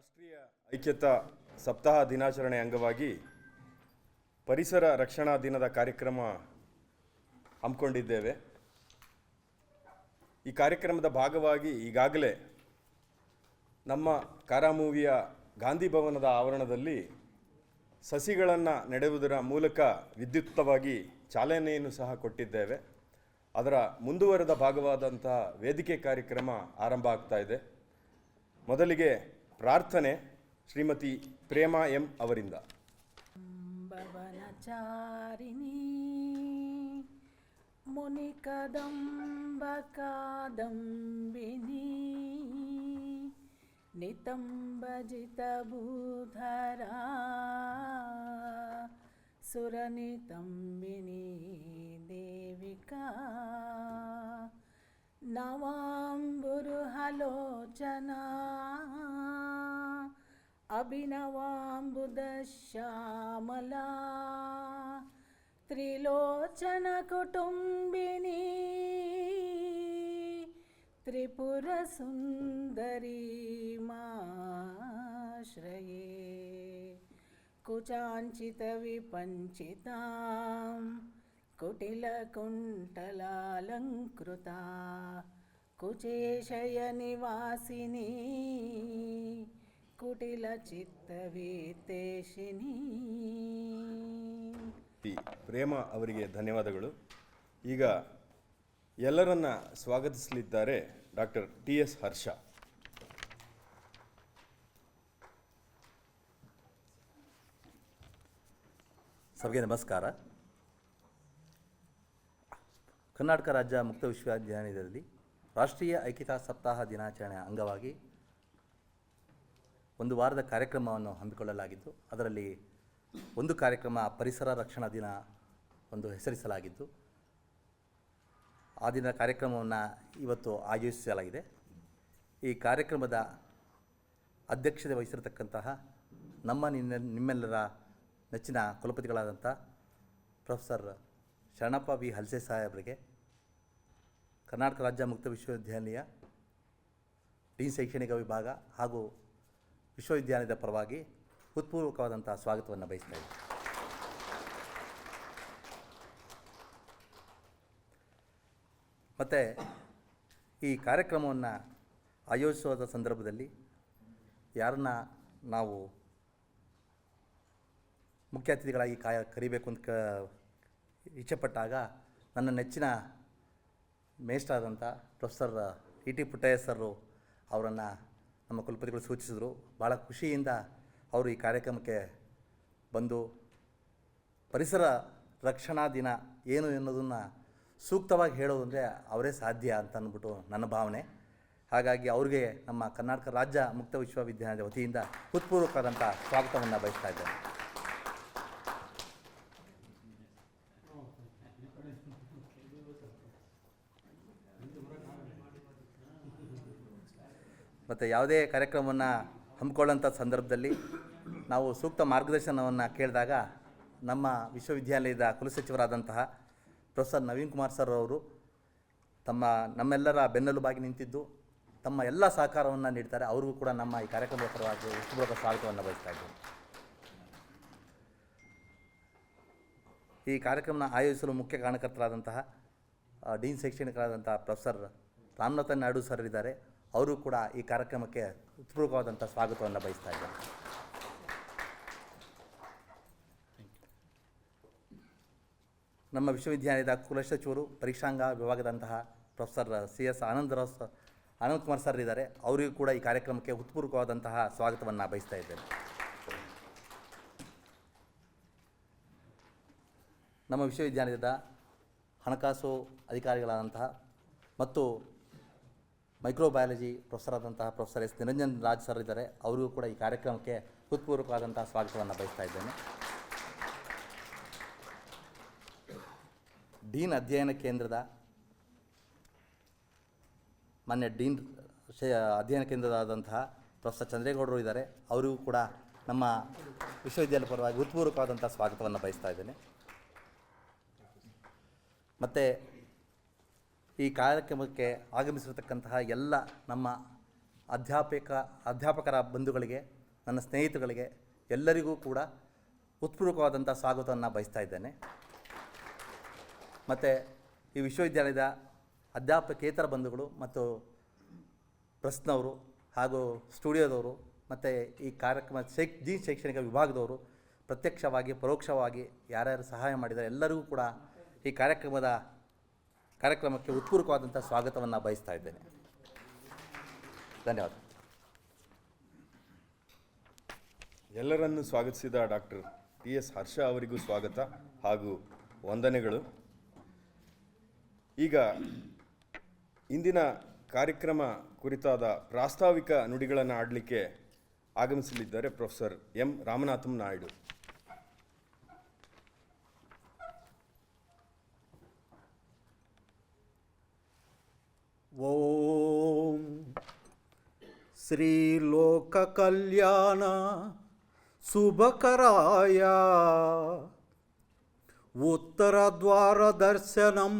ರಾಷ್ಟ್ರೀಯ ಐಕ್ಯತಾ ಸಪ್ತಾಹ ದಿನಾಚರಣೆ ಅಂಗವಾಗಿ ಪರಿಸರ ರಕ್ಷಣಾ ದಿನದ ಕಾರ್ಯಕ್ರಮ ಹಮ್ಮಿಕೊಂಡಿದ್ದೇವೆ. ಈ ಕಾರ್ಯಕ್ರಮದ ಭಾಗವಾಗಿ ಈಗಾಗಲೇ ನಮ್ಮ ಕಾರಾಮೂವಿಯ ಗಾಂಧಿ ಭವನದ ಆವರಣದಲ್ಲಿ ಸಸಿಗಳನ್ನು ನೆಡುವುದರ ಮೂಲಕ ವಿದ್ಯುಕ್ತವಾಗಿ ಚಾಲನೆಯನ್ನು ಸಹ ಕೊಟ್ಟಿದ್ದೇವೆ. ಅದರ ಮುಂದುವರೆದ ಭಾಗವಾದಂತಹ ವೇದಿಕೆ ಕಾರ್ಯಕ್ರಮ ಆರಂಭ ಆಗ್ತಾ ಇದೆ. ಮೊದಲಿಗೆ ಪ್ರಾರ್ಥನೆ ಶ್ರೀಮತಿ ಪ್ರೇಮಾ ಎಂ ಅವರಿಂದ. ಭವನಚಾರಿಣಿ ಮುನಿಕದಂಬ ಕಾದಂಬಿನಿ ನಿತಂಬಜಿತ ಭೂಧರಾ ಸುರನಿತಂಬಿನಿ ದೇವಿಕಾ ನವಾಂಬುರುಹಲೋಚನಾ ಅಭಿನವಾಂಬುದಶ್ಯಾಮಲಾ ತ್ರಿಲೋಚನ ಕುಟುಂಬಿನಿ ತ್ರಿಪುರ ಸುಂದರಿ ಮಾಶ್ರಯೇ ಕುಚಾಂಚಿತ ವಿಪಂಚಿತಾಂ ಕುಟಿಲಕುಂಟಲಾಲಂಕೃತಾ ಕುಚೇಶಯ ನಿವಾಸಿನಿ ಕುಟಿಲ ಚಿತ್ತವೀತೇಶಿನಿ. ಪ್ರೇಮ ಅವರಿಗೆ ಧನ್ಯವಾದಗಳು. ಈಗ ಎಲ್ಲರನ್ನ ಸ್ವಾಗತಿಸಲಿದ್ದಾರೆ ಡಾಕ್ಟರ್ ಟಿ.ಎಸ್. ಹರ್ಷ. ಸಭೆಗೆ ನಮಸ್ಕಾರ. ಕರ್ನಾಟಕ ರಾಜ್ಯ ಮುಕ್ತ ವಿಶ್ವವಿದ್ಯಾನಿಲಯದಲ್ಲಿ ರಾಷ್ಟ್ರೀಯ ಐಕ್ಯತಾ ಸಪ್ತಾಹ ದಿನಾಚರಣೆಯ ಅಂಗವಾಗಿ ಒಂದು ವಾರದ ಕಾರ್ಯಕ್ರಮವನ್ನು ಹಮ್ಮಿಕೊಳ್ಳಲಾಗಿದ್ದು, ಅದರಲ್ಲಿ ಒಂದು ಕಾರ್ಯಕ್ರಮ ಪರಿಸರ ರಕ್ಷಣಾ ದಿನ ಒಂದು ಹೆಸರಿಸಲಾಗಿದ್ದು, ಆ ದಿನ ಕಾರ್ಯಕ್ರಮವನ್ನು ಇವತ್ತು ಆಯೋಜಿಸಲಾಗಿದೆ. ಈ ಕಾರ್ಯಕ್ರಮದ ಅಧ್ಯಕ್ಷತೆ ವಹಿಸಿರತಕ್ಕಂತಹ ನಿಮ್ಮೆಲ್ಲರ ನೆಚ್ಚಿನ ಕುಲಪತಿಗಳಾದಂಥ ಪ್ರೊಫೆಸರ್ ಶರಣಪ್ಪ ವಿ ಹಲ್ಸೆ ಸಾಹೇಬರಿಗೆ ಕರ್ನಾಟಕ ರಾಜ್ಯ ಮುಕ್ತ ವಿಶ್ವವಿದ್ಯಾನಿಲಯ ಡೀನ್ ಶೈಕ್ಷಣಿಕ ವಿಭಾಗ ಹಾಗೂ ವಿಶ್ವವಿದ್ಯಾಲಯದ ಪರವಾಗಿ ಹೃತ್ಪೂರ್ವಕವಾದಂಥ ಸ್ವಾಗತವನ್ನು ಬಯಸ್ತಾ ಇದ್ದೀನಿ. ಮತ್ತು ಈ ಕಾರ್ಯಕ್ರಮವನ್ನು ಆಯೋಜಿಸುವ ಸಂದರ್ಭದಲ್ಲಿ ಯಾರನ್ನ ನಾವು ಮುಖ್ಯ ಅತಿಥಿಗಳಾಗಿ ಕರಿಬೇಕು ಅಂತ ಇಚ್ಛೆಪಟ್ಟಾಗ ನನ್ನ ನೆಚ್ಚಿನ ಮೇಷ್ಟ್ರಾದಂಥ ಪ್ರೊಫೆಸರ್ ಇ.ಟಿ. ಪುಟ್ಟಯ್ಯ ಸರ್ ಅವರನ್ನು ನಮ್ಮ ಕುಲಪತಿಗಳು ಸೂಚಿಸಿದರು. ಭಾಳ ಖುಷಿಯಿಂದ ಅವರು ಈ ಕಾರ್ಯಕ್ರಮಕ್ಕೆ ಬಂದು ಪರಿಸರ ರಕ್ಷಣಾ ದಿನ ಏನು ಎನ್ನುವುದನ್ನು ಸೂಕ್ತವಾಗಿ ಹೇಳೋದು ಅಂದರೆ ಅವರೇ ಸಾಧ್ಯ ಅಂತ ಅಂದ್ಬಿಟ್ಟು ನನ್ನ ಭಾವನೆ. ಹಾಗಾಗಿ ಅವ್ರಿಗೆ ನಮ್ಮ ಕರ್ನಾಟಕ ರಾಜ್ಯ ಮುಕ್ತ ವಿಶ್ವವಿದ್ಯಾಲಯದ ವತಿಯಿಂದ ಹೃತ್ಪೂರ್ವಕವಾದಂಥ ಸ್ವಾಗತವನ್ನು ಬಯಸ್ತಾ ಇದ್ದೇನೆ. ಮತ್ತು ಯಾವುದೇ ಕಾರ್ಯಕ್ರಮವನ್ನು ಹಮ್ಮಿಕೊಳ್ಳೋಂಥ ಸಂದರ್ಭದಲ್ಲಿ ನಾವು ಸೂಕ್ತ ಮಾರ್ಗದರ್ಶನವನ್ನು ಕೇಳಿದಾಗ ನಮ್ಮ ವಿಶ್ವವಿದ್ಯಾಲಯದ ಕುಲಸಚಿವರಾದಂತಹ ಪ್ರೊಫೆಸರ್ ನವೀನ್ ಕುಮಾರ್ ಸರ್ ಅವರು ನಮ್ಮೆಲ್ಲರ ಬೆನ್ನೆಲುಬಾಗಿ ನಿಂತಿದ್ದು ತಮ್ಮ ಎಲ್ಲ ಸಹಕಾರವನ್ನು ನೀಡ್ತಾರೆ. ಅವ್ರಿಗೂ ಕೂಡ ನಮ್ಮ ಈ ಕಾರ್ಯಕ್ರಮದ ಪರವಾಗಿ ಹೃತ್ಪೂರ್ವಕ ಸ್ವಾಗತವನ್ನು ಬಯಸ್ತಾ ಇದ್ದೇನೆ. ಈ ಕಾರ್ಯಕ್ರಮನ ಆಯೋಜಿಸಲು ಮುಖ್ಯ ಕಾರಣಕರ್ತರಾದಂತಹ ಡೀನ್ ಶೈಕ್ಷಣಿಕರಾದಂಥ ಪ್ರೊಫೆಸರ್ ರಾಮನಾಥನ್ ನಾಯ್ಡು ಸರ್ ಇದ್ದಾರೆ. ಅವರು ಕೂಡ ಈ ಕಾರ್ಯಕ್ರಮಕ್ಕೆ ಹೃತ್ಪೂರ್ವಕವಾದಂಥ ಸ್ವಾಗತವನ್ನು ಬಯಸ್ತಾ ಇದ್ದಾರೆ. ನಮ್ಮ ವಿಶ್ವವಿದ್ಯಾಲಯದ ಕುಲಸಚಿವರು ಪರೀಕ್ಷಾಂಗ ವಿಭಾಗದಂತಹ ಪ್ರೊಫೆಸರ್ ಸಿ.ಎಸ್. ಆನಂದ್ ಕುಮಾರ್ ಸರ್ ಇದ್ದಾರೆ. ಅವರಿಗೂ ಕೂಡ ಈ ಕಾರ್ಯಕ್ರಮಕ್ಕೆ ಹೃತ್ಪೂರ್ವಕವಾದಂತಹ ಸ್ವಾಗತವನ್ನು ಬಯಸ್ತಾ ಇದ್ದೇನೆ. ನಮ್ಮ ವಿಶ್ವವಿದ್ಯಾಲಯದ ಹಣಕಾಸು ಅಧಿಕಾರಿಗಳಾದಂತಹ ಮತ್ತು ಮೈಕ್ರೋಬಯಾಲಜಿ ಪ್ರೊಫೆಸರ್ ಆದಂತಹ professor S. Niranjan Raj sir ಇದ್ದಾರೆ. ಅವರಿಗೂ ಕೂಡ ಈ ಕಾರ್ಯಕ್ರಮಕ್ಕೆ ಹೃತ್ಪೂರ್ವಕವಾದಂಥ ಸ್ವಾಗತವನ್ನು ಬಯಸ್ತಾ ಇದ್ದೇನೆ. ಡೀನ್ ಅಧ್ಯಯನ ಕೇಂದ್ರದ ಮಾನ್ಯ ಡೀನ್ ಅಧ್ಯಯನ ಕೇಂದ್ರದಾದಂತಹ ಪ್ರೊಫೆಸರ್ ಚಂದ್ರೇಗೌಡರು ಇದ್ದಾರೆ. ಅವರಿಗೂ ಕೂಡ ನಮ್ಮ ವಿಶ್ವವಿದ್ಯಾಲಯ ಪರವಾಗಿ ಹೃತ್ಪೂರ್ವಕವಾದಂಥ ಸ್ವಾಗತವನ್ನು ಬಯಸ್ತಾ ಇದ್ದೇನೆ. ಮತ್ತು ಈ ಕಾರ್ಯಕ್ರಮಕ್ಕೆ ಆಗಮಿಸಿರತಕ್ಕಂತಹ ಎಲ್ಲ ನಮ್ಮ ಅಧ್ಯಾಪಕರ ಬಂಧುಗಳಿಗೆ, ನನ್ನ ಸ್ನೇಹಿತರುಗಳಿಗೆ ಎಲ್ಲರಿಗೂ ಕೂಡ ಉತ್ಪೂರ್ವಕವಾದಂಥ ಸ್ವಾಗತವನ್ನು ಬಯಸ್ತಾ ಇದ್ದೇನೆ. ಮತ್ತು ಈ ವಿಶ್ವವಿದ್ಯಾಲಯದ ಅಧ್ಯಾಪಕೇತರ ಬಂಧುಗಳು ಮತ್ತು ಪ್ರೆಸ್ನವರು ಹಾಗೂ ಸ್ಟುಡಿಯೋದವರು ಮತ್ತು ಈ ಕಾರ್ಯಕ್ರಮ ಶೈಕ್ಷಣಿಕ ವಿಭಾಗದವರು ಪ್ರತ್ಯಕ್ಷವಾಗಿ ಪರೋಕ್ಷವಾಗಿ ಯಾರ್ಯಾರು ಸಹಾಯ ಮಾಡಿದ್ದಾರೆ ಎಲ್ಲರಿಗೂ ಕೂಡ ಈ ಕಾರ್ಯಕ್ರಮಕ್ಕೆ ಉತ್ಪೂರ್ವಕವಾದಂಥ ಸ್ವಾಗತವನ್ನು ಬಯಸ್ತಾ ಇದ್ದೇನೆ. ಧನ್ಯವಾದ. ಎಲ್ಲರನ್ನು ಸ್ವಾಗತಿಸಿದ ಡಾಕ್ಟರ್ ಟಿ.ಎಸ್. ಹರ್ಷ ಅವರಿಗೂ ಸ್ವಾಗತ ಹಾಗೂ ವಂದನೆಗಳು. ಈಗ ಇಂದಿನ ಕಾರ್ಯಕ್ರಮ ಕುರಿತಾದ ಪ್ರಾಸ್ತಾವಿಕ ನುಡಿಗಳನ್ನು ಆಡಲಿಕ್ಕೆ ಆಗಮಿಸಲಿದ್ದಾರೆ ಪ್ರೊಫೆಸರ್ ಎಂ. ರಾಮನಾಥಂ ನಾಯ್ಡು. ಓಂ ಶ್ರೀ ಲೋಕ ಕಲ್ಯಾಣ ಶುಭಕರಾಯ ಉತ್ತರ ದ್ವಾರ ದರ್ಶನಂ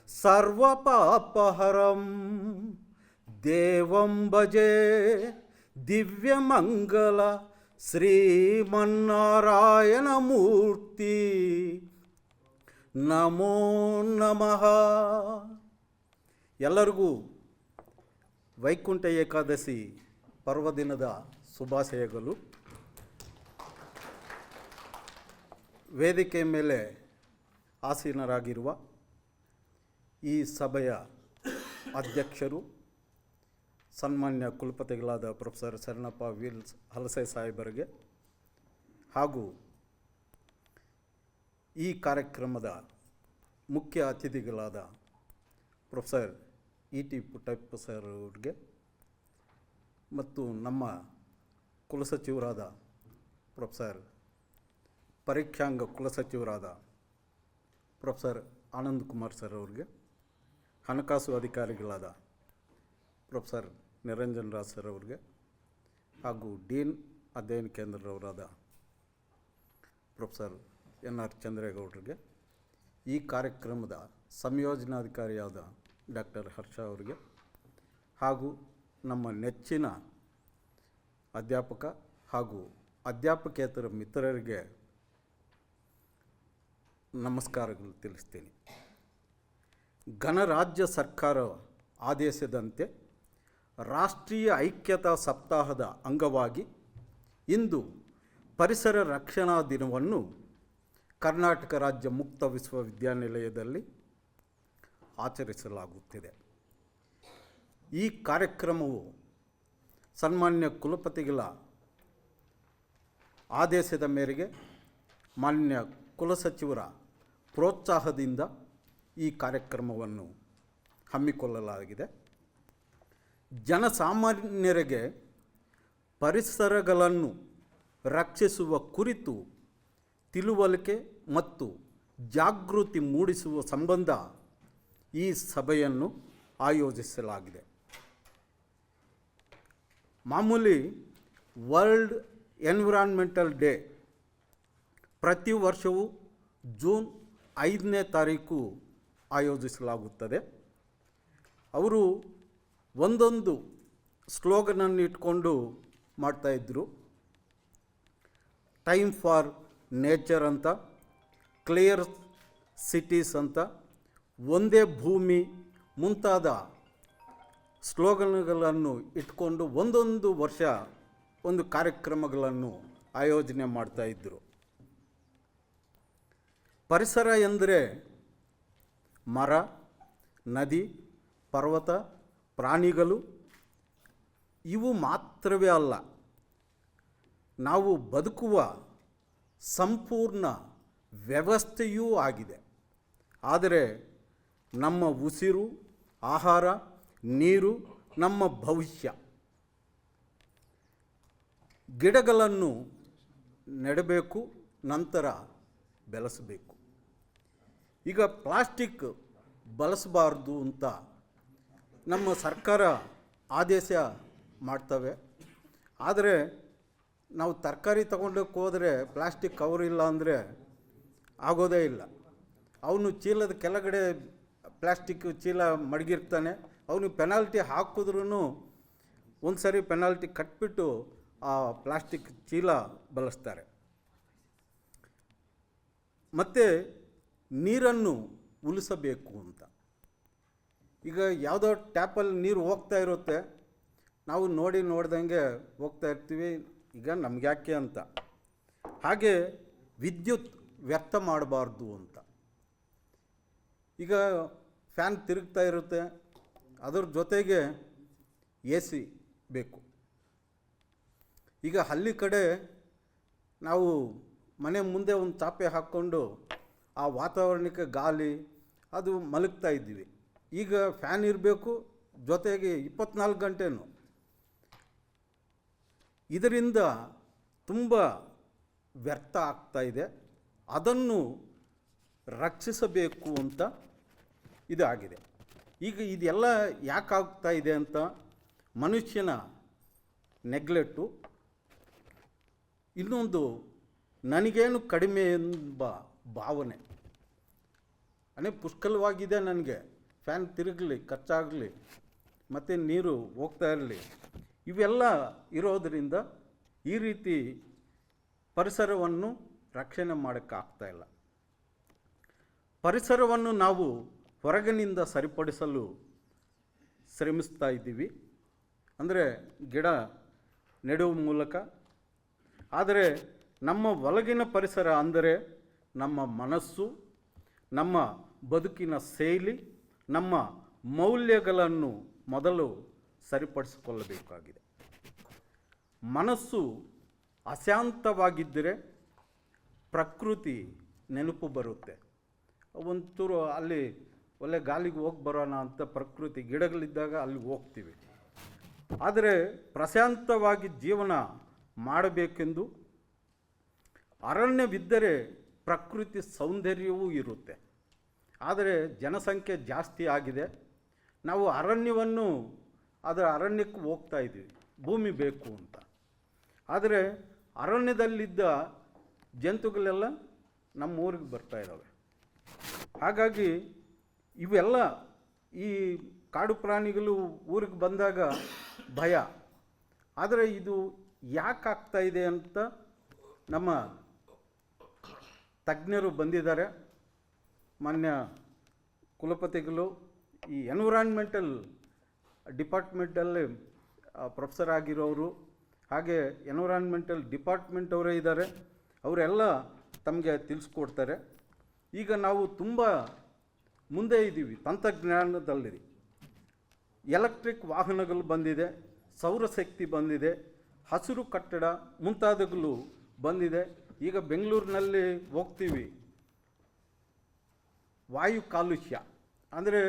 ಸರ್ವಪಾಪಹರಂ ದೇವಂ ಭಜೆ ದಿವ್ಯಮಂಗಲ ಶ್ರೀಮನ್ನಾರಾಯಣ ಮೂರ್ತಿ ನಮೋ ನಮಃ. ಎಲ್ಲರಿಗೂ ವೈಕುಂಠ ಏಕಾದಶಿ ಪರ್ವದಿನದ ಶುಭಾಶಯಗಳು. ವೇದಿಕೆ ಮೇಲೆ ಆಸೀನರಾಗಿರುವ ಈ ಸಭೆಯ ಅಧ್ಯಕ್ಷರು ಸನ್ಮಾನ್ಯ ಕುಲಪತಿಗಳಾದ ಪ್ರೊಫೆಸರ್ ಶರಣಪ್ಪ ವಿಲ್ಸ್ ಹಲಸೆ ಸಾಹೇಬರಿಗೆ ಹಾಗೂ ಈ ಕಾರ್ಯಕ್ರಮದ ಮುಖ್ಯ ಅತಿಥಿಗಳಾದ ಪ್ರೊಫೆಸರ್ ಇ.ಟಿ. ಪುಟ್ಟಪ್ಪ ಸರ್ ಅವ್ರಿಗೆ ಮತ್ತು ನಮ್ಮ ಕುಲಸಚಿವರಾದ ಪ್ರೊಫೆಸರ್ ಪರೀಕ್ಷಾಂಗ ಕುಲಸಚಿವರಾದ ಪ್ರೊಫೆಸರ್ ಆನಂದ್ ಕುಮಾರ್ ಸರ್ ಅವ್ರಿಗೆ, ಹಣಕಾಸು ಅಧಿಕಾರಿಗಳಾದ ಪ್ರೊಫೆಸರ್ ನಿರಂಜನ್ ರಾಜ್ ಸರ್ ಅವ್ರಿಗೆ ಹಾಗೂ ಡೀನ್ ಅಧ್ಯಯನ ಕೇಂದ್ರದವರಾದ ಪ್ರೊಫೆಸರ್ ಎನ್.ಆರ್. ಚಂದ್ರೇಗೌಡರಿಗೆ, ಈ ಕಾರ್ಯಕ್ರಮದ ಸಂಯೋಜನಾಧಿಕಾರಿಯಾದ ಡಾಕ್ಟರ್ ಹರ್ಷ ಅವರಿಗೆ ಹಾಗೂ ನಮ್ಮ ನೆಚ್ಚಿನ ಅಧ್ಯಾಪಕ ಹಾಗೂ ಅಧ್ಯಾಪಕೇತರ ಮಿತ್ರರಿಗೆ ನಮಸ್ಕಾರಗಳು ತಿಳಿಸ್ತೀನಿ. ಗಣರಾಜ್ಯ ಸರ್ಕಾರ ಆದೇಶದಂತೆ ರಾಷ್ಟ್ರೀಯ ಐಕ್ಯತಾ ಸಪ್ತಾಹದ ಅಂಗವಾಗಿ ಇಂದು ಪರಿಸರ ರಕ್ಷಣಾ ದಿನವನ್ನು ಕರ್ನಾಟಕ ರಾಜ್ಯ ಮುಕ್ತ ವಿಶ್ವವಿದ್ಯಾನಿಲಯದಲ್ಲಿ ಆಚರಿಸಲಾಗುತ್ತಿದೆ. ಈ ಕಾರ್ಯಕ್ರಮವು ಸನ್ಮಾನ್ಯ ಕುಲಪತಿಗಳ ಆದೇಶದ ಮೇರೆಗೆ ಮಾನ್ಯ ಕುಲಸಚಿವರ ಪ್ರೋತ್ಸಾಹದಿಂದ ಈ ಕಾರ್ಯಕ್ರಮವನ್ನು ಹಮ್ಮಿಕೊಳ್ಳಲಾಗಿದೆ. ಜನಸಾಮಾನ್ಯರಿಗೆ ಪರಿಸರಗಳನ್ನು ರಕ್ಷಿಸುವ ಕುರಿತು ತಿಳುವಳಿಕೆ ಮತ್ತು ಜಾಗೃತಿ ಮೂಡಿಸುವ ಸಂಬಂಧ ಈ ಸಭೆಯನ್ನು ಆಯೋಜಿಸಲಾಗಿದೆ. ಮಾಮೂಲಿ ವರ್ಲ್ಡ್ ಎನ್ವಿರಾನ್ಮೆಂಟಲ್ ಡೇ ಪ್ರತಿ ವರ್ಷವೂ ಜೂನ್ 5ನೇ ತಾರೀಕು ಆಯೋಜಿಸಲಾಗುತ್ತದೆ. ಅವರು ಒಂದೊಂದು ಸ್ಲೋಗನನ್ನು ಇಟ್ಕೊಂಡು ಮಾಡ್ತಾಯಿದ್ರು. ಟೈಮ್ ಫಾರ್ ನೇಚರ್ ಅಂತ, ಕ್ಲಿಯರ್ ಸಿಟೀಸ್ ಅಂತ, ಒಂದೇ ಭೂಮಿ ಮುಂತಾದ ಸ್ಲೋಗನ್ಗಳನ್ನು ಇಟ್ಕೊಂಡು ಒಂದೊಂದು ವರ್ಷ ಒಂದು ಕಾರ್ಯಕ್ರಮಗಳನ್ನು ಆಯೋಜನೆ ಮಾಡ್ತಾಯಿದ್ರು. ಪರಿಸರ ಎಂದರೆ ಮರ, ನದಿ, ಪರ್ವತ, ಪ್ರಾಣಿಗಳು ಇವು ಮಾತ್ರವೇ ಅಲ್ಲ, ನಾವು ಬದುಕುವ ಸಂಪೂರ್ಣ ವ್ಯವಸ್ಥೆಯೂ ಆಗಿದೆ. ಆದರೆ ನಮ್ಮ ಉಸಿರು, ಆಹಾರ, ನೀರು ನಮ್ಮ ಭವಿಷ್ಯ. ಗಿಡಗಳನ್ನು ನೆಡಬೇಕು, ನಂತರ ಬೆಳೆಸಬೇಕು. ಈಗ ಪ್ಲಾಸ್ಟಿಕ್ ಬಳಸಬಾರ್ದು ಅಂತ ನಮ್ಮ ಸರ್ಕಾರ ಆದೇಶ ಮಾಡ್ತವೆ. ಆದರೆ ನಾವು ತರಕಾರಿ ತಗೊಂಡೋಗಿ ಹೋದರೆ ಪ್ಲಾಸ್ಟಿಕ್ ಕವರ್ ಇಲ್ಲ ಅಂದರೆ ಆಗೋದೇ ಇಲ್ಲ. ಅವನು ಚೀಲದ ಕೆಳಗಡೆ ಪ್ಲಾಸ್ಟಿಕ್ ಚೀಲ ಮಡಗಿರ್ತಾನೆ, ಅವನು ಪೆನಾಲ್ಟಿ ಹಾಕಿದ್ರೂ ಒಂದು ಸರಿ ಪೆನಾಲ್ಟಿ ಕಟ್ಬಿಟ್ಟು ಆ ಪ್ಲಾಸ್ಟಿಕ್ ಚೀಲ ಬಳಸ್ತಾರೆ. ಮತ್ತು ನೀರನ್ನು ಉಳಿಸಬೇಕು ಅಂತ. ಈಗ ಯಾವುದೋ ಟ್ಯಾಪಲ್ಲಿ ನೀರು ಹೋಗ್ತಾ ಇರುತ್ತೆ, ನಾವು ನೋಡ್ದಂಗೆ ಹೋಗ್ತಾ ಇರ್ತೀವಿ, ಈಗ ನಮ್ಗೆ ಯಾಕೆ ಅಂತ. ಹಾಗೆ ವಿದ್ಯುತ್ ವ್ಯರ್ಥ ಮಾಡಬಾರ್ದು ಅಂತ. ಈಗ ಫ್ಯಾನ್ ತಿರುಗ್ತಾ ಇರುತ್ತೆ, ಅದರ ಜೊತೆಗೆ AC ಬೇಕು. ಈಗ ಹಳ್ಳಿ ಕಡೆ ನಾವು ಮನೆ ಮುಂದೆ ಒಂದು ಚಾಪೆ ಹಾಕ್ಕೊಂಡು ಆ ವಾತಾವರಣಕ್ಕೆ ಗಾಳಿ ಅದು ಮಲಗ್ತಾ ಇದ್ದೀವಿ. ಈಗ ಫ್ಯಾನ್ ಇರಬೇಕು, ಜೊತೆಗೆ 24 ಗಂಟೆನೂ. ಇದರಿಂದ ತುಂಬ ವ್ಯರ್ಥ ಆಗ್ತಾ ಇದೆ. ಅದನ್ನು ರಕ್ಷಿಸಬೇಕು ಅಂತ ಇದಾಗಿದೆ. ಈಗ ಇದೆಲ್ಲ ಯಾಕಾಗ್ತಾ ಇದೆ ಅಂತ ಮನುಷ್ಯನ ನೆಗ್ಲೆಕ್ಟು, ಇನ್ನೊಂದು ನನಗೇನು ಕಡಿಮೆ ಎಂಬ ಭಾವನೆ. ಪುಷ್ಕಲವಾಗಿದೆ, ನನಗೆ ಫ್ಯಾನ್ ತಿರುಗಲಿ, ಖರ್ಚಾಗಲಿ, ಮತ್ತು ನೀರು ಹೋಗ್ತಾ ಇರಲಿ, ಇವೆಲ್ಲ ಇರೋದರಿಂದ ಈ ರೀತಿ ಪರಿಸರವನ್ನು ರಕ್ಷಣೆ ಮಾಡೋಕ್ಕಾಗ್ತಾಯಿಲ್ಲ. ಪರಿಸರವನ್ನು ನಾವು ಹೊರಗಿನಿಂದ ಸರಿಪಡಿಸಲು ಶ್ರಮಿಸ್ತಾ ಇದ್ದೀವಿ, ಅಂದರೆ ಗಿಡ ನೆಡುವ ಮೂಲಕ. ಆದರೆ ನಮ್ಮ ಒಳಗಿನ ಪರಿಸರ ಅಂದರೆ ನಮ್ಮ ಮನಸ್ಸು, ನಮ್ಮ ಬದುಕಿನ ಶೈಲಿ, ನಮ್ಮ ಮೌಲ್ಯಗಳನ್ನು ಮೊದಲು ಸರಿಪಡಿಸಿಕೊಳ್ಳಬೇಕಾಗಿದೆ. ಮನಸ್ಸು ಅಶಾಂತವಾಗಿದ್ದರೆ ಪ್ರಕೃತಿ ನೆನಪು ಬರುತ್ತೆ. ಒಂಚೂರು ಅಲ್ಲಿ ಒಳ್ಳೆ ಗಾಳಿಗೆ ಹೋಗಿ ಬರೋಣ ಅಂತ ಪ್ರಕೃತಿ ಗಿಡಗಳಿದ್ದಾಗ ಅಲ್ಲಿ ಹೋಗ್ತೀವಿ. ಆದರೆ ಪ್ರಶಾಂತವಾಗಿ ಜೀವನ ಮಾಡಬೇಕೆಂದು ಅರಣ್ಯವಿದ್ದರೆ ಪ್ರಕೃತಿ ಸೌಂದರ್ಯವೂ ಇರುತ್ತೆ. ಆದರೆ ಜನಸಂಖ್ಯೆ ಜಾಸ್ತಿ ಆಗಿದೆ, ನಾವು ಅದರ ಅರಣ್ಯಕ್ಕೆ ಹೋಗ್ತಾ ಇದ್ದೀವಿ, ಭೂಮಿ ಬೇಕು ಅಂತ. ಆದರೆ ಅರಣ್ಯದಲ್ಲಿದ್ದ ಜಂತುಗಳೆಲ್ಲ ನಮ್ಮ ಊರಿಗೆ ಬರ್ತಾ ಇದ್ದಾವೆ. ಹಾಗಾಗಿ ಇವೆಲ್ಲ ಈ ಕಾಡು ಪ್ರಾಣಿಗಳು ಊರಿಗೆ ಬಂದಾಗ ಭಯ. ಆದರೆ ಇದು ಯಾಕೆ ಆಗ್ತಾ ಇದೆ ಅಂತ ನಮ್ಮ ತಜ್ಞರು ಬಂದಿದ್ದಾರೆ. ಮಾನ್ಯ ಕುಲಪತಿಗಳು ಈ ಎನ್ವಿರಾನ್ಮೆಂಟಲ್ ಡಿಪಾರ್ಟ್ಮೆಂಟಲ್ಲಿ ಪ್ರೊಫೆಸರ್ ಆಗಿರೋರು, ಹಾಗೆ ಎನ್ವಿರಾನ್ಮೆಂಟಲ್ ಡಿಪಾರ್ಟ್ಮೆಂಟ್ ಅವರೇ ಇದ್ದಾರೆ, ಅವರೆಲ್ಲ ತಮಗೆ ತಿಳಿಸ್ಕೊಡ್ತಾರೆ. ಈಗ ನಾವು ತುಂಬ ಮುಂದೆ ಇದ್ದೀವಿ ತಂತ್ರಜ್ಞಾನದಲ್ಲಿ. ಎಲೆಕ್ಟ್ರಿಕ್ ವಾಹನಗಳು ಬಂದಿದೆ, ಸೌರಶಕ್ತಿ ಬಂದಿದೆ, ಹಸಿರು ಕಟ್ಟಡ ಮುಂತಾದವುಗಳು ಬಂದಿದೆ. ಈಗ ಬೆಂಗಳೂರಿನಲ್ಲಿ ಹೋಗ್ತೀವಿ, ವಾಯು ಕಾಲುಷ್ಯ ಅಂದರೆ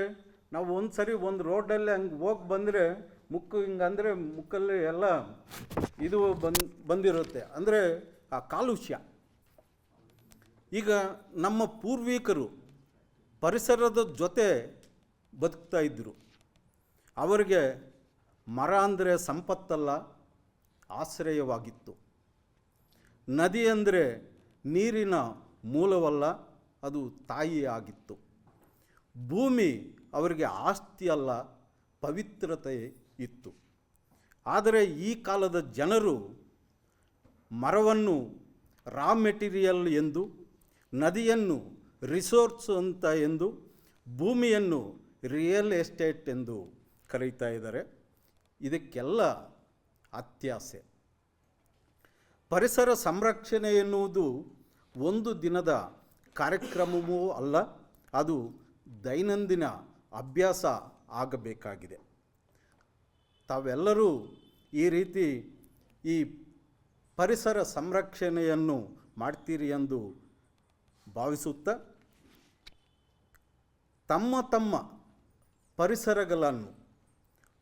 ನಾವು ಒಂದು ಸರಿ ಒಂದು ರೋಡಲ್ಲಿ ಹಂಗೆ ಹೋಗಿ ಬಂದರೆ ಹಿಂಗಂದರೆ ಮುಕ್ಕಲ್ಲಿ ಎಲ್ಲ ಇದು ಬಂದಿರುತ್ತೆ, ಅಂದರೆ ಆ ಕಾಲುಷ್ಯ. ಈಗ ನಮ್ಮ ಪೂರ್ವಿಕರು ಪರಿಸರದ ಜೊತೆ ಬದುಕ್ತಾ ಇದ್ದರು. ಅವರಿಗೆ ಮರ ಅಂದರೆ ಸಂಪತ್ತಲ್ಲ, ಆಶ್ರಯವಾಗಿತ್ತು. ನದಿ ಅಂದರೆ ನೀರಿನ ಮೂಲವಲ್ಲ, ಅದು ತಾಯಿ ಆಗಿತ್ತು. ಭೂಮಿ ಅವರಿಗೆ ಆಸ್ತಿ ಅಲ್ಲ, ಪವಿತ್ರತೆ ಇತ್ತು. ಆದರೆ ಈ ಕಾಲದ ಜನರು ಮರವನ್ನು ರಾ ಮೆಟೀರಿಯಲ್ ಎಂದು, ನದಿಯನ್ನು ರಿಸೋರ್ಸ್ ಅಂತ ಎಂದು, ಭೂಮಿಯನ್ನು ರಿಯಲ್ ಎಸ್ಟೇಟ್ ಎಂದು ಕರೀತಾ ಇದ್ದಾರೆ. ಇದಕ್ಕೆಲ್ಲ ಅತ್ಯಾಸೆ. ಪರಿಸರ ಸಂರಕ್ಷಣೆ ಎನ್ನುವುದು ಒಂದು ದಿನದ ಕಾರ್ಯಕ್ರಮವೂ ಅಲ್ಲ, ಅದು ದೈನಂದಿನ ಅಭ್ಯಾಸ ಆಗಬೇಕಾಗಿದೆ. ತಾವೆಲ್ಲರೂ ಈ ರೀತಿ ಈ ಪರಿಸರ ಸಂರಕ್ಷಣೆಯನ್ನು ಮಾಡ್ತೀರಿ ಎಂದು ಭಾವಿಸುತ್ತಾ, ತಮ್ಮ ತಮ್ಮ ಪರಿಸರಗಳನ್ನು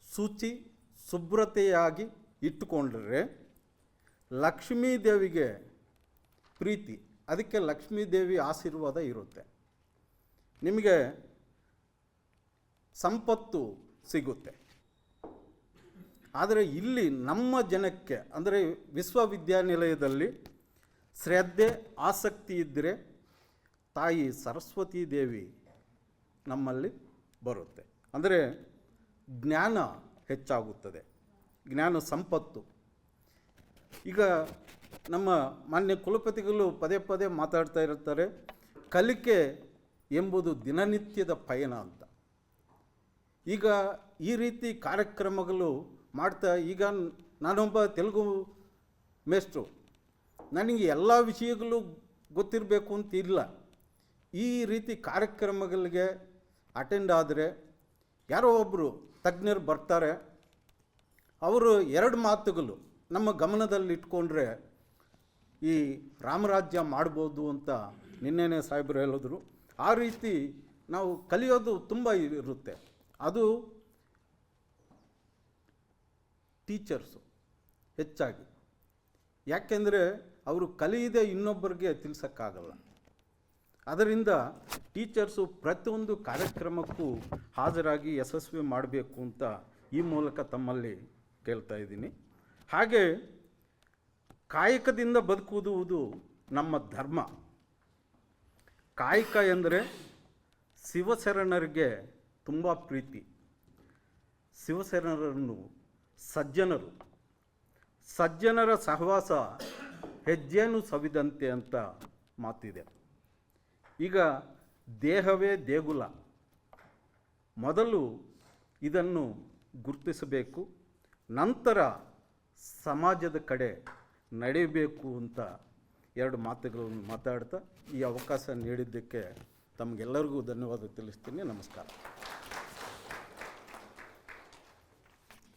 ಶುಚಿ ಶುಭ್ರತೆಯಾಗಿ ಇಟ್ಟುಕೊಂಡ್ರೆ ಲಕ್ಷ್ಮೀದೇವಿಗೆ ಪ್ರೀತಿ, ಅದಕ್ಕೆ ಲಕ್ಷ್ಮೀದೇವಿ ಆಶೀರ್ವಾದ ಇರುತ್ತೆ, ನಿಮಗೆ ಸಂಪತ್ತು ಸಿಗುತ್ತೆ. ಆದರೆ ಇಲ್ಲಿ ನಮ್ಮ ಜನಕ್ಕೆ ಅಂದರೆ ವಿಶ್ವವಿದ್ಯಾನಿಲಯದಲ್ಲಿ ಶ್ರದ್ಧೆ ಆಸಕ್ತಿ ಇದ್ದರೆ ತಾಯಿ ಸರಸ್ವತೀ ದೇವಿ ನಮ್ಮಲ್ಲಿ ಬರುತ್ತೆ, ಅಂದರೆ ಜ್ಞಾನ ಹೆಚ್ಚಾಗುತ್ತದೆ. ಜ್ಞಾನ ಸಂಪತ್ತು. ಈಗ ನಮ್ಮ ಮಾನ್ಯ ಕುಲಪತಿಗಳು ಪದೇ ಪದೇ ಮಾತಾಡ್ತಾ ಇರ್ತಾರೆ, ಕಲಿಕೆ ಎಂಬುದು ದಿನನಿತ್ಯದ ಪಯಣ ಅಂತ. ಈಗ ಈ ರೀತಿ ಕಾರ್ಯಕ್ರಮಗಳು ಮಾಡ್ತಾ, ಈಗ ನಾನೊಬ್ಬ ತೆಲುಗು ಮೇಷ್ಟ್ರು, ನನಗೆ ಎಲ್ಲ ವಿಷಯಗಳು ಗೊತ್ತಿರಬೇಕು ಅಂತ ಇಲ್ಲ. ಈ ರೀತಿ ಕಾರ್ಯಕ್ರಮಗಳಿಗೆ ಅಟೆಂಡ್ ಆದರೆ ಯಾರೋ ಒಬ್ಬರು ತಜ್ಞರು ಬರ್ತಾರೆ, ಅವರು ಎರಡು ಮಾತುಗಳು ನಮ್ಮ ಗಮನದಲ್ಲಿ ಇಟ್ಕೊಂಡ್ರೆ ಈ ರಾಮರಾಜ್ಯ ಮಾಡ್ಬೋದು ಅಂತ ನಿನ್ನೆನೇ ಸಾಹೇಬರು ಹೇಳಿದ್ರು. ಆ ರೀತಿ ನಾವು ಕಲಿಯೋದು ತುಂಬ ಇರುತ್ತೆ. ಅದು ಟೀಚರ್ಸು ಹೆಚ್ಚಾಗಿ, ಯಾಕೆಂದರೆ ಅವರು ಕಲಿಯದೆ ಇನ್ನೊಬ್ಬರಿಗೆ ತಿಳಿಸೋಕ್ಕಾಗಲ್ಲ. ಅದರಿಂದ ಟೀಚರ್ಸು ಪ್ರತಿಯೊಂದು ಕಾರ್ಯಕ್ರಮಕ್ಕೂ ಹಾಜರಾಗಿ ಯಶಸ್ವಿ ಮಾಡಬೇಕು ಅಂತ ಈ ಮೂಲಕ ತಮ್ಮಲ್ಲಿ ಕೇಳ್ತಾ ಇದ್ದೀನಿ. ಹಾಗೆ ಕಾಯಕದಿಂದ ಬದುಕುವುದು ನಮ್ಮ ಧರ್ಮ. ಕಾಯಕ ಎಂದರೆ ಶಿವಶರಣರಿಗೆ ತುಂಬ ಪ್ರೀತಿ. ಶಿವಶರಣರನ್ನು ಸಜ್ಜನರ ಸಹವಾಸ ಹೆಜ್ಜೆಯನ್ನು ಸವಿದಂತೆ ಅಂತ ಮಾತಿದೆ. ಈಗ ದೇಹವೇ ದೇಗುಲ, ಮೊದಲು ಇದನ್ನು ಗುರುತಿಸಬೇಕು, ನಂತರ ಸಮಾಜದ ಕಡೆ ನಡೆಯಬೇಕು ಅಂತ ಎರಡು ಮಾತುಗಳನ್ನು ಮಾತಾಡ್ತಾ ಈ ಅವಕಾಶ ನೀಡಿದ್ದಕ್ಕೆ ತಮಗೆಲ್ಲರಿಗೂ ಧನ್ಯವಾದ ತಿಳಿಸ್ತೀನಿ. ನಮಸ್ಕಾರ.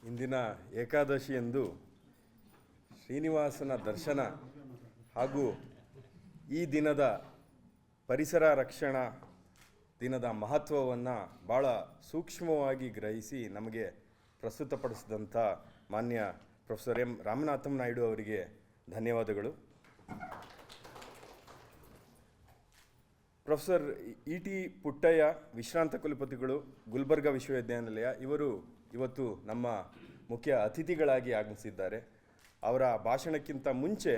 ಇಂದಿನ ಏಕಾದಶಿಯಂದು ಶ್ರೀನಿವಾಸನ ದರ್ಶನ ಹಾಗೂ ಈ ದಿನದ ಪರಿಸರ ರಕ್ಷಣಾ ದಿನದ ಮಹತ್ವವನ್ನು ಭಾಳ ಸೂಕ್ಷ್ಮವಾಗಿ ಗ್ರಹಿಸಿ ನಮಗೆ ಪ್ರಸ್ತುತಪಡಿಸಿದಂಥ ಮಾನ್ಯ ಪ್ರೊಫೆಸರ್ ಎಂ ರಾಮನಾಥಂ ನಾಯ್ಡು ಅವರಿಗೆ ಧನ್ಯವಾದಗಳು. Professor ET. ಪುಟ್ಟಯ್ಯ ವಿಶ್ರಾಂತ ಕುಲಪತಿಗಳು, ಗುಲ್ಬರ್ಗಾ ವಿಶ್ವವಿದ್ಯಾನಿಲಯ, ಇವರು ಇವತ್ತು ನಮ್ಮ ಮುಖ್ಯ ಅತಿಥಿಗಳಾಗಿ ಆಗಮಿಸಿದ್ದಾರೆ. ಅವರ ಭಾಷಣಕ್ಕಿಂತ ಮುಂಚೆ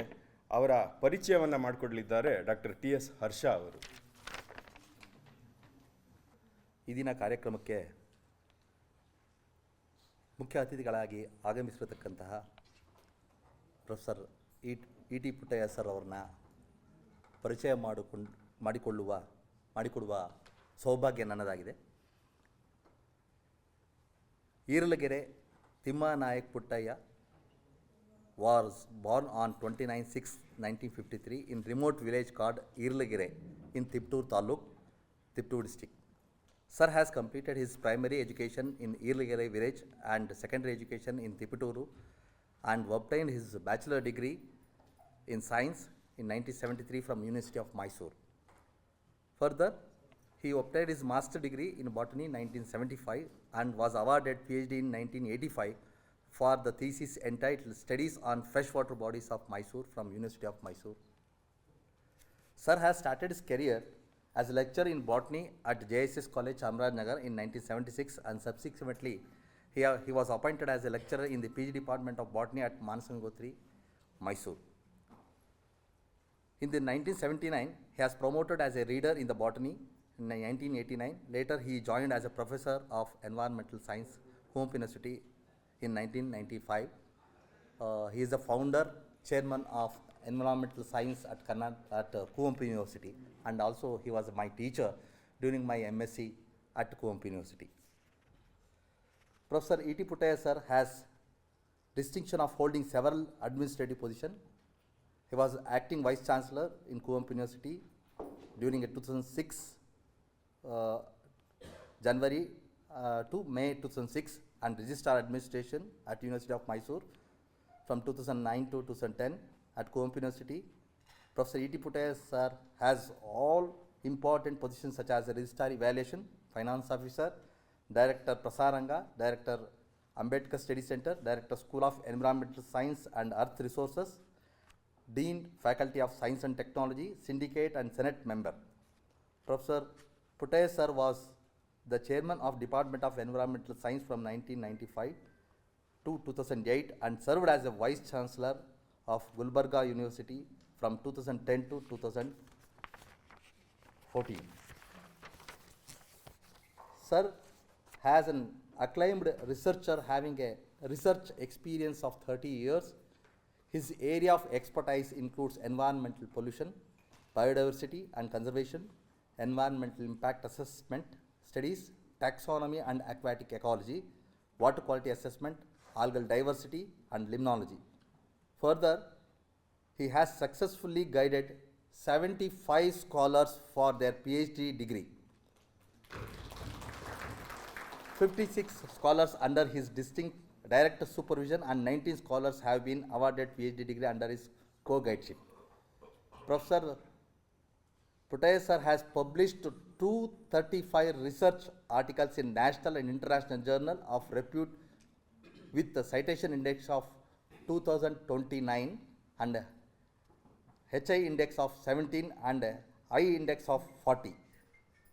ಅವರ ಪರಿಚಯವನ್ನು ಮಾಡಿಕೊಡಲಿದ್ದಾರೆ ಡಾಕ್ಟರ್ ಟಿ.ಎಸ್. ಹರ್ಷ ಅವರು. ಈ ದಿನ ಕಾರ್ಯಕ್ರಮಕ್ಕೆ ಮುಖ್ಯ ಅತಿಥಿಗಳಾಗಿ ಆಗಮಿಸಿರತಕ್ಕಂತಹ ಪ್ರೊಫೆಸರ್ ಇ.ಟಿ. ಪುಟ್ಟಯ್ಯ ಸರ್ ಅವ್ರನ್ನ ಪರಿಚಯ ಮಾಡಿಕೊಡುವ ಸೌಭಾಗ್ಯ ನನ್ನದಾಗಿದೆ. ಈರ್ಲಗೆರೆ ತಿಮ್ಮಾನಾಯಕ್ Puttaiah was born on 29/6/1953 in remote village called Irlagere in Tiptur Taluk, Tiptur district. Sir has completed his primary education in Irlagere village and secondary education in Tipturu and obtained his bachelor degree in science in 1973 from University of Mysore. Further, he obtained his master degree in botany in 1975 and was awarded PhD in 1985 for the thesis entitled Studies on Freshwater Bodies of Mysore from University of Mysore. Sir has started his career as a lecturer in botany at JSS College, Chamarajanagar in 1976 and subsequently he was appointed as a lecturer in the PG Department of Botany at Manasangotri, Mysore. In the 1979, he has promoted as a reader in the botany in 1989. Later, he joined as a professor of environmental science, Home University in 1995. He is the founder, chairman of environmental science at Kuvempu University, and also he was my teacher during my MSc at Kuvempu University. Professor E.T. Puttaya sir has distinction of holding several administrative positions. He was acting vice chancellor in Kuvempu University during 2006 January to May 2006 and Registrar Administration at University of Mysore from 2009 to 2010 at Kuvempu University. Professor E.T. Puttaya sir has all important positions such as Registrar Evaluation, Finance Officer, Director Prasaranga, Director Ambedkar Study Center, Director School of Environmental Science and Earth Resources, Dean Faculty of Science and Technology, Syndicate and Senate member. Professor Puttaya sir was the chairman of Department of Environmental Science from 1995 to 2008 and served as a vice chancellor of Gulbarga University from 2010 to 2014. Sir has an acclaimed researcher having a research experience of 30 years. His area of expertise includes environmental pollution, biodiversity and conservation, environmental impact assessment studies, taxonomy and aquatic ecology, water quality assessment, algal diversity and limnology. Further, he has successfully guided 75 scholars for their PhD degree. 56 scholars under his distinct direct supervision and 19 scholars have been awarded PhD degree under his co-guideship. Professor Puttaya sir has published 235 research articles in national and international journal of repute with the citation index of 2029 and HI index of 17 and I index of 40.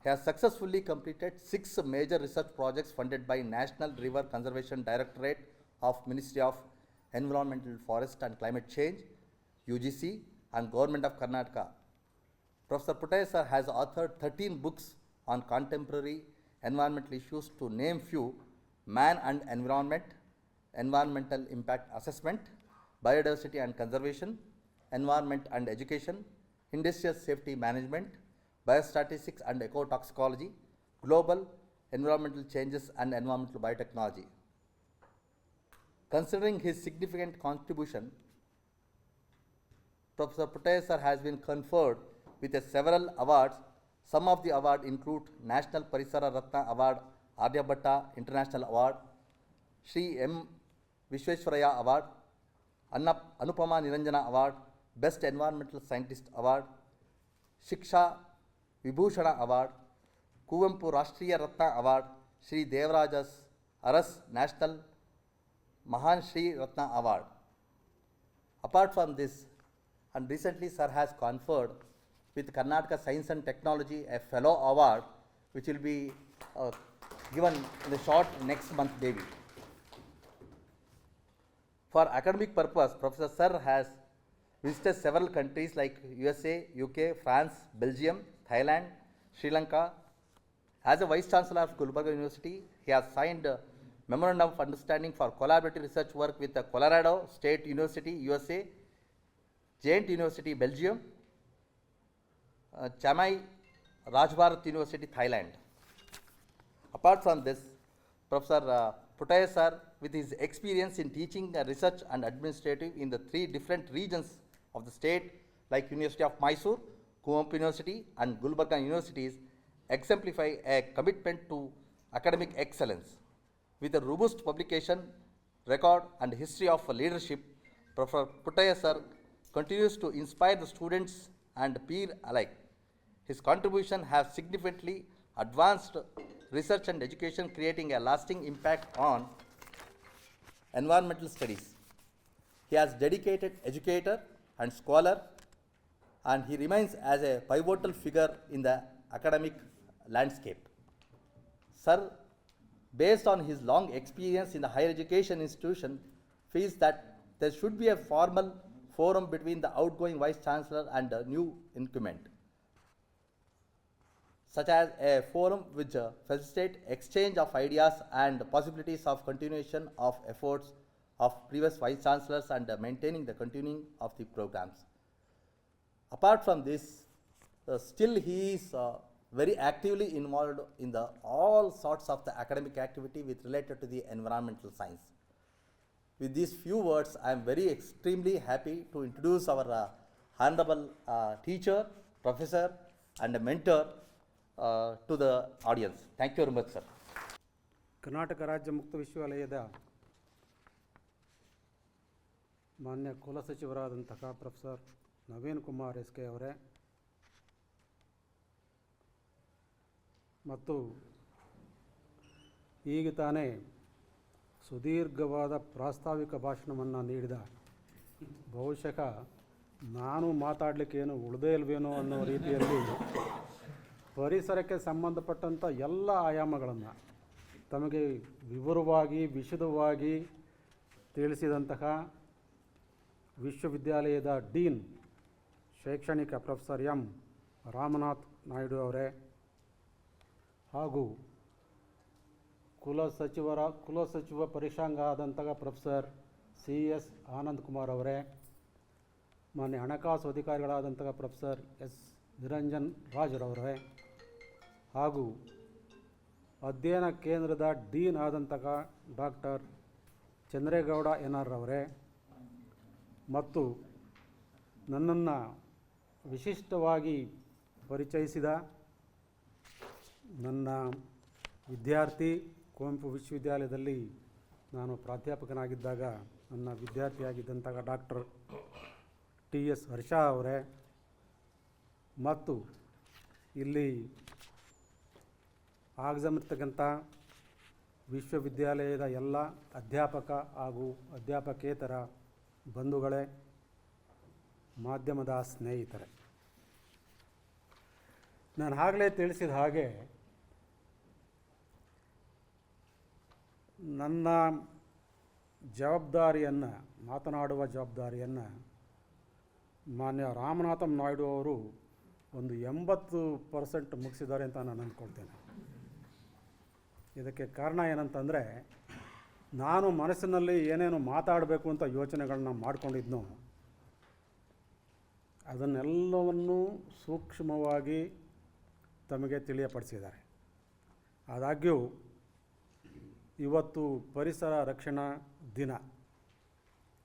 He has successfully completed 6 major research projects funded by National River Conservation Directorate of Ministry of Environmental, Forest and Climate Change, UGC, and Government of Karnataka. Professor Puttaya sir has authored 13 books on contemporary environmental issues, to name few: Man and Environment, Environmental Impact Assessment, Biodiversity and Conservation, Environment and Education, Industrial Safety Management, Biostatistics and Ecotoxicology, Global Environmental Changes and Environmental Biotechnology. Considering his significant contribution, Professor Puttaya sir has been conferred with several awards. Some of the awards include National Parisara Ratna Award, Aryabhatta International Award, Shri M. Vishweshwaraya Award, Anupama Niranjana Award, Best Environmental Scientist Award, Shiksha Vibhushana Award, Kuvempu Rashtriya Ratna Award, Shri Devarajas Aras National Mahan Shri Ratna Award. Apart from this, and recently sir has conferred with Karnataka Science and Technology a Fellow Award, which will be given in the short next month maybe. For academic purpose, Professor Sir has visited several countries like USA, UK, France, Belgium, Thailand, Sri Lanka. As a Vice Chancellor of Gulbarga University, he has signed a Memorandum of Understanding for collaborative research work with the Colorado State University, USA, Ghent University, Belgium, Chamai Rajbharat University, Thailand. Apart from this, Professor Puttaya sir, with his experience in teaching, research and administrative in the 3 different regions of the state like University of Mysore, Kuvempu University and Gulbarga Universities, exemplify a commitment to academic excellence. With a robust publication record and history of leadership, Professor Puttaya sir continues to inspire the students and peer alike. His contribution has significantly advanced research and education, creating a lasting impact on environmental studies. He is a dedicated educator and scholar, and he remains as a pivotal figure in the academic landscape. Sir, based on his long experience in the higher education institution, feels that there should be a formal forum between the outgoing Vice Chancellor and the new incumbent, such as a forum which facilitate exchange of ideas and possibilities of continuation of efforts of previous Vice Chancellors and maintaining the continuing of the programs. Apart from this, still he is very actively involved in the all sorts of the academic activity with related to the environmental science. With these few words, I am very extremely happy to introduce our honorable teacher, professor and mentor to the audience. Thank you very much, sir. Karnataka ರಾಜ್ಯ ಮುಕ್ತ ವಿಶ್ವವಿದ್ಯಾಲಯದ ಮಾನ್ಯ ಕುಲಸಚಿವರಾದಂತಹ professor Naveen Kumar SK. ಅವರೇ ಮತ್ತು ಈಗ ತಾನೇ ಸುದೀರ್ಘವಾದ ಪ್ರಾಸ್ತಾವಿಕ ಭಾಷಣವನ್ನು ನೀಡಿದ, ಬಹುಶಃ ನಾನು ಮಾತಾಡಲಿಕ್ಕೇನು ಉಳಿದೇ ಇಲ್ವೇನೋ ಅನ್ನೋ ರೀತಿಯಲ್ಲಿ ಪರಿಸರಕ್ಕೆ ಸಂಬಂಧಪಟ್ಟಂಥ ಎಲ್ಲ ಆಯಾಮಗಳನ್ನು ತಮಗೆ ವಿವರವಾಗಿ ವಿಶದವಾಗಿ ತಿಳಿಸಿದಂತಹ ವಿಶ್ವವಿದ್ಯಾಲಯದ ಡೀನ್ ಶೈಕ್ಷಣಿಕ ಪ್ರೊಫೆಸರ್ ಎಂ ರಾಮನಾಥ್ ನಾಯ್ಡು ಅವರೇ ಹಾಗೂ ಕುಲಸಚಿವ ಪರೀಕ್ಷಾಂಗ ಆದಂತಹ ಪ್ರೊಫೆಸರ್ CS ಆನಂದ್ ಕುಮಾರ್ ಅವರೇ, ಮಾನ್ಯ ಹಣಕಾಸು ಅಧಿಕಾರಿಗಳಾದಂತಹ ಪ್ರೊಫೆಸರ್ S ನಿರಂಜನ್ ರಾಜ್ರವರೇ, ಹಾಗೂ ಅಧ್ಯಯನ ಕೇಂದ್ರದ ಡೀನ್ ಆದಂತಹ ಡಾಕ್ಟರ್ ಚಂದ್ರೇಗೌಡ NR ಅವರೇ, ಮತ್ತು ನನ್ನನ್ನು ವಿಶಿಷ್ಟವಾಗಿ ಪರಿಚಯಿಸಿದ ನನ್ನ ವಿದ್ಯಾರ್ಥಿ, ಕುವೆಂಪು ವಿಶ್ವವಿದ್ಯಾಲಯದಲ್ಲಿ ನಾನು ಪ್ರಾಧ್ಯಾಪಕನಾಗಿದ್ದಾಗ ನನ್ನ ವಿದ್ಯಾರ್ಥಿಯಾಗಿದ್ದಂತಹ ಡಾಕ್ಟರ್ TS ಹರ್ಷ ಅವರೇ, ಮತ್ತು ಇಲ್ಲಿ ಆಗಮಿರ್ತಕ್ಕಂಥ ವಿಶ್ವವಿದ್ಯಾಲಯದ ಎಲ್ಲ ಅಧ್ಯಾಪಕ ಹಾಗೂ ಅಧ್ಯಾಪಕೇತರ ಬಂಧುಗಳೇ, ಮಾಧ್ಯಮದ ಸ್ನೇಹಿತರೆ, ನಾನು ಆಗಲೇ ತಿಳಿಸಿದ ಹಾಗೆ ನನ್ನ ಜವಾಬ್ದಾರಿಯನ್ನು, ಮಾತನಾಡುವ ಜವಾಬ್ದಾರಿಯನ್ನು ಮಾನ್ಯ ರಾಮನಾಥಂ ನಾಯ್ಡು ಅವರು ಒಂದು 80% ಮುಗಿಸಿದ್ದಾರೆ ಅಂತ ನಾನು ಅಂದ್ಕೊಳ್ತೇನೆ. ಇದಕ್ಕೆ ಕಾರಣ ಏನಂತಂದರೆ, ನಾನು ಮನಸ್ಸಿನಲ್ಲಿ ಏನೇನು ಮಾತಾಡಬೇಕು ಅಂತ ಯೋಚನೆಗಳನ್ನ ಮಾಡ್ಕೊಂಡಿದ್ನೋ ಅದನ್ನೆಲ್ಲವನ್ನೂ ಸೂಕ್ಷ್ಮವಾಗಿ ತಮಗೆ ತಿಳಿಯಪಡಿಸಿದ್ದಾರೆ. ಆದಾಗ್ಯೂ ಇವತ್ತು ಪರಿಸರ ರಕ್ಷಣಾ ದಿನ,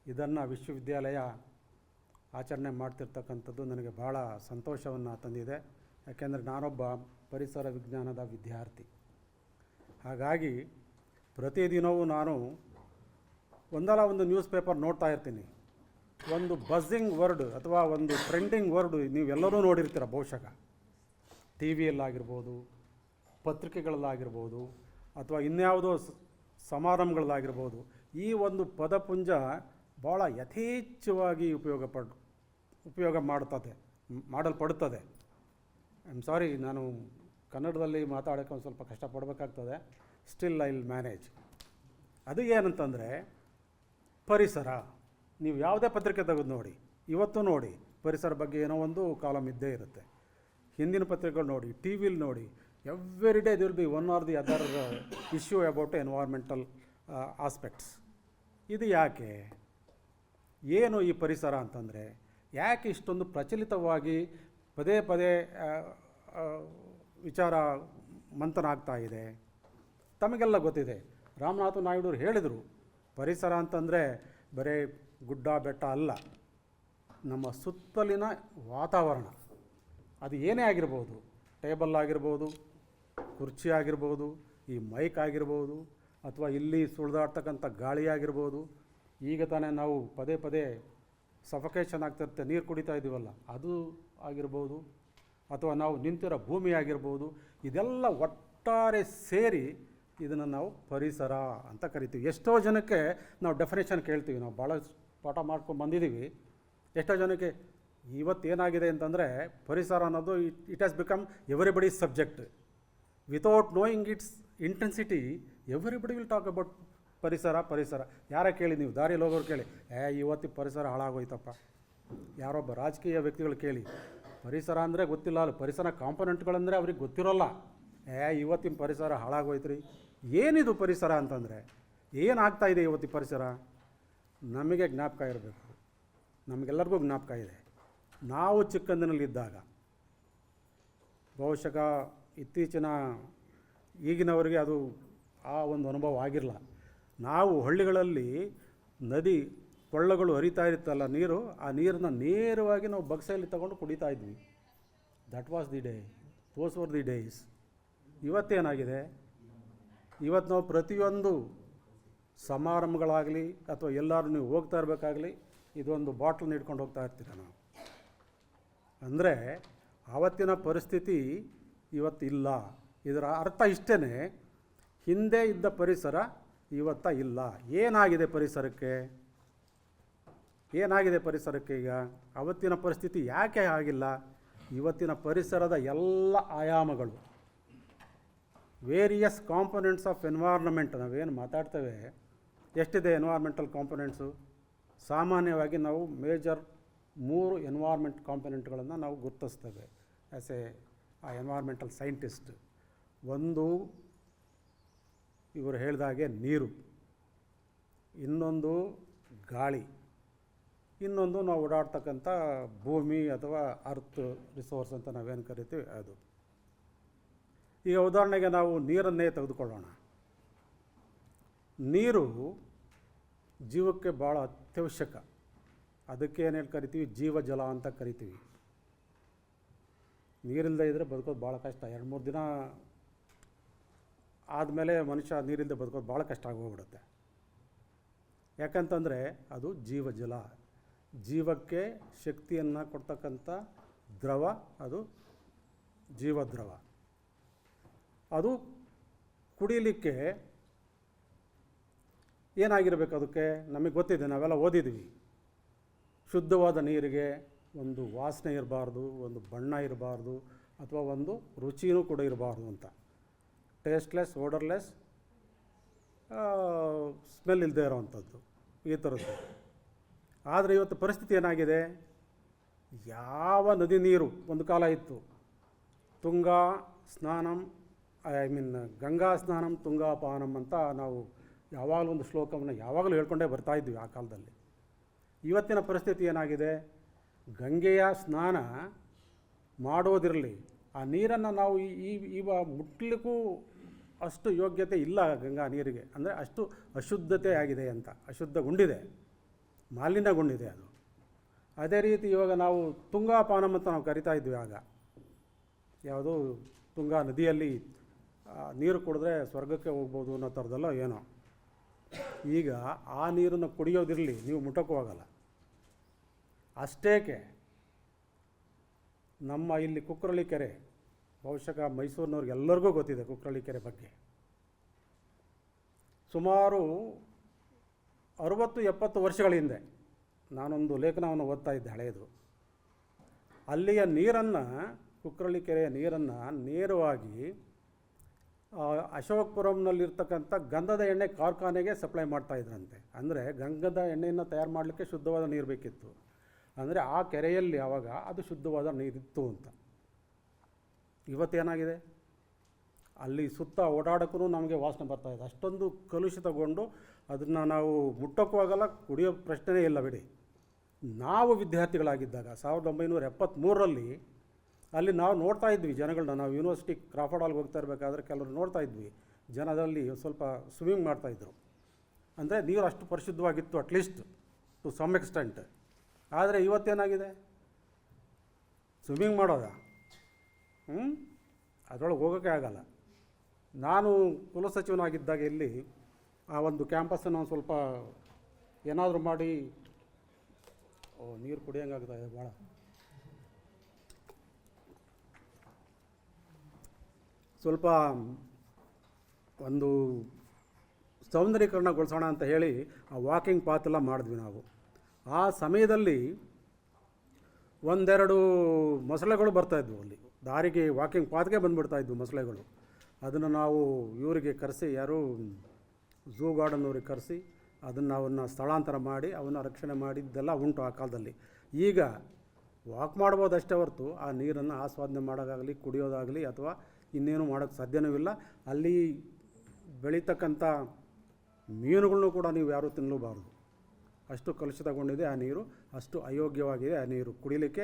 ಇದನ್ನು ವಿಶ್ವವಿದ್ಯಾಲಯ ಆಚರಣೆ ಮಾಡ್ತಿರ್ತಕ್ಕಂಥದ್ದು ನನಗೆ ಭಾಳ ಸಂತೋಷವನ್ನು ತಂದಿದೆ. ಯಾಕೆಂದರೆ ನಾನೊಬ್ಬ ಪರಿಸರ ವಿಜ್ಞಾನದ ವಿದ್ಯಾರ್ಥಿ. ಹಾಗಾಗಿ ಪ್ರತಿದಿನವೂ ನಾನು ಒಂದಲ್ಲ ಒಂದು ನ್ಯೂಸ್ ಪೇಪರ್ ನೋಡ್ತಾ ಇರ್ತೀನಿ. ಒಂದು ಬಝಿಂಗ್ ವರ್ಡ್ ಅಥವಾ ಒಂದು ಟ್ರೆಂಡಿಂಗ್ ವರ್ಡ್ ನೀವೆಲ್ಲರೂ ನೋಡಿರ್ತೀರ ಬಹುಶಃ. ಟಿ ವಿಯಲ್ಲಾಗಿರ್ಬೋದು, ಪತ್ರಿಕೆಗಳಲ್ಲಾಗಿರ್ಬೋದು, ಅಥವಾ ಇನ್ಯಾವುದೋ ಸಮಾರಂಭಗಳಲ್ಲಾಗಿರ್ಬೋದು. ಈ ಒಂದು ಪದಪುಂಜ ಭಾಳ ಯಥೇಚ್ಛವಾಗಿ ಮಾಡಲ್ಪಡುತ್ತದೆ. ಐ ಆಮ್ ಸಾರಿ, ನಾನು ಕನ್ನಡದಲ್ಲಿ ಮಾತಾಡೋಕ್ಕೆ ಒಂದು ಸ್ವಲ್ಪ ಕಷ್ಟಪಡಬೇಕಾಗ್ತದೆ. Still I will manage. ಅದು ಏನಂತಂದರೆ, ಪರಿಸರ. ನೀವು ಯಾವುದೇ ಪತ್ರಿಕೆ ತೆಗೆದು ನೋಡಿ, ಇವತ್ತು ನೋಡಿ, ಪರಿಸರ ಬಗ್ಗೆ ಏನೋ ಒಂದು ಕಾಲಮ್ ಇದ್ದೇ ಇರುತ್ತೆ. ಹಿಂದಿನ ಪತ್ರಿಕೆಗಳು ನೋಡಿ, ಟಿ ವಿಲಿ ನೋಡಿ, every day there'll be one or the other issue about environmental aspects. ಇದು ಯಾಕೆ? ಏನು ಈ ಪರಿಸರ ಅಂತಂದರೆ, ಯಾಕೆ ಇಷ್ಟೊಂದು ಪ್ರಚಲಿತವಾಗಿ ಪದೇ ಪದೇ ವಿಚಾರ ಮಂಥನ ಆಗ್ತಾ ಇದೆ? ತಮಗೆಲ್ಲ ಗೊತ್ತಿದೆ. ರಾಮನಾಥ ನಾಯ್ಡು ಹೇಳಿದರು, ಪರಿಸರ ಅಂತಂದರೆ ಬರೀ ಗುಡ್ಡ ಬೆಟ್ಟ ಅಲ್ಲ, ನಮ್ಮ ಸುತ್ತಲಿನ ವಾತಾವರಣ. ಅದು ಏನೇ ಆಗಿರ್ಬೋದು, ಟೇಬಲ್ ಆಗಿರ್ಬೋದು, ಕುರ್ಚಿ ಆಗಿರ್ಬೋದು, ಈ ಮೈಕ್ ಆಗಿರ್ಬೋದು, ಅಥವಾ ಇಲ್ಲಿ ಸುಳಿದಾಡ್ತಕ್ಕಂಥ ಗಾಳಿ ಆಗಿರ್ಬೋದು. ಈಗ ತಾನೇ ನಾವು ಪದೇ ಪದೇ ಸಫಕೇಷನ್ ಆಗ್ತಿರುತ್ತೆ, ನೀರು ಕುಡಿತಾ ಇದ್ದೀವಲ್ಲ, ಅದು ಆಗಿರ್ಬೋದು, ಅಥವಾ ನಾವು ನಿಂತಿರೋ ಭೂಮಿ ಆಗಿರ್ಬೋದು. ಇದೆಲ್ಲ ಒಟ್ಟಾರೆ ಸೇರಿ ಇದನ್ನು ನಾವು ಪರಿಸರ ಅಂತ ಕರಿತೀವಿ. ಎಷ್ಟೋ ಜನಕ್ಕೆ ನಾವು ಡೆಫಿನೇಷನ್ ಕೇಳ್ತೀವಿ, ನಾವು ಭಾಳ ಪಾಠ ಮಾಡ್ಕೊಂಡು ಬಂದಿದ್ದೀವಿ. ಎಷ್ಟೋ ಜನಕ್ಕೆ ಇವತ್ತೇನಾಗಿದೆ ಅಂತಂದರೆ, ಪರಿಸರ ಅನ್ನೋದು it has become everybody's subject. Without knowing it's intensity everybody will talk about ಪರಿಸರ. ಯಾರ ಕೇಳಿ, ನೀವು ದಾರಿಯಲ್ಲಿ ಹೋಗೋರು ಕೇಳಿ, ಇವತ್ತು ಪರಿಸರ ಹಾಳಾಗೋಯ್ತಪ್ಪ. ಯಾರೊಬ್ಬ ರಾಜಕೀಯ ವ್ಯಕ್ತಿಗಳು ಕೇಳಿ, ಪರಿಸರ ಅಂದರೆ ಗೊತ್ತಿಲ್ಲ, ಅಲ್ಲ ಪರಿಸರ ಕಾಂಪೊನೆಂಟ್ಗಳಂದರೆ ಅವ್ರಿಗೆ ಗೊತ್ತಿರೋಲ್ಲ. ಇವತ್ತಿನ ಪರಿಸರ ಹಾಳಾಗೋಯ್ತು ರೀ. ಏನಿದು ಪರಿಸರ ಅಂತಂದರೆ, ಏನಾಗ್ತಾಯಿದೆ ಇವತ್ತಿನ ಪರಿಸರ? ನಮಗೆ ಜ್ಞಾಪಕ ಇರಬೇಕು, ನಮಗೆಲ್ಲರಿಗೂ ಜ್ಞಾಪಕ ಇದೆ. ನಾವು ಚಿಕ್ಕಂದಿನಲ್ಲಿದ್ದಾಗ, ಬಹುಶಃ ಇತ್ತೀಚಿನ ಈಗಿನವರಿಗೆ ಅದು ಆ ಒಂದು ಅನುಭವ ಆಗಿರಲ್ಲ. ನಾವು ಹಳ್ಳಿಗಳಲ್ಲಿ ನದಿ ಕೊಳ್ಳಗಳು ಹರಿತಾ ಇರುತ್ತಲ್ಲ ನೀರು, ಆ ನೀರನ್ನು ನೇರವಾಗಿ ನಾವು ಬಕ್ಸೆಯಲ್ಲಿ ತಗೊಂಡು ಕುಡಿತಾ ಇದ್ವಿ. That was the day, those were the days. ಇವತ್ತೇನಾಗಿದೆ? ಇವತ್ತು ನಾವು ಪ್ರತಿಯೊಂದು ಸಮಾರಂಭಗಳಾಗಲಿ ಅಥವಾ ಎಲ್ಲರೂ ನೀವು ಹೋಗ್ತಾ ಇರಬೇಕಾಗಲಿ, ಇದೊಂದು ಬಾಟ್ಲನ್ನ ಹಿಡ್ಕೊಂಡು ಹೋಗ್ತಾ ಇರ್ತೀರ ನಾವು. ಅಂದರೆ ಆವತ್ತಿನ ಪರಿಸ್ಥಿತಿ ಇವತ್ತಿಲ್ಲ. ಇದರ ಅರ್ಥ ಇಷ್ಟೇ, ಹಿಂದೆ ಇದ್ದ ಪರಿಸರ ಇವತ್ತ ಇಲ್ಲ. ಏನಾಗಿದೆ ಪರಿಸರಕ್ಕೆ? ಈಗ ಅವತ್ತಿನ ಪರಿಸ್ಥಿತಿ ಯಾಕೆ ಆಗಿಲ್ಲ? ಇವತ್ತಿನ ಪರಿಸರದ ಎಲ್ಲ ಆಯಾಮಗಳು, ವೇರಿಯಸ್ ಕಾಂಪೊನೆಂಟ್ಸ್ ಆಫ್ ಎನ್ವೈರ್ನಮೆಂಟ್, ನಾವೇನು ಮಾತಾಡ್ತೇವೆ, ಎಷ್ಟಿದೆ ಎನ್ವೈರ್ಮೆಂಟಲ್ ಕಾಂಪೊನೆಂಟ್ಸು? ಸಾಮಾನ್ಯವಾಗಿ ನಾವು ಮೇಜರ್ 3 ಎನ್ವೈರ್ಮೆಂಟ್ ಕಾಂಪೊನೆಂಟ್ಗಳನ್ನು ನಾವು ಗುರುತಿಸ್ತೇವೆ ಆ್ಯಸ್ ಎ ಎನ್ವೈರ್ಮೆಂಟಲ್ ಸೈಂಟಿಸ್ಟ್. ಒಂದು ಇವರು ಹೇಳಿದಾಗೆ ನೀರು, ಇನ್ನೊಂದು ಗಾಳಿ, ಇನ್ನೊಂದು ನಾವು ಓಡಾಡ್ತಕ್ಕಂಥ ಭೂಮಿ ಅಥವಾ ಅರ್ತ್ ರಿಸೋರ್ಸ್ ಅಂತ ನಾವೇನು ಕರಿತೀವಿ ಅದು. ಈಗ ಉದಾಹರಣೆಗೆ ನಾವು ನೀರನ್ನೇ ತೆಗೆದುಕೊಳ್ಳೋಣ. ನೀರು ಜೀವಕ್ಕೆ ಭಾಳ ಅತ್ಯವಶ್ಯಕ. ಅದಕ್ಕೆ ಏನೇನು ಕರಿತೀವಿ, ಜೀವಜಲ ಅಂತ ಕರಿತೀವಿ. ನೀರಿಲ್ಲದೆ ಇದ್ದರೆ ಬದುಕೋದು ಭಾಳ ಕಷ್ಟ. 2-3 ದಿನ ಆದಮೇಲೆ ಮನುಷ್ಯ ನೀರಿಲ್ಲದೆ ಬದುಕೋದು ಭಾಳ ಕಷ್ಟ ಆಗೋಗ್ಬಿಡುತ್ತೆ. ಯಾಕಂತಂದರೆ ಅದು ಜೀವಜಲ, ಜೀವಕ್ಕೆ ಶಕ್ತಿಯನ್ನು ಕೊಡ್ತಕ್ಕಂಥ ದ್ರವ, ಅದು ಜೀವದ್ರವ. ಅದು ಕುಡಿಲಿಕ್ಕೆ ಏನಾಗಿರಬೇಕು, ಅದಕ್ಕೆ ನಮಗೆ ಗೊತ್ತಿದೆ, ನಾವೆಲ್ಲ ಓದಿದ್ವಿ. ಶುದ್ಧವಾದ ನೀರಿಗೆ ಒಂದು ವಾಸನೆ ಇರಬಾರ್ದು, ಒಂದು ಬಣ್ಣ ಇರಬಾರ್ದು, ಅಥವಾ ಒಂದು ರುಚಿನೂ ಕೂಡ ಇರಬಾರ್ದು ಅಂತ. ಟೇಸ್ಟ್ಲೆಸ್, ಓಡರ್ಲೆಸ್, ಸ್ಮೆಲ್ ಇಲ್ಲದೆ ಇರೋವಂಥದ್ದು, ಈ ಥರದ್ದು. ಆದರೆ ಇವತ್ತು ಪರಿಸ್ಥಿತಿ ಏನಾಗಿದೆ, ಯಾವ ನದಿ ನೀರು ಒಂದು ಕಾಲ ಇತ್ತು, ತುಂಗಾ ಸ್ನಾನಂ ಗಂಗಾ ಸ್ನಾನಂ ತುಂಗಾಪಾನಂ ಅಂತ ನಾವು ಯಾವಾಗಲೂ ಒಂದು ಶ್ಲೋಕವನ್ನು ಯಾವಾಗಲೂ ಹೇಳ್ಕೊಂಡೇ ಬರ್ತಾಯಿದ್ವಿ ಆ ಕಾಲದಲ್ಲಿ. ಇವತ್ತಿನ ಪರಿಸ್ಥಿತಿ ಏನಾಗಿದೆ, ಗಂಗೆಯ ಸ್ನಾನ ಮಾಡೋದಿರಲಿ, ಆ ನೀರನ್ನು ನಾವು ಈಗ ಮುಟ್ಲಿಕ್ಕೂ ಅಷ್ಟು ಯೋಗ್ಯತೆ ಇಲ್ಲ ಗಂಗಾ ನೀರಿಗೆ. ಅಂದರೆ ಅಷ್ಟು ಅಶುದ್ಧತೆ ಆಗಿದೆ ಅಂತ, ಅಶುದ್ಧಗೊಂಡಿದೆ, ಮಾಲಿನ್ಯಗೊಂಡಿದೆ ಅದು. ಅದೇ ರೀತಿ ಇವಾಗ ನಾವು ತುಂಗಾಪಾನಂ ಅಂತ ನಾವು ಕರಿತಾ ಇದ್ವಿ ಆಗ. ಯಾವುದು, ತುಂಗಾ ನದಿಯಲ್ಲಿ ನೀರು ಕುಡಿದ್ರೆ ಸ್ವರ್ಗಕ್ಕೆ ಹೋಗ್ಬೋದು ಅನ್ನೋ ಥರದಲ್ಲ ಏನೋ. ಈಗ ಆ ನೀರನ್ನು ಕುಡಿಯೋದಿರಲಿ, ನೀವು ಮುಟ್ಟಕ್ಕೂ ಆಗಲ್ಲ. ಅಷ್ಟೇಕೆ ನಮ್ಮ ಇಲ್ಲಿ ಕುಕ್ರಳ್ಳಿ ಕೆರೆ, ಬಹುಶಃ ಮೈಸೂರಿನವ್ರಿಗೆ ಎಲ್ಲರಿಗೂ ಗೊತ್ತಿದೆ ಕುಕ್ರಳ್ಳಿ ಕೆರೆ ಬಗ್ಗೆ. ಸುಮಾರು 60-70 ವರ್ಷಗಳ ಹಿಂದೆ ನಾನೊಂದು ಲೇಖನವನ್ನು ಓದ್ತಾ ಇದ್ದೆ, ಹಳೆಯದು. ಅಲ್ಲಿಯ ನೀರನ್ನು, ಕುಕ್ರಳ್ಳಿ ಕೆರೆಯ ನೀರನ್ನು ನೇರವಾಗಿ ಅಶೋಕಪುರಂನಲ್ಲಿರ್ತಕ್ಕಂಥ ಗಂಧದ ಎಣ್ಣೆ ಕಾರ್ಖಾನೆಗೆ ಸಪ್ಲೈ ಮಾಡ್ತಾಯಿದ್ರಂತೆ. ಅಂದರೆ ಗಂಧದ ಎಣ್ಣೆಯನ್ನು ತಯಾರು ಮಾಡಲಿಕ್ಕೆ ಶುದ್ಧವಾದ ನೀರು ಬೇಕಿತ್ತು. ಅಂದರೆ ಆ ಕೆರೆಯಲ್ಲಿ ಆವಾಗ ಅದು ಶುದ್ಧವಾದ ನೀರಿತ್ತು ಅಂತ. ಇವತ್ತೇನಾಗಿದೆ, ಅಲ್ಲಿ ಸುತ್ತ ಓಡಾಡೋಕ್ಕೂ ನಮಗೆ ವಾಸನೆ ಬರ್ತಾಯಿದೆ. ಅಷ್ಟೊಂದು ಕಲುಷಿತಗೊಂಡು ಅದನ್ನು ನಾವು ಮುಟ್ಟೋಕ್ಕೂ ಆಗಲ್ಲ, ಕುಡಿಯೋ ಪ್ರಶ್ನೆಯೇ ಇಲ್ಲ ಬಿಡಿ. ನಾವು ವಿದ್ಯಾರ್ಥಿಗಳಾಗಿದ್ದಾಗ 1973ರಲ್ಲಿ ಅಲ್ಲಿ ನಾವು ನೋಡ್ತಾ ಇದ್ವಿ ಜನಗಳನ್ನ. ನಾವು ಯೂನಿವರ್ಸಿಟಿ ಕ್ರಾಫರ್ಡ್ ಹಾಲ್ಗೆ ಹೋಗ್ತಾ ಇರಬೇಕಾದ್ರೆ ಕೆಲವರು ನೋಡ್ತಾ ಇದ್ವಿ, ಜನದಲ್ಲಿ ಸ್ವಲ್ಪ ಸ್ವಿಮ್ಮಿಂಗ್ ಮಾಡ್ತಾಯಿದ್ರು. ಅಂದರೆ ನೀರು ಅಷ್ಟು ಪರಿಶುದ್ಧವಾಗಿತ್ತು, ಅಟ್ಲೀಸ್ಟ್ ಟು ಸಮ್ ಎಕ್ಸ್ಟೆಂಟ್. ಆದರೆ ಇವತ್ತೇನಾಗಿದೆ, ಸ್ವಿಮ್ಮಿಂಗ್ ಮಾಡೋದ, ಅದರೊಳಗೆ ಹೋಗೋಕ್ಕೆ ಆಗಲ್ಲ. ನಾನು ಕುಲಸಚಿವನಾಗಿದ್ದಾಗ ಇಲ್ಲಿ ಆ ಒಂದು ಕ್ಯಾಂಪಸ್ಸನ್ನು ಸ್ವಲ್ಪ ಏನಾದರೂ ಮಾಡಿ, ನೀರು ಕುಡಿಯೋಂಗಾಗ್ತಾ ಇದೆ ಭಾಳ. ಸ್ವಲ್ಪ ಒಂದು ಸೌಂದರ್ಯೀಕರಣಗೊಳಿಸೋಣ ಅಂತ ಹೇಳಿ ಆ ವಾಕಿಂಗ್ ಪಾತ್ ಎಲ್ಲ ಮಾಡಿದ್ವಿ ನಾವು. ಆ ಸಮಯದಲ್ಲಿ 1-2 ಮೊಸಳೆಗಳು ಬರ್ತಾಯಿದ್ವು ಅಲ್ಲಿ ದಾರಿಗೆ, ವಾಕಿಂಗ್ ಪಾತ್ಗೆ ಬಂದುಬಿಡ್ತಾಯಿದ್ವು ಮೊಸಳೆಗಳು. ಅದನ್ನು ನಾವು ಇವರಿಗೆ ಕರೆಸಿ, ಯಾರು ಝೂ ಗಾರ್ಡನ್ನವ್ರಿಗೆ ಕರೆಸಿ ಅವನ್ನ ಸ್ಥಳಾಂತರ ಮಾಡಿ ಅವನ್ನ ರಕ್ಷಣೆ ಮಾಡಿದ್ದೆಲ್ಲ ಉಂಟು ಆ ಕಾಲದಲ್ಲಿ. ಈಗ ವಾಕ್ ಮಾಡ್ಬೋದಷ್ಟೇ ಹೊರತು ಆ ನೀರನ್ನು ಆಸ್ವಾದನೆ ಮಾಡೋದಾಗಲಿ, ಕುಡಿಯೋದಾಗಲಿ ಅಥವಾ ಇನ್ನೇನು ಮಾಡೋಕ್ಕೆ ಸಾಧ್ಯವೂ ಇಲ್ಲ. ಅಲ್ಲಿ ಬೆಳೀತಕ್ಕಂಥ ಮೀನುಗಳನ್ನೂ ಕೂಡ ನೀವು ಯಾರೂ ತಿನ್ನಲೂಬಾರ್ದು. ಅಷ್ಟು ಕಲುಷಿತಗೊಂಡಿದೆ ಆ ನೀರು, ಅಷ್ಟು ಅಯೋಗ್ಯವಾಗಿದೆ ಆ ನೀರು, ಕುಡಿಲಿಕ್ಕೆ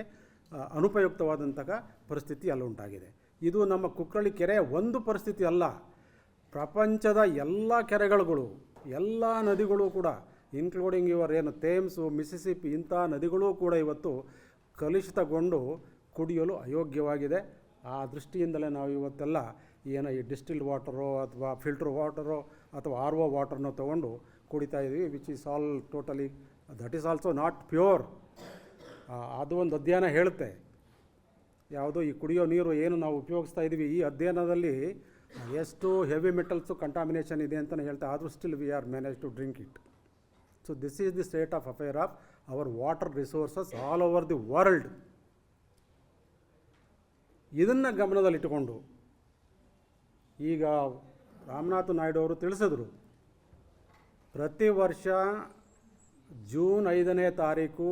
ಅನುಪಯುಕ್ತವಾದಂತಹ ಪರಿಸ್ಥಿತಿ ಅಲ್ಲುಂಟಾಗಿದೆ. ಇದು ನಮ್ಮ ಕುಕ್ರಳ್ಳಿ ಕೆರೆಯ ಒಂದು ಪರಿಸ್ಥಿತಿ ಅಲ್ಲ, ಪ್ರಪಂಚದ ಎಲ್ಲ ಕೆರೆಗಳು, ಎಲ್ಲ ನದಿಗಳು ಕೂಡ, ಇನ್ಕ್ಲೂಡಿಂಗ್ ಏನು ಥೇಮ್ಸು, ಮಿಸಿಸಿಪಿ, ಇಂಥ ನದಿಗಳೂ ಕೂಡ ಇವತ್ತು ಕಲುಷಿತಗೊಂಡು ಕುಡಿಯಲು ಅಯೋಗ್ಯವಾಗಿದೆ. ಆ ದೃಷ್ಟಿಯಿಂದಲೇ ನಾವು ಇವತ್ತೆಲ್ಲ ಏನೋ ಈ ಡಿಸ್ಟಿಲ್ಡ್ ವಾಟರೋ ಅಥವಾ ಫಿಲ್ಟರ್ ವಾಟರೋ ಅಥವಾ RO ವಾಟರ್ನೋ ತೊಗೊಂಡು ಕುಡಿತಾ ಇದ್ದೀವಿ, which is all totally, that is also not pure. ಅದು ಒಂದು ಅಧ್ಯಯನ ಹೇಳುತ್ತೆ. ಯಾವುದು ಈ ಕುಡಿಯೋ ನೀರು ಏನು ನಾವು ಉಪಯೋಗಿಸ್ತಾ ಇದ್ದೀವಿ, ಈ ಅಧ್ಯಯನದಲ್ಲಿ ಎಷ್ಟು ಹೆವಿ ಮೆಟಲ್ಸು ಕಂಟಾಮಿನೇಷನ್ ಇದೆ ಅಂತಲೇ ಹೇಳ್ತಾ, ಆದರೂ still we are manage to drink it. So this is the state of affair of our water resources all over the world. ಇದನ್ನು ಗಮನದಲ್ಲಿಟ್ಟುಕೊಂಡು ಈಗ ರಾಮನಾಥ್ ನಾಯ್ಡು ಅವರು ತಿಳಿಸಿದ್ರು, ಪ್ರತಿ ವರ್ಷ ಜೂನ್ 5ನೇ ತಾರೀಕು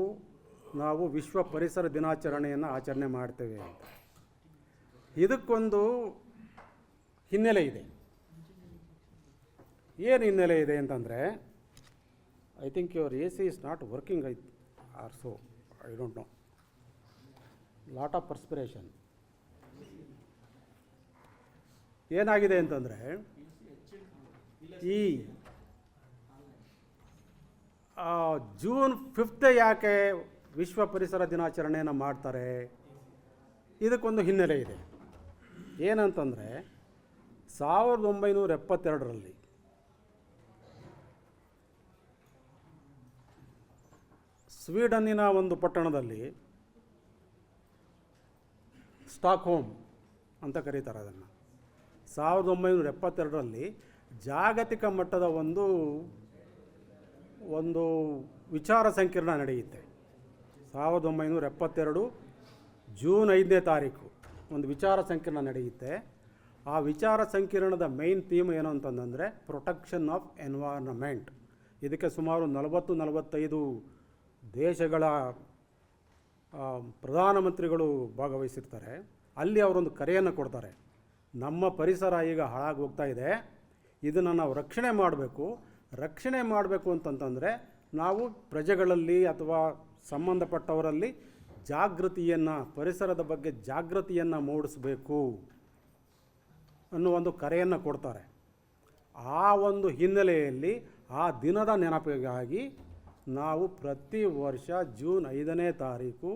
ನಾವು ವಿಶ್ವ ಪರಿಸರ ದಿನಾಚರಣೆಯನ್ನು ಆಚರಣೆ ಮಾಡ್ತೇವೆ ಅಂತ. ಇದಕ್ಕೊಂದು ಹಿನ್ನೆಲೆ ಇದೆ. ಏನು ಹಿನ್ನೆಲೆ ಇದೆ ಅಂತಂದರೆ, I think your A C is not working or so I don't know, lot of perspiration. ಏನಾಗಿದೆ ಅಂತಂದರೆ, ಈ ಜೂನ್ 5 ಯಾಕೆ ವಿಶ್ವ ಪರಿಸರ ದಿನಾಚರಣೆಯನ್ನು ಮಾಡ್ತಾರೆ, ಇದಕ್ಕೊಂದು ಹಿನ್ನೆಲೆ ಇದೆ. ಏನಂತಂದರೆ 1972ರಲ್ಲಿ ಸ್ವೀಡನ್ನಿನ ಒಂದು ಪಟ್ಟಣದಲ್ಲಿ, ಸ್ಟಾಕ್ಹೋಮ್ ಅಂತ ಕರೀತಾರೆ ಅದನ್ನು, 1972ರಲ್ಲಿ ಜಾಗತಿಕ ಮಟ್ಟದ ಒಂದು ವಿಚಾರ ಸಂಕಿರಣ ನಡೆಯುತ್ತೆ. 1972 ಜೂನ್ 5ನೇ ತಾರೀಕು ಒಂದು ವಿಚಾರ ಸಂಕಿರಣ ನಡೆಯುತ್ತೆ. ಆ ವಿಚಾರ ಸಂಕಿರಣದ ಮೈನ್ ಥೀಮ್ ಏನು ಅಂತಂದರೆ ಪ್ರೊಟೆಕ್ಷನ್ ಆಫ್ ಎನ್ವೈರನ್ಮೆಂಟ್. ಇದಕ್ಕೆ ಸುಮಾರು 40-45 ದೇಶಗಳ ಪ್ರಧಾನಮಂತ್ರಿಗಳು ಭಾಗವಹಿಸಿರ್ತಾರೆ. ಅಲ್ಲಿ ಅವರೊಂದು ಕರೆಯನ್ನು ಕೊಡ್ತಾರೆ, ನಮ್ಮ ಪರಿಸರ ಈಗ ಹಾಳಾಗಿ ಹೋಗ್ತಾ ಇದೆ, ಇದನ್ನು ನಾವು ರಕ್ಷಣೆ ಮಾಡಬೇಕು ಅಂತಂತಂದರೆ ನಾವು ಪ್ರಜೆಗಳಲ್ಲಿ ಅಥವಾ ಸಂಬಂಧಪಟ್ಟವರಲ್ಲಿ ಪರಿಸರದ ಬಗ್ಗೆ ಜಾಗೃತಿಯನ್ನು ಮೂಡಿಸಬೇಕು ಅನ್ನೋ ಒಂದು ಕರೆಯನ್ನು ಕೊಡ್ತಾರೆ. ಆ ಒಂದು ಹಿನ್ನೆಲೆಯಲ್ಲಿ ಆ ದಿನದ ನೆನಪಿಗಾಗಿ ನಾವು ಪ್ರತಿ ವರ್ಷ ಜೂನ್ 5ನೇ ತಾರೀಕು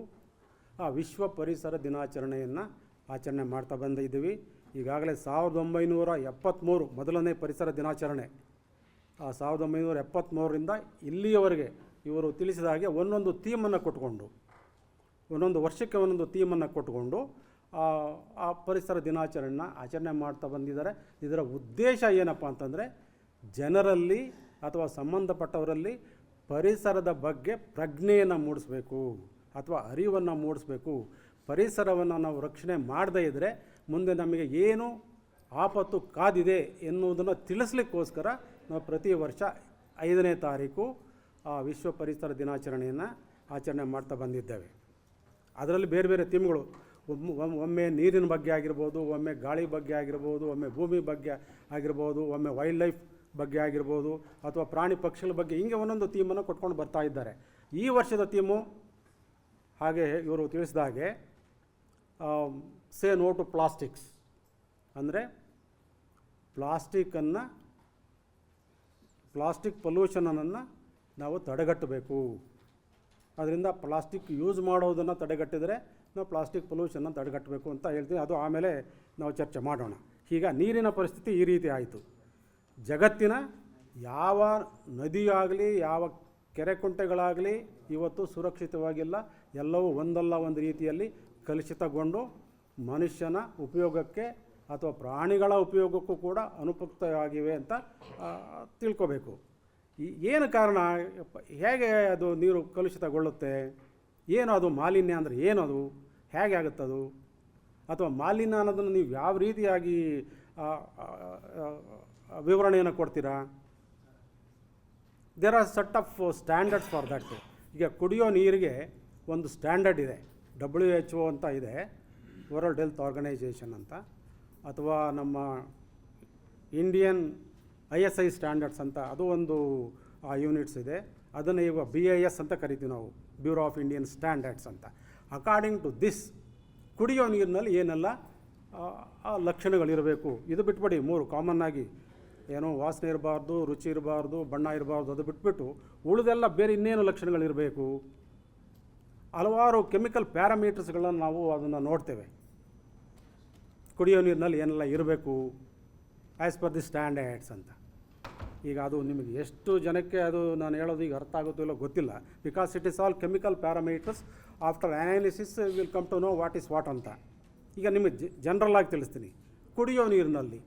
ಆ ವಿಶ್ವ ಪರಿಸರ ದಿನಾಚರಣೆಯನ್ನು ಆಚರಣೆ ಮಾಡ್ತಾ ಬಂದಿದ್ದೀವಿ. ಈಗಾಗಲೇ 1973 ಮೊದಲನೇ ಪರಿಸರ ದಿನಾಚರಣೆ. ಆ 1973ರಿಂದ ಇಲ್ಲಿಯವರೆಗೆ ಇವರು ತಿಳಿಸಿದ ಹಾಗೆ ಒಂದೊಂದು ಥೀಮನ್ನು ಕೊಟ್ಕೊಂಡು, ಒಂದೊಂದು ವರ್ಷಕ್ಕೆ ಒಂದೊಂದು ಥೀಮನ್ನು ಕೊಟ್ಕೊಂಡು ಆ ಪರಿಸರ ದಿನಾಚರಣೆನ ಆಚರಣೆ ಮಾಡ್ತಾ ಬಂದಿದ್ದಾರೆ. ಇದರ ಉದ್ದೇಶ ಏನಪ್ಪ ಅಂತಂದರೆ, ಜನರಲ್ಲಿ ಅಥವಾ ಸಂಬಂಧಪಟ್ಟವರಲ್ಲಿ ಪರಿಸರದ ಬಗ್ಗೆ ಪ್ರಜ್ಞೆಯನ್ನು ಮೂಡಿಸಬೇಕು ಅಥವಾ ಅರಿವನ್ನು ಮೂಡಿಸಬೇಕು. ಪರಿಸರವನ್ನು ನಾವು ರಕ್ಷಣೆ ಮಾಡದೇ ಇದ್ದರೆ ಮುಂದೆ ನಮಗೆ ಏನು ಆಪತ್ತು ಕಾದಿದೆ ಎನ್ನುವುದನ್ನು ತಿಳಿಸ್ಲಿಕ್ಕೋಸ್ಕರ ನಾವು ಪ್ರತಿ ವರ್ಷ 5ನೇ ತಾರೀಕು ವಿಶ್ವ ಪರಿಸರ ದಿನಾಚರಣೆಯನ್ನು ಆಚರಣೆ ಮಾಡ್ತಾ ಬಂದಿದ್ದೇವೆ. ಅದರಲ್ಲಿ ಬೇರೆ ಬೇರೆ ಥೀಮ್ಗಳು, ಒಮ್ಮೆ ನೀರಿನ ಬಗ್ಗೆ ಆಗಿರ್ಬೋದು, ಒಮ್ಮೆ ಗಾಳಿ ಬಗ್ಗೆ ಆಗಿರ್ಬೋದು, ಒಮ್ಮೆ ಭೂಮಿ ಬಗ್ಗೆ ಆಗಿರ್ಬೋದು, ಒಮ್ಮೆ ವೈಲ್ಡ್ ಲೈಫ್ ಬಗ್ಗೆ ಆಗಿರ್ಬೋದು, ಅಥವಾ ಪ್ರಾಣಿ ಪಕ್ಷಿಗಳ ಬಗ್ಗೆ, ಹೀಗೆ ಒಂದೊಂದು ಥೀಮನ್ನು ಕೊಟ್ಕೊಂಡು ಬರ್ತಾ ಇದ್ದಾರೆ. ಈ ವರ್ಷದ ಥೀಮು ಹಾಗೆ ಇವರು ತಿಳಿಸಿದ ಹಾಗೆ ಸೇ ನೋ ಟು ಪ್ಲಾಸ್ಟಿಕ್ಸ್, ಅಂದರೆ ಪ್ಲಾಸ್ಟಿಕ್ ಪೊಲ್ಯೂಷನನ್ನು ನಾವು ತಡೆಗಟ್ಟಬೇಕು. ಅದರಿಂದ ಪ್ಲಾಸ್ಟಿಕ್ ಯೂಸ್ ಮಾಡೋದನ್ನು ತಡೆಗಟ್ಟಿದರೆ ನಾವು ಪ್ಲಾಸ್ಟಿಕ್ ಪೊಲ್ಯೂಷನ್ನ ತಡೆಗಟ್ಟಬೇಕು ಅಂತ ಹೇಳ್ತೀವಿ. ಅದು ಆಮೇಲೆ ನಾವು ಚರ್ಚೆ ಮಾಡೋಣ. ಈಗ ನೀರಿನ ಪರಿಸ್ಥಿತಿ ಈ ರೀತಿ ಆಯಿತು. ಜಗತ್ತಿನ ಯಾವ ನದಿಯಾಗಲಿ ಯಾವ ಕೆರೆ ಕುಂಟೆಗಳಾಗಲಿ ಇವತ್ತು ಸುರಕ್ಷಿತವಾಗಿಲ್ಲ. ಎಲ್ಲವೂ ಒಂದಲ್ಲ ಒಂದು ರೀತಿಯಲ್ಲಿ ಕಲುಷಿತಗೊಂಡು ಮನುಷ್ಯನ ಉಪಯೋಗಕ್ಕೆ ಅಥವಾ ಪ್ರಾಣಿಗಳ ಉಪಯೋಗಕ್ಕೂ ಕೂಡ ಅನುಪಯುಕ್ತವಾಗಿವೆ ಅಂತ ತಿಳ್ಕೋಬೇಕು. ಏನು ಕಾರಣ, ಹೇಗೆ ಅದು ನೀರು ಕಲುಷಿತಗೊಳ್ಳುತ್ತೆ, ಏನು ಅದು ಮಾಲಿನ್ಯ ಅಂದರೆ ಏನದು, ಹೇಗೆ ಆಗುತ್ತದು, ಅಥವಾ ಮಾಲಿನ್ಯ ಅನ್ನೋದನ್ನು ನೀವು ಯಾವ ರೀತಿಯಾಗಿ ವಿವರಣೆಯನ್ನು ಕೊಡ್ತೀರಾ? There are set of standards for that. ಈಗ ಕುಡಿಯೋ ನೀರಿಗೆ ಒಂದು ಸ್ಟ್ಯಾಂಡರ್ಡ್ ಇದೆ, WHO ಅಂತ ಇದೆ, ವರ್ಲ್ಡ್ ಹೆಲ್ತ್ ಆರ್ಗನೈಜೇಷನ್ ಅಂತ, ಅಥವಾ ನಮ್ಮ ಇಂಡಿಯನ್ ISI ಸ್ಟ್ಯಾಂಡರ್ಡ್ಸ್ ಅಂತ ಅದು ಒಂದು ಯೂನಿಟ್ಸ್ ಇದೆ. ಅದನ್ನು ಈಗ BIS ಅಂತ ಕರಿತೀವಿ ನಾವು, ಬ್ಯೂರೋ ಆಫ್ ಇಂಡಿಯನ್ ಸ್ಟ್ಯಾಂಡರ್ಡ್ಸ್ ಅಂತ. ಅಕಾರ್ಡಿಂಗ್ ಟು ದಿಸ್ ಕುಡಿಯೋ ನೀರಿನಲ್ಲಿ ಏನೆಲ್ಲ ಲಕ್ಷಣಗಳಿರಬೇಕು, ಇದು ಬಿಟ್ಬಿಡಿ, 3 ಕಾಮನ್ನಾಗಿ, ಏನೋ ವಾಸನೆ ಇರಬಾರ್ದು, ರುಚಿ ಇರಬಾರ್ದು, ಬಣ್ಣ ಇರಬಾರ್ದು, ಅದು ಬಿಟ್ಬಿಟ್ಟು ಉಳಿದೆಲ್ಲ ಬೇರೆ ಇನ್ನೇನು ಲಕ್ಷಣಗಳಿರಬೇಕು. ಹಲವಾರು ಕೆಮಿಕಲ್ ಪ್ಯಾರಾಮೀಟರ್ಸ್ಗಳನ್ನು ನಾವು ಅದನ್ನು ನೋಡ್ತೇವೆ. ಕುಡಿಯೋ ನೀರಿನಲ್ಲಿ ಏನೆಲ್ಲ ಇರಬೇಕು ಆ್ಯಸ್ ಪರ್ ದಿ ಸ್ಟ್ಯಾಂಡರ್ಡ್ಸ್ ಅಂತ. ಈಗ ಅದು ನಿಮಗೆ ಎಷ್ಟು ಜನಕ್ಕೆ ಅದು ನಾನು ಹೇಳೋದು ಈಗ ಅರ್ಥ ಆಗುತ್ತೋ ಇಲ್ಲೋ ಗೊತ್ತಿಲ್ಲ. Because it is all chemical parameters. After analysis will come to know what is what ಅಂತ. ಈಗ ನಿಮಗೆ ಜನರಲ್ ಆಗಿ ತಿಳಿಸ್ತೀನಿ. ಕುಡಿಯೋ ನೀರಿನಲ್ಲಿ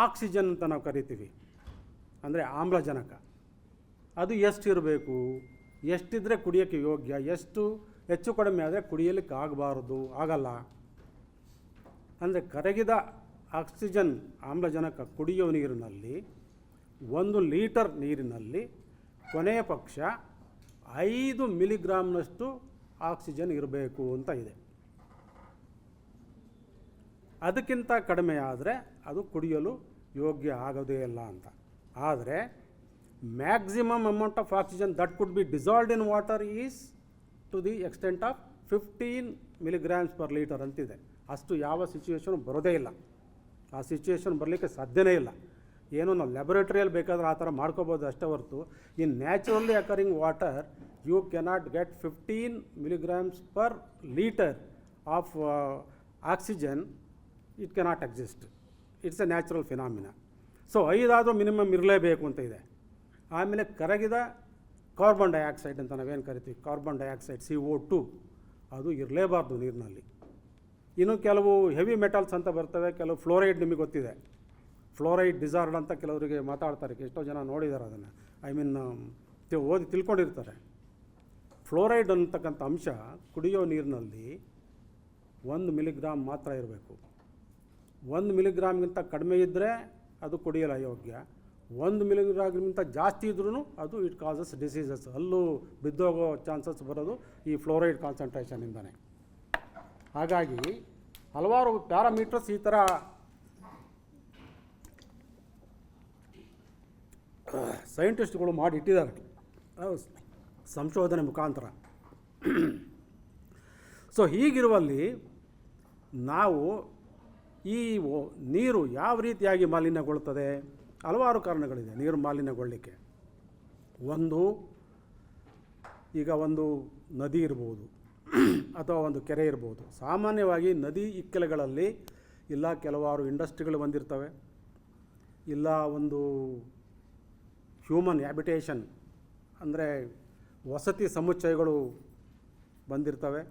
ಆಕ್ಸಿಜನ್ ಅಂತ ನಾವು ಕರಿತೀವಿ, ಅಂದರೆ ಆಮ್ಲಜನಕ, ಅದು ಎಷ್ಟಿರಬೇಕು, ಎಷ್ಟಿದ್ರೆ ಕುಡಿಯೋಕ್ಕೆ ಯೋಗ್ಯ, ಹೆಚ್ಚು ಕಡಿಮೆ ಆದರೆ ಕುಡಿಯಲಿಕ್ಕೆ ಆಗಲ್ಲ. ಅಂದರೆ ಕರಗಿದ ಆಕ್ಸಿಜನ್ ಆಮ್ಲಜನಕ ಕುಡಿಯೋ ನೀರಿನಲ್ಲಿ 1 ಲೀಟರ್ ನೀರಿನಲ್ಲಿ ಕೊನೆಯ ಪಕ್ಷ 5 ಮಿಲಿಗ್ರಾಮ್ನಷ್ಟು ಆಕ್ಸಿಜನ್ ಇರಬೇಕು ಅಂತ ಇದೆ. ಅದಕ್ಕಿಂತ ಕಡಿಮೆ ಆದರೆ ಅದು ಕುಡಿಯಲು ಯೋಗ್ಯ ಆಗೋದೇ ಇಲ್ಲ ಅಂತ. ಆದರೆ maximum amount of oxygen that could be dissolved in water is to the extent of 15 milligrams per liter ಅಂತಿದೆ. ಅಷ್ಟು ಯಾವ ಸಿಚುವೇಶನ್ ಬರೋದೇ ಇಲ್ಲ. ಆ ಸಿಚುವೇಶನ್ ಬರಲಿಕ್ಕೆ ಸಾಧ್ಯನೇ ಇಲ್ಲ. ಏನೋ ನಾವು ಲ್ಯಾಬೊರೇಟ್ರಿಯಲ್ಲಿ ಬೇಕಾದ್ರೆ ಆ ಥರ ಮಾಡ್ಕೋಬೋದು ಅಷ್ಟೇ ಹೊರತು in naturally occurring water you cannot get 15 milligrams per liter of oxygen. It cannot exist. It's a natural phenomena. So 5 ಆದರೂ ಮಿನಿಮಮ್ ಇರಲೇಬೇಕು ಅಂತ ಇದೆ. ಆಮೇಲೆ ಕರಗಿದ ಕಾರ್ಬನ್ ಡೈಆಕ್ಸೈಡ್ ಅಂತ ನಾವೇನು ಕರಿತೀವಿ, ಕಾರ್ಬನ್ ಡೈಆಕ್ಸೈಡ್ CO2, ಅದು ಇರಲೇಬಾರ್ದು ನೀರಿನಲ್ಲಿ. ಇನ್ನು ಕೆಲವು ಹೆವಿ ಮೆಟಲ್ಸ್ ಅಂತ ಬರ್ತವೆ, ಕೆಲವು ಫ್ಲೋರೈಡ್ ನಿಮಗೆ ಗೊತ್ತಿದೆ. ಫ್ಲೋರೈಡ್ ಡಿಸಾರ್ಡ್ ಅಂತ ಕೆಲವರಿಗೆ ಮಾತಾಡ್ತಾರೆ, ಎಷ್ಟೋ ಜನ ನೋಡಿದ್ದಾರೆ ಅದನ್ನು, ಓದಿ ತಿಳ್ಕೊಂಡಿರ್ತಾರೆ. ಫ್ಲೋರೈಡ್ ಅಂತಕ್ಕಂಥ ಅಂಶ ಕುಡಿಯೋ ನೀರಿನಲ್ಲಿ 1 milligram ಮಾತ್ರ ಇರಬೇಕು. 1 milligramಗಿಂತ ಕಡಿಮೆ ಇದ್ದರೆ ಅದು ಕುಡಿಯಲು ಅಯೋಗ್ಯ. 1 milligramಗಿಂತ ಜಾಸ್ತಿ ಇದ್ರೂ ಅದು ಇಟ್ ಕಾಸಸ್ ಡಿಸೀಸಸ್, ಅಲ್ಲೂ ಬಿದ್ದೋಗೋ ಚಾನ್ಸಸ್ ಬರೋದು ಈ ಫ್ಲೋರೈಡ್ ಕಾನ್ಸಂಟ್ರೇಷನಿಂದನೇ. ಹಾಗಾಗಿ ಹಲವಾರು ಪ್ಯಾರಾಮೀಟರ್ಸ್ ಈ ಥರ ಸೈಂಟಿಸ್ಟ್ಗಳು ಮಾಡಿ ಇಟ್ಟಿದ್ದಾರೆ ಸಂಶೋಧನೆ ಮುಖಾಂತರ. ಸೊ ಹೀಗಿರುವಲ್ಲಿ ನಾವು ಈ ನೀರು ಯಾವ ರೀತಿಯಾಗಿ ಮಾಲಿನ್ಯಗೊಳ್ಳುತ್ತದೆ, ಹಲವಾರು ಕಾರಣಗಳಿದೆ ನೀರು ಮಾಲಿನ್ಯಗೊಳ್ಳಲಿಕ್ಕೆ. ಈಗ ಒಂದು ನದಿ ಇರ್ಬೋದು ಅಥವಾ ಒಂದು ಕೆರೆ ಇರ್ಬೋದು. ಸಾಮಾನ್ಯವಾಗಿ ನದಿ ಇಕ್ಕೆಲಗಳಲ್ಲಿ ಇಲ್ಲ ಕೆಲವಾರು ಇಂಡಸ್ಟ್ರಿಗಳು ಬಂದಿರ್ತವೆ, ಇಲ್ಲ ಒಂದು ಹ್ಯೂಮನ್ ಹ್ಯಾಬಿಟೇಷನ್ ಅಂದರೆ ವಸತಿ ಸಮುಚ್ಚಯಗಳು ಬಂದಿರ್ತವೆ.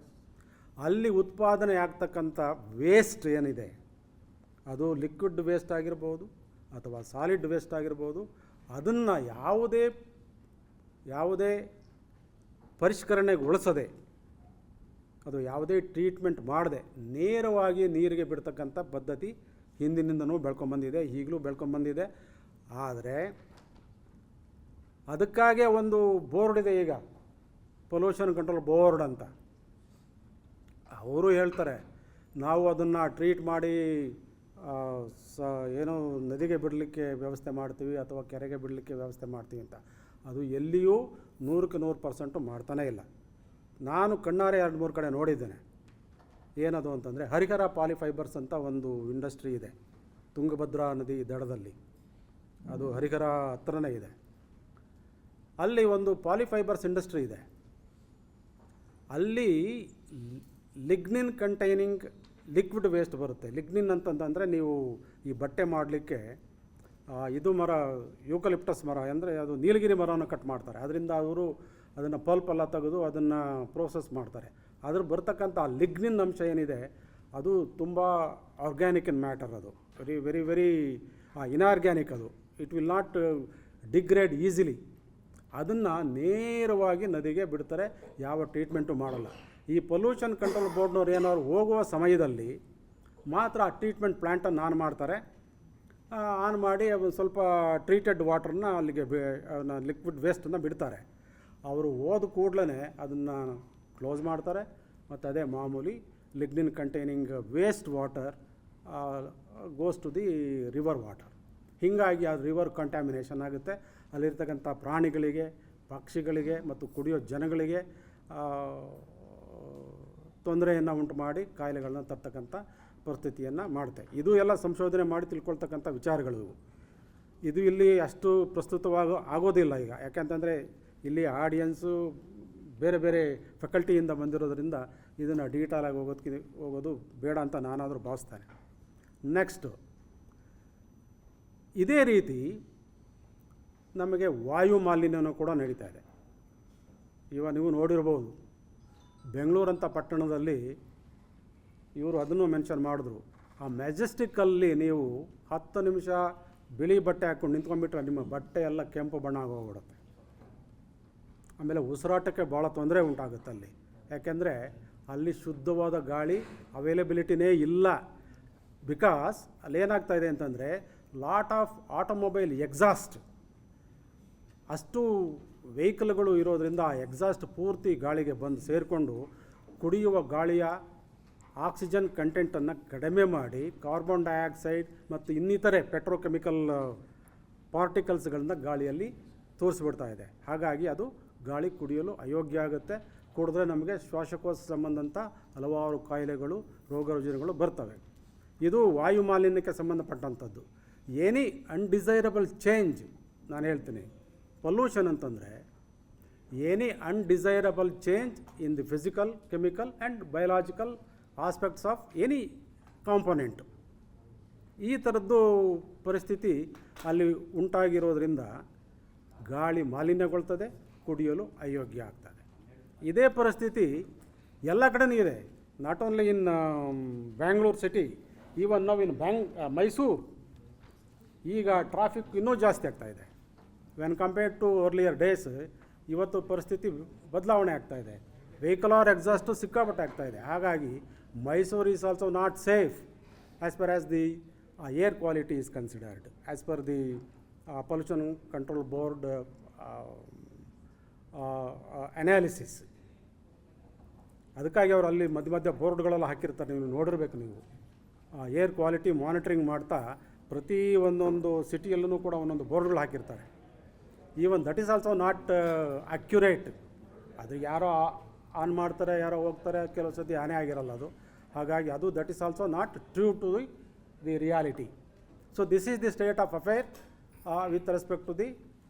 ಅಲ್ಲಿ ಉತ್ಪಾದನೆ ಆಗ್ತಕ್ಕಂಥ ವೇಸ್ಟ್ ಏನಿದೆ ಅದು ಲಿಕ್ವಿಡ್ ವೇಸ್ಟ್ ಆಗಿರ್ಬೋದು ಅಥವಾ ಸಾಲಿಡ್ ವೇಸ್ಟ್ ಆಗಿರ್ಬೋದು. ಅದನ್ನು ಯಾವುದೇ ಪರಿಷ್ಕರಣೆಗೊಳಿಸದೆ, ಅದು ಯಾವುದೇ ಟ್ರೀಟ್ಮೆಂಟ್ ಮಾಡದೆ ನೇರವಾಗಿ ನೀರಿಗೆ ಬಿಡ್ತಕ್ಕಂಥ ಪದ್ಧತಿ ಹಿಂದಿನಿಂದನೂ ಬೆಳ್ಕೊಂಬಂದಿದೆ, ಈಗಲೂ ಬೆಳ್ಕೊಂಬಂದಿದೆ. ಆದರೆ ಅದಕ್ಕಾಗೇ ಒಂದು ಬೋರ್ಡ್ ಇದೆ ಈಗ, ಪೊಲ್ಯೂಷನ್ ಕಂಟ್ರೋಲ್ ಬೋರ್ಡ್ ಅಂತ. ಅವರು ಹೇಳ್ತಾರೆ ನಾವು ಅದನ್ನು ಟ್ರೀಟ್ ಮಾಡಿ ಏನೋ ನದಿಗೆ ಬಿಡಲಿಕ್ಕೆ ವ್ಯವಸ್ಥೆ ಮಾಡ್ತೀವಿ ಅಥವಾ ಕೆರೆಗೆ ಬಿಡಲಿಕ್ಕೆ ವ್ಯವಸ್ಥೆ ಮಾಡ್ತೀವಿ ಅಂತ. ಅದು ಎಲ್ಲಿಯೂ 100% ಮಾಡ್ತಾನೇ ಇಲ್ಲ. ನಾನು ಕಣ್ಣಾರೆ 2-3 ಕಡೆ ನೋಡಿದ್ದೇನೆ. ಏನದು ಅಂತಂದರೆ ಹರಿಹರ ಪಾಲಿಫೈಬರ್ಸ್ ಅಂತ ಒಂದು ಇಂಡಸ್ಟ್ರಿ ಇದೆ ತುಂಗಭದ್ರಾ ನದಿ ದಡದಲ್ಲಿ, ಅದು ಹರಿಹರ ಹತ್ರನೇ ಇದೆ. ಅಲ್ಲಿ ಒಂದು ಪಾಲಿಫೈಬರ್ಸ್ ಇಂಡಸ್ಟ್ರಿ ಇದೆ. ಅಲ್ಲಿ ಲಿಗ್ನಿನ್ ಕಂಟೈನಿಂಗ್ ಲಿಕ್ವಿಡ್ ವೇಸ್ಟ್ ಬರುತ್ತೆ. ಲಿಗ್ನಿನ್ ಅಂತಂದರೆ ನೀವು ಈ ಬಟ್ಟೆ ಮಾಡಲಿಕ್ಕೆ ಇದು ಮರ, ಯೂಕಲಿಪ್ಟಸ್ ಮರ ಅಂದರೆ ಅದು ನೀಲಗಿರಿ ಮರವನ್ನು ಕಟ್ ಮಾಡ್ತಾರೆ. ಅದರಿಂದ ಅವರು ಅದನ್ನು ಪಲ್ಪ್ ಎಲ್ಲ ತೆಗೆದು ಅದನ್ನು ಪ್ರೋಸೆಸ್ ಮಾಡ್ತಾರೆ. ಅದ್ರ ಬರ್ತಕ್ಕಂಥ ಲಿಗ್ನಿನ್ ಅಂಶ ಏನಿದೆ ಅದು ತುಂಬ ಆರ್ಗ್ಯಾನಿಕ್ ಇನ್ ಮ್ಯಾಟರ್. ಅದು ವೆರಿ ವೆರಿ ಇನ್ಆರ್ಗ್ಯಾನಿಕ್. ಅದು it will not degrade easily. ಅದನ್ನು ನೇರವಾಗಿ ನದಿಗೆ ಬಿಡ್ತಾರೆ, ಯಾವ ಟ್ರೀಟ್ಮೆಂಟು ಮಾಡಲ್ಲ. ಈ ಪೊಲ್ಯೂಷನ್ ಕಂಟ್ರೋಲ್ ಬೋರ್ಡ್ನವ್ರು ಏನಾದ್ರು ಹೋಗುವ ಸಮಯದಲ್ಲಿ ಮಾತ್ರ ಆ ಟ್ರೀಟ್ಮೆಂಟ್ ಪ್ಲ್ಯಾಂಟನ್ನು ಆನ್ ಮಾಡ್ತಾರೆ. ಆನ್ ಮಾಡಿ ಒಂದು ಸ್ವಲ್ಪ ಟ್ರೀಟೆಡ್ ವಾಟ್ರನ್ನ ಅಲ್ಲಿಗೆ ಲಿಕ್ವಿಡ್ ವೇಸ್ಟನ್ನು ಬಿಡ್ತಾರೆ. ಅವರು ಹೋದ ಕೂಡಲೇ ಅದನ್ನು ಕ್ಲೋಸ್ ಮಾಡ್ತಾರೆ. ಮತ್ತು ಅದೇ ಮಾಮೂಲಿ lignin containing waste water goes to the river water. ಹೀಗಾಗಿ ಅದು ರಿವರ್ ಕಂಟ್ಯಾಮಿನೇಷನ್ ಆಗುತ್ತೆ. ಅಲ್ಲಿರ್ತಕ್ಕಂಥ ಪ್ರಾಣಿಗಳಿಗೆ, ಪಕ್ಷಿಗಳಿಗೆ ಮತ್ತು ಕುಡಿಯೋ ಜನಗಳಿಗೆ ತೊಂದರೆಯನ್ನು ಉಂಟು ಮಾಡಿ ಕಾಯಿಲೆಗಳನ್ನ ತರ್ತಕ್ಕಂಥ ಪರಿಸ್ಥಿತಿಯನ್ನು ಮಾಡುತ್ತೆ. ಇದು ಎಲ್ಲ ಸಂಶೋಧನೆ ಮಾಡಿ ತಿಳ್ಕೊಳ್ತಕ್ಕಂಥ ವಿಚಾರಗಳು. ಇದು ಇಲ್ಲಿ ಅಷ್ಟು ಆಗೋದಿಲ್ಲ ಈಗ, ಯಾಕೆಂತಂದರೆ ಇಲ್ಲಿ ಆಡಿಯನ್ಸು ಬೇರೆ ಬೇರೆ ಫ್ಯಾಕಲ್ಟಿಯಿಂದ ಬಂದಿರೋದ್ರಿಂದ ಇದನ್ನು ಡೀಟೇಲಾಗಿ ಹೋಗೋದು ಬೇಡ ಅಂತ ನಾನಾದರೂ ಭಾವಿಸ್ತೇನೆ. ನೆಕ್ಸ್ಟು, ಇದೇ ರೀತಿ ನಮಗೆ ವಾಯು ಮಾಲಿನ್ಯನೂ ಕೂಡ ನಡೀತಾ ಇದೆ. ಇವಾಗ ನೀವು ನೋಡಿರ್ಬೋದು, ಬೆಂಗಳೂರಂಥ ಪಟ್ಟಣದಲ್ಲಿ ಇವರು ಅದನ್ನು ಮೆನ್ಷನ್ ಮಾಡಿದ್ರು. ಆ ಮೆಜೆಸ್ಟಿಕ್ಕಲ್ಲಿ ನೀವು 10 ನಿಮಿಷ ಬಿಳಿ ಬಟ್ಟೆ ಹಾಕ್ಕೊಂಡು ನಿಂತ್ಕೊಂಡ್ಬಿಟ್ರೆ ನಿಮ್ಮ ಬಟ್ಟೆ ಎಲ್ಲ ಕೆಂಪು ಬಣ್ಣ ಆಗೋಗ್ಬಿಡುತ್ತೆ. ಆಮೇಲೆ ಉಸಿರಾಟಕ್ಕೆ ಭಾಳ ತೊಂದರೆ ಉಂಟಾಗುತ್ತೆ ಅಲ್ಲಿ. ಯಾಕೆಂದರೆ ಅಲ್ಲಿ ಶುದ್ಧವಾದ ಗಾಳಿ ಅವೈಲಬಿಲಿಟಿನೇ ಇಲ್ಲ. ಬಿಕಾಸ್ ಅಲ್ಲೇನಾಗ್ತಾಯಿದೆ ಅಂತಂದರೆ ಲಾಟ್ ಆಫ್ ಆಟೋಮೊಬೈಲ್ ಎಕ್ಸಾಸ್ಟ್, ಅಷ್ಟು ವೆಹಿಕಲ್ಗಳು ಇರೋದರಿಂದ ಆ ಎಕ್ಸಾಸ್ಟ್ ಪೂರ್ತಿ ಗಾಳಿಗೆ ಬಂದು ಸೇರಿಕೊಂಡು ಕುಡಿಯುವ ಗಾಳಿಯ ಆಕ್ಸಿಜನ್ ಕಂಟೆಂಟನ್ನು ಕಡಿಮೆ ಮಾಡಿ ಕಾರ್ಬನ್ ಡೈಆಕ್ಸೈಡ್ ಮತ್ತು ಇನ್ನಿತರೆ ಪೆಟ್ರೋಕೆಮಿಕಲ್ ಪಾರ್ಟಿಕಲ್ಸ್ಗಳನ್ನ ಗಾಳಿಯಲ್ಲಿ ತೋರಿಸ್ಬಿಡ್ತಾ ಇದೆ. ಹಾಗಾಗಿ ಅದು ಗಾಳಿ ಕುಡಿಯಲು ಅಯೋಗ್ಯ ಆಗುತ್ತೆ. ಕುಡಿದ್ರೆ ನಮಗೆ ಶ್ವಾಸಕೋಶ ಸಂಬಂಧಂಥ ಹಲವಾರು ಕಾಯಿಲೆಗಳು, ರೋಗ ರುಜಿನಗಳು ಬರ್ತವೆ. ಇದು ವಾಯು ಮಾಲಿನ್ಯಕ್ಕೆ ಸಂಬಂಧಪಟ್ಟಂಥದ್ದು. ಎನಿ ಅನ್ಡಿಸೈರಬಲ್ ಚೇಂಜ್, ನಾನು ಹೇಳ್ತೀನಿ, ಪೊಲ್ಯೂಷನ್ ಅಂತಂದರೆ any undesirable change in the physical, chemical and biological aspects of any component. ಈ ಥರದ್ದು ಪರಿಸ್ಥಿತಿ ಅಲ್ಲಿ ಉಂಟಾಗಿರೋದ್ರಿಂದ ಗಾಳಿ ಮಾಲಿನ್ಯಗೊಳ್ತದೆ, ಕುಡಿಯಲು ಅಯೋಗ್ಯ ಆಗ್ತದೆ. ಇದೇ ಪರಿಸ್ಥಿತಿ ಎಲ್ಲ ಕಡೆನೂ ಇದೆ. Not only in Bangalore city, even ನಾವು ಇನ್ ಮೈಸೂರು ಈಗ ಟ್ರಾಫಿಕ್ ಇನ್ನೂ ಜಾಸ್ತಿ ಆಗ್ತಾಯಿದೆ. When compared to earlier days ಇವತ್ತು ಪರಿಸ್ಥಿತಿ ಬದಲಾವಣೆ ಆಗ್ತಾಯಿದೆ. ವೆಹಿಕಲ್ ಆರ್ ಎಕ್ಸಾಸ್ಟು ಸಿಕ್ಕಾಪಟ್ಟೆ ಆಗ್ತಾಯಿದೆ. ಹಾಗಾಗಿ Mysuru is also not safe as per as the air quality is considered as per the pollution control board analysis. ಅದಕ್ಕಾಗಿ ಅವರು ಅಲ್ಲಿ ಮಧ್ಯ ಮಧ್ಯ ಬೋರ್ಡ್ಗಳೆಲ್ಲ ಹಾಕಿರ್ತಾರೆ, ನೀವು ನೋಡಿರ್ಬೇಕು. ನೀವು ಏರ್ ಕ್ವಾಲಿಟಿ ಮಾನಿಟ್ರಿಂಗ್ ಮಾಡ್ತಾ ಪ್ರತಿ ಒಂದೊಂದು ಸಿಟಿಯಲ್ಲೂ ಕೂಡ ಒಂದೊಂದು ಬೋರ್ಡ್ಗಳು ಹಾಕಿರ್ತಾರೆ. Even that is also not accurate. ಅದು ಯಾರೋ ಆನ್ ಮಾಡ್ತಾರೆ, ಯಾರೋ ಹೋಗ್ತಾರೆ, ಕೆಲವು ಸತಿ ಆನೇ ಆಗಿರಲ್ಲ ಅದು. ಹಾಗಾಗಿ ಅದು that is also not true to the reality. So this is the state of affair with respect to the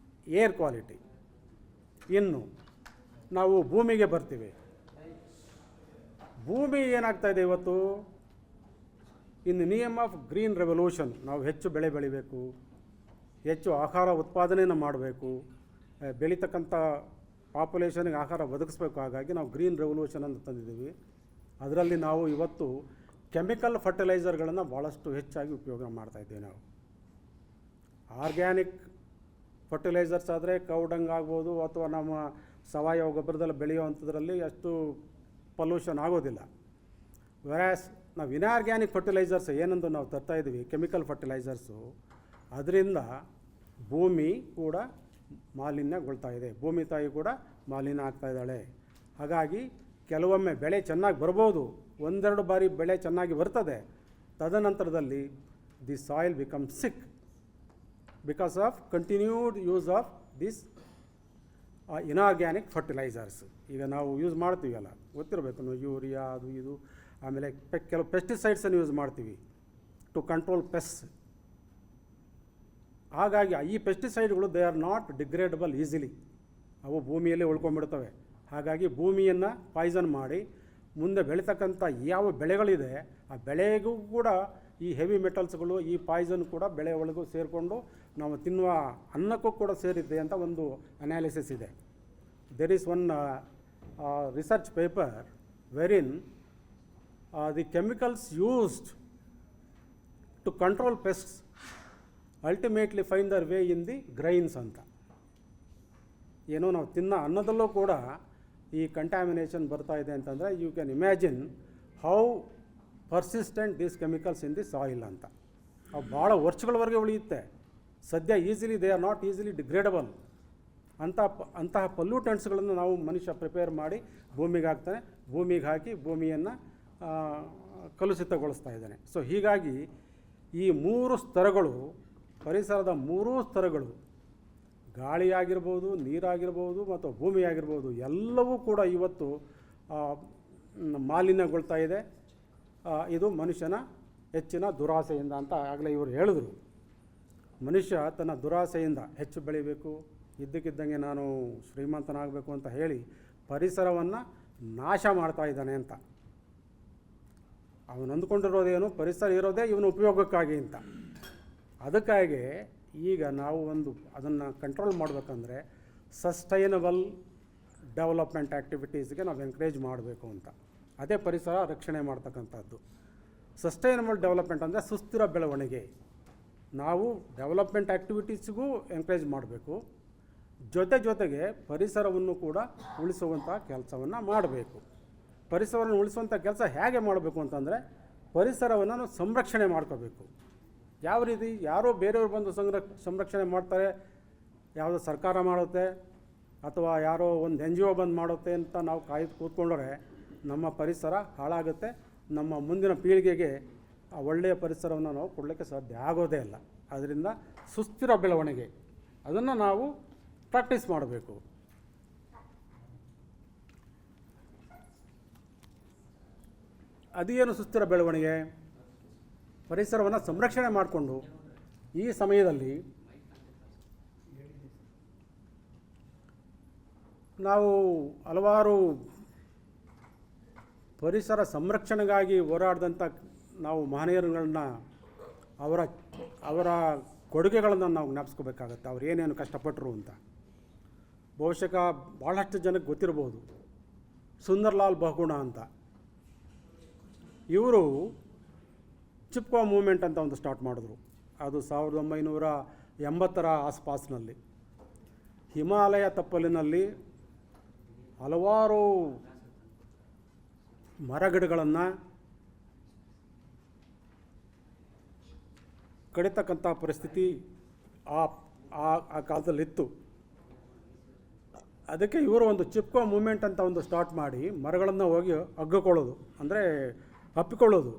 air quality. ಇನ್ನು ನಾವು ಭೂಮಿಗೆ ಬರ್ತೀವಿ. ಭೂಮಿ ಏನಾಗ್ತಾಯಿದೆ ಇವತ್ತು, in the name of green revolution ನಾವು ಹೆಚ್ಚು ಬೆಳೆ ಬೆಳಿಬೇಕು, ಹೆಚ್ಚು ಆಹಾರ ಉತ್ಪಾದನೆಯನ್ನು ಮಾಡಬೇಕು, ಬೆಳೀತಕ್ಕಂಥ ಪಾಪ್ಯುಲೇಷನ್ಗೆ ಆಹಾರ ಒದಗಿಸ್ಬೇಕು. ಹಾಗಾಗಿ ನಾವು ಗ್ರೀನ್ ರೆವಲ್ಯೂಷನ್ ಅಂತ ತಂದಿದ್ದೀವಿ. ಅದರಲ್ಲಿ ನಾವು ಇವತ್ತು ಕೆಮಿಕಲ್ ಫರ್ಟಿಲೈಸರ್ಗಳನ್ನು ಭಾಳಷ್ಟು ಹೆಚ್ಚಾಗಿ ಉಪಯೋಗ ಮಾಡ್ತಾಯಿದ್ದೀವಿ. ನಾವು ಆರ್ಗ್ಯಾನಿಕ್ ಫರ್ಟಿಲೈಸರ್ಸ್ ಆದರೆ ಕೌಡಂಗ್ ಆಗ್ಬೋದು ಅಥವಾ ನಮ್ಮ ಸಾವಯವ ಗೊಬ್ಬರದಲ್ಲಿ ಬೆಳೆಯುವಂಥದ್ರಲ್ಲಿ ಅಷ್ಟು ಪೊಲ್ಯೂಷನ್ ಆಗೋದಿಲ್ಲ. ವೆರಾಸ್ ನಾವು ಇನ್ಆರ್ಗ್ಯಾನಿಕ್ ಫರ್ಟಿಲೈಸರ್ಸ್ ಏನಂದು ನಾವು ತರ್ತಾಯಿದ್ದೀವಿ, ಕೆಮಿಕಲ್ ಫರ್ಟಿಲೈಸರ್ಸು, ಅದರಿಂದ ಭೂಮಿ ಕೂಡ ಮಾಲಿನ್ಯಗೊಳ್ತಾ ಇದೆ. ಭೂಮಿ ತಾಯಿ ಕೂಡ ಮಾಲಿನ್ಯ ಆಗ್ತಾಯಿದ್ದಾಳೆ. ಹಾಗಾಗಿ ಕೆಲವೊಮ್ಮೆ ಬೆಳೆ ಚೆನ್ನಾಗಿ ಬರ್ಬೋದು, ಒಂದೆರಡು ಬಾರಿ ಬೆಳೆ ಚೆನ್ನಾಗಿ ಬರ್ತದೆ, ತದನಂತರದಲ್ಲಿ the soil become sick because of continued use of this inorganic fertilisers. ಈಗ ನಾವು ಯೂಸ್ ಮಾಡ್ತೀವಲ್ಲ, ಗೊತ್ತಿರಬೇಕು ನಾವು, ಯೂರಿಯಾ ಅದು ಇದು, ಆಮೇಲೆ ಕೆಲವು ಪೆಸ್ಟಿಸೈಡ್ಸನ್ನು ಯೂಸ್ ಮಾಡ್ತೀವಿ ಟು ಕಂಟ್ರೋಲ್ ಪೆಸ್ಟ್. ಹಾಗಾಗಿ ಈ ಪೆಸ್ಟಿಸೈಡ್ಗಳು they are not degradable easily, ಅವು ಭೂಮಿಯಲ್ಲಿ ಉಳ್ಕೊಂಡ್ಬಿಡ್ತವೆ. ಹಾಗಾಗಿ ಭೂಮಿಯನ್ನು ಪಾಯ್ಸನ್ ಮಾಡಿ ಮುಂದೆ ಬೆಳೀತಕ್ಕಂಥ ಯಾವ ಬೆಳೆಗಳಿದೆ ಆ ಬೆಳೆಗೂ ಕೂಡ ಈ ಹೆವಿ ಮೆಟಲ್ಸ್ಗಳು, ಈ ಪಾಯ್ಸನ್ ಕೂಡ ಬೆಳೆ ಒಳಗೂ ಸೇರಿಕೊಂಡು ನಾವು ತಿನ್ನುವ ಅನ್ನಕ್ಕೂ ಕೂಡ ಸೇರಿದೆ ಅಂತ ಒಂದು ಅನಾಲಿಸಿಸ್ ಇದೆ. There is one research paper wherein the chemicals used to control pests ultimately find their way in the grains ಅಂತ. ಏನೋ ನಾವು ತಿನ್ನೋ ಅನ್ನದಲ್ಲೂ ಕೂಡ ಈ ಕಂಟ್ಯಾಮಿನೇಷನ್ ಬರ್ತಾ ಇದೆ ಅಂತಂದರೆ you can imagine how persistent these chemicals in the soil ಅಂತ. ಅವು ಭಾಳ ವರ್ಷಗಳವರೆಗೆ ಉಳಿಯುತ್ತೆ. ಸದ್ಯ easily they are not easily degradable. ಅಂತಹ ಪೊಲ್ಯೂಟೆಂಟ್ಸ್ಗಳನ್ನು ನಾವು ಮನುಷ್ಯ ಪ್ರಿಪೇರ್ ಮಾಡಿ ಭೂಮಿಗೆ ಹಾಕ್ತಾನೆ, ಭೂಮಿಗೆ ಹಾಕಿ ಭೂಮಿಯನ್ನು ಕಲುಷಿತಗೊಳಿಸ್ತಾ ಇದ್ದಾನೆ. ಸೊ ಹೀಗಾಗಿ ಈ ಮೂರು ಸ್ತರಗಳು, ಪರಿಸರದ ಮೂರೂ ಸ್ತರಗಳು, ಗಾಳಿಯಾಗಿರ್ಬೋದು, ನೀರಾಗಿರ್ಬೋದು ಮತ್ತು ಭೂಮಿಯಾಗಿರ್ಬೋದು, ಎಲ್ಲವೂ ಕೂಡ ಇವತ್ತು ಮಾಲಿನ್ಯಗೊಳ್ತಾ ಇದೆ. ಇದು ಮನುಷ್ಯನ ಹೆಚ್ಚಿನ ದುರಾಸೆಯಿಂದ ಅಂತ ಆಗಲೇ ಇವರು ಹೇಳಿದ್ರು. ಮನುಷ್ಯ ತನ್ನ ದುರಾಸೆಯಿಂದ ಹೆಚ್ಚು ಬೆಳಿಬೇಕು, ಇದ್ದಕ್ಕಿದ್ದಂಗೆ ನಾನು ಶ್ರೀಮಂತನಾಗಬೇಕು ಅಂತ ಹೇಳಿ ಪರಿಸರವನ್ನು ನಾಶ ಮಾಡ್ತಾ ಇದ್ದಾನೆ ಅಂತ. ಅವನು ಅಂದ್ಕೊಂಡಿರೋದೇನು, ಪರಿಸರ ಇರೋದೇ ಇವನ ಉಪಯೋಗಕ್ಕಾಗಿ ಅಂತ. ಅದಕ್ಕಾಗಿ ಈಗ ನಾವು ಅದನ್ನು ಕಂಟ್ರೋಲ್ ಮಾಡಬೇಕಂದ್ರೆ ಸಸ್ಟೈನಬಲ್ ಡೆವಲಪ್ಮೆಂಟ್ ಆ್ಯಕ್ಟಿವಿಟೀಸ್ಗೆ ನಾವು ಎನ್ಕರೇಜ್ ಮಾಡಬೇಕು ಅಂತ. ಅದೇ ಪರಿಸರ ರಕ್ಷಣೆ ಮಾಡ್ತಕ್ಕಂಥದ್ದು. ಸಸ್ಟೈನಬಲ್ ಡೆವಲಪ್ಮೆಂಟ್ ಅಂದರೆ ಸುಸ್ಥಿರ ಬೆಳವಣಿಗೆ. ನಾವು ಡೆವಲಪ್ಮೆಂಟ್ ಆ್ಯಕ್ಟಿವಿಟೀಸ್ಗೂ ಎನ್ಕರೇಜ್ ಮಾಡಬೇಕು, ಜೊತೆಗೆ ಪರಿಸರವನ್ನು ಕೂಡ ಉಳಿಸುವಂಥ ಕೆಲಸವನ್ನು ಮಾಡಬೇಕು. ಪರಿಸರವನ್ನು ಉಳಿಸುವಂಥ ಕೆಲಸ ಹೇಗೆ ಮಾಡಬೇಕು ಅಂತಂದರೆ ಪರಿಸರವನ್ನು ನಾವು ಸಂರಕ್ಷಣೆ ಮಾಡ್ಕೋಬೇಕು. ಯಾವ ರೀತಿ? ಯಾರೋ ಬೇರೆಯವರು ಬಂದು ಸಂರಕ್ಷಣೆ ಮಾಡ್ತಾರೆ, ಯಾವುದೋ ಸರ್ಕಾರ ಮಾಡುತ್ತೆ ಅಥವಾ ಯಾರೋ ಒಂದು NGO ಬಂದು ಮಾಡುತ್ತೆ ಅಂತ ನಾವು ಕಾಯ್ದು ಕೂತ್ಕೊಂಡ್ರೆ ನಮ್ಮ ಪರಿಸರ ಹಾಳಾಗುತ್ತೆ, ನಮ್ಮ ಮುಂದಿನ ಪೀಳಿಗೆಗೆ ಆ ಒಳ್ಳೆಯ ಪರಿಸರವನ್ನು ನಾವು ಕೊಡಲಿಕ್ಕೆ ಸಾಧ್ಯ ಆಗೋದೇ ಇಲ್ಲ. ಅದರಿಂದ ಸುಸ್ಥಿರ ಬೆಳವಣಿಗೆ ಅದನ್ನು ನಾವು ಪ್ರಾಕ್ಟೀಸ್ ಮಾಡಬೇಕು. ಅದೇನು ಸುಸ್ಥಿರ ಬೆಳವಣಿಗೆ? ಪರಿಸರವನ್ನು ಸಂರಕ್ಷಣೆ ಮಾಡಿಕೊಂಡು ಈ ಸಮಯದಲ್ಲಿ ನಾವು ಹಲವಾರು ಪರಿಸರ ಸಂರಕ್ಷಣೆಗಾಗಿ ಹೋರಾಡಿದಂಥ ನಾವು ಮಹನೀಯರುಗಳನ್ನ ಅವರ ಕೊಡುಗೆಗಳನ್ನು ನಾವು ಜ್ಞಾಪಿಸ್ಕೋಬೇಕಾಗತ್ತೆ. ಅವ್ರು ಏನೇನು ಕಷ್ಟಪಟ್ಟರು ಅಂತ. ಬಹುಶಃ ಭಾಳಷ್ಟು ಜನಕ್ಕೆ ಗೊತ್ತಿರಬಹುದು, ಸುಂದರ್ಲಾಲ್ ಬಹುಗುಣ ಅಂತ. ಇವರು ಚಿಪ್ಕೋ ಮೂವ್ಮೆಂಟ್ ಅಂತ ಒಂದು ಸ್ಟಾರ್ಟ್ ಮಾಡಿದ್ರು. ಅದು 1980ರ ಆಸ್ಪಾಸ್ನಲ್ಲಿ ಹಿಮಾಲಯ ತಪ್ಪಲಿನಲ್ಲಿ ಹಲವಾರು ಮರಗಿಡಗಳನ್ನು ಕಡಿತಕ್ಕಂಥ ಪರಿಸ್ಥಿತಿ ಆ ಕಾಲದಲ್ಲಿತ್ತು. ಅದಕ್ಕೆ ಇವರು ಒಂದು ಚಿಪ್ಕೋ ಮೂವ್ಮೆಂಟ್ ಅಂತ ಒಂದು ಸ್ಟಾರ್ಟ್ ಮಾಡಿ ಮರಗಳನ್ನು ಹೋಗಿ ಅಗ್ಗಿಕೊಳ್ಳೋದು, ಅಂದರೆ ಅಪ್ಪಿಕೊಳ್ಳೋದು.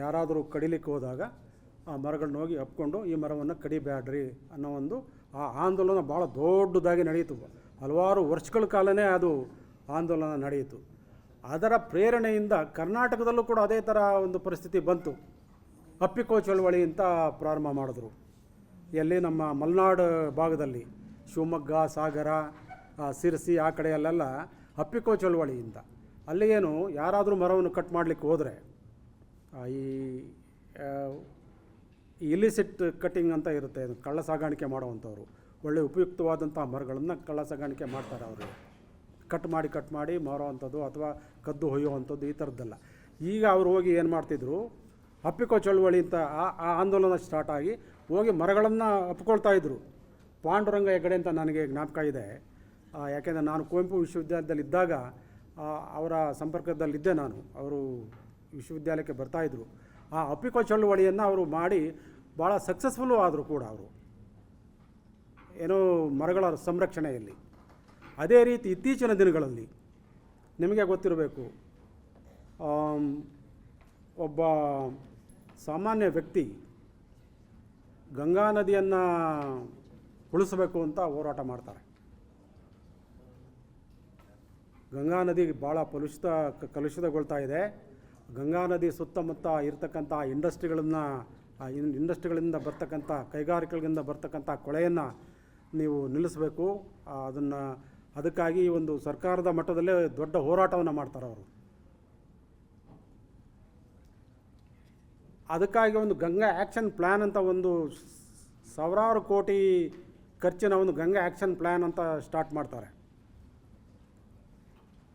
ಯಾರಾದರೂ ಕಡಿಲಿಕ್ಕೆ ಹೋದಾಗ ಆ ಮರಗಳನ್ನ ಹೋಗಿ ಅಪ್ಪಿಕೊಂಡು ಈ ಮರವನ್ನು ಕಡಿಬೇಡ್ರಿ ಅನ್ನೋ ಒಂದು ಆ ಆಂದೋಲನ ಭಾಳ ದೊಡ್ಡದಾಗಿ ನಡೆಯಿತು. ಹಲವಾರು ವರ್ಷಗಳ ಕಾಲನೇ ಅದು ಆಂದೋಲನ ನಡೆಯಿತು. ಅದರ ಪ್ರೇರಣೆಯಿಂದ ಕರ್ನಾಟಕದಲ್ಲೂ ಕೂಡ ಅದೇ ಥರ ಒಂದು ಪರಿಸ್ಥಿತಿ ಬಂತು. ಅಪ್ಪಿಕೋ ಚಳವಳಿ ಅಂತ ಪ್ರಾರಂಭ ಮಾಡಿದ್ರು. ಎಲ್ಲಿ ನಮ್ಮ ಮಲೆನಾಡು ಭಾಗದಲ್ಲಿ ಶಿವಮೊಗ್ಗ, ಸಾಗರ, ಸಿರಸಿ ಆ ಕಡೆಯಲ್ಲೆಲ್ಲ ಅಪ್ಪಿಕೋ ಚಳವಳಿಯಿಂದ ಅಲ್ಲಿ ಏನು ಯಾರಾದರೂ ಮರವನ್ನು ಕಟ್ ಮಾಡಲಿಕ್ಕೆ ಹೋದರೆ ಈ ಇಲಿಸಿಟ್ ಕಟ್ಟಿಂಗ್ ಅಂತ ಇರುತ್ತೆ, ಅದು ಕಳ್ಳ ಸಾಗಾಣಿಕೆ ಮಾಡುವಂಥವ್ರು. ಒಳ್ಳೆ ಉಪಯುಕ್ತವಾದಂಥ ಮರಗಳನ್ನು ಕಳ್ಳ ಸಾಗಾಣಿಕೆ ಮಾಡ್ತಾರೆ. ಅವರು ಕಟ್ ಮಾಡಿ ಮಾರುವಂಥದ್ದು ಅಥವಾ ಕದ್ದು ಹೊಯ್ಯುವಂಥದ್ದು ಈ ಥರದ್ದೆಲ್ಲ. ಈಗ ಅವರು ಹೋಗಿ ಏನು ಮಾಡ್ತಿದ್ರು, ಅಪ್ಪಿಕೋ ಚಳವಳಿ ಅಂತ ಆ ಆಂದೋಲನ ಸ್ಟಾರ್ಟ್ ಆಗಿ ಹೋಗಿ ಮರಗಳನ್ನು ಅಪ್ಕೊಳ್ತಾಯಿದ್ರು. ಪಾಂಡುರಂಗ ಹೆಗಡೆ ಅಂತ ನನಗೆ ಜ್ಞಾಪಕ ಇದೆ. ಯಾಕೆಂದರೆ ನಾನು ಕುವೆಂಪು ವಿಶ್ವವಿದ್ಯಾಲಯದಲ್ಲಿ ಇದ್ದಾಗ ಅವರ ಸಂಪರ್ಕದಲ್ಲಿದ್ದೆ ನಾನು. ಅವರು ವಿಶ್ವವಿದ್ಯಾಲಯಕ್ಕೆ ಬರ್ತಾಯಿದ್ರು. ಆ ಅಪ್ಪಿಕೋ ಚಳವಳಿಯನ್ನು ಅವರು ಮಾಡಿ ಭಾಳ ಸಕ್ಸಸ್ಫುಲ್ಲು ಆದರು ಕೂಡ ಅವರು, ಏನೋ ಮರಗಳ ಸಂರಕ್ಷಣೆಯಲ್ಲಿ. ಅದೇ ರೀತಿ ಇತ್ತೀಚಿನ ದಿನಗಳಲ್ಲಿ ನಿಮಗೆ ಗೊತ್ತಿರಬೇಕು, ಒಬ್ಬ ಸಾಮಾನ್ಯ ವ್ಯಕ್ತಿ ಗಂಗಾ ನದಿಯನ್ನು ಉಳಿಸಬೇಕು ಅಂತ ಹೋರಾಟ ಮಾಡ್ತಾರೆ. ಗಂಗಾ ನದಿ ಭಾಳ ಕಲುಷಿತಗೊಳ್ತಾ ಇದೆ. ಗಂಗಾ ನದಿ ಸುತ್ತಮುತ್ತ ಇರತಕ್ಕಂಥ ಇಂಡಸ್ಟ್ರಿಗಳಿಂದ ಬರ್ತಕ್ಕಂಥ ಕೈಗಾರಿಕೆಗಳಿಂದ ಬರ್ತಕ್ಕಂಥ ಕೊಳೆಯನ್ನು ನೀವು ನಿಲ್ಲಿಸಬೇಕು. ಅದಕ್ಕಾಗಿ ಒಂದು ಸರ್ಕಾರದ ಮಟ್ಟದಲ್ಲೇ ದೊಡ್ಡ ಹೋರಾಟವನ್ನು ಮಾಡ್ತಾರೆ ಅವರು. ಅದಕ್ಕಾಗಿ ಒಂದು ಗಂಗಾ ಆ್ಯಕ್ಷನ್ ಪ್ಲ್ಯಾನ್ ಅಂತ ಒಂದು ಸಾವಿರಾರು ಕೋಟಿ ಖರ್ಚಿನ ಒಂದು ಗಂಗಾ ಆ್ಯಕ್ಷನ್ ಪ್ಲ್ಯಾನ್ ಅಂತ ಸ್ಟಾರ್ಟ್ ಮಾಡ್ತಾರೆ.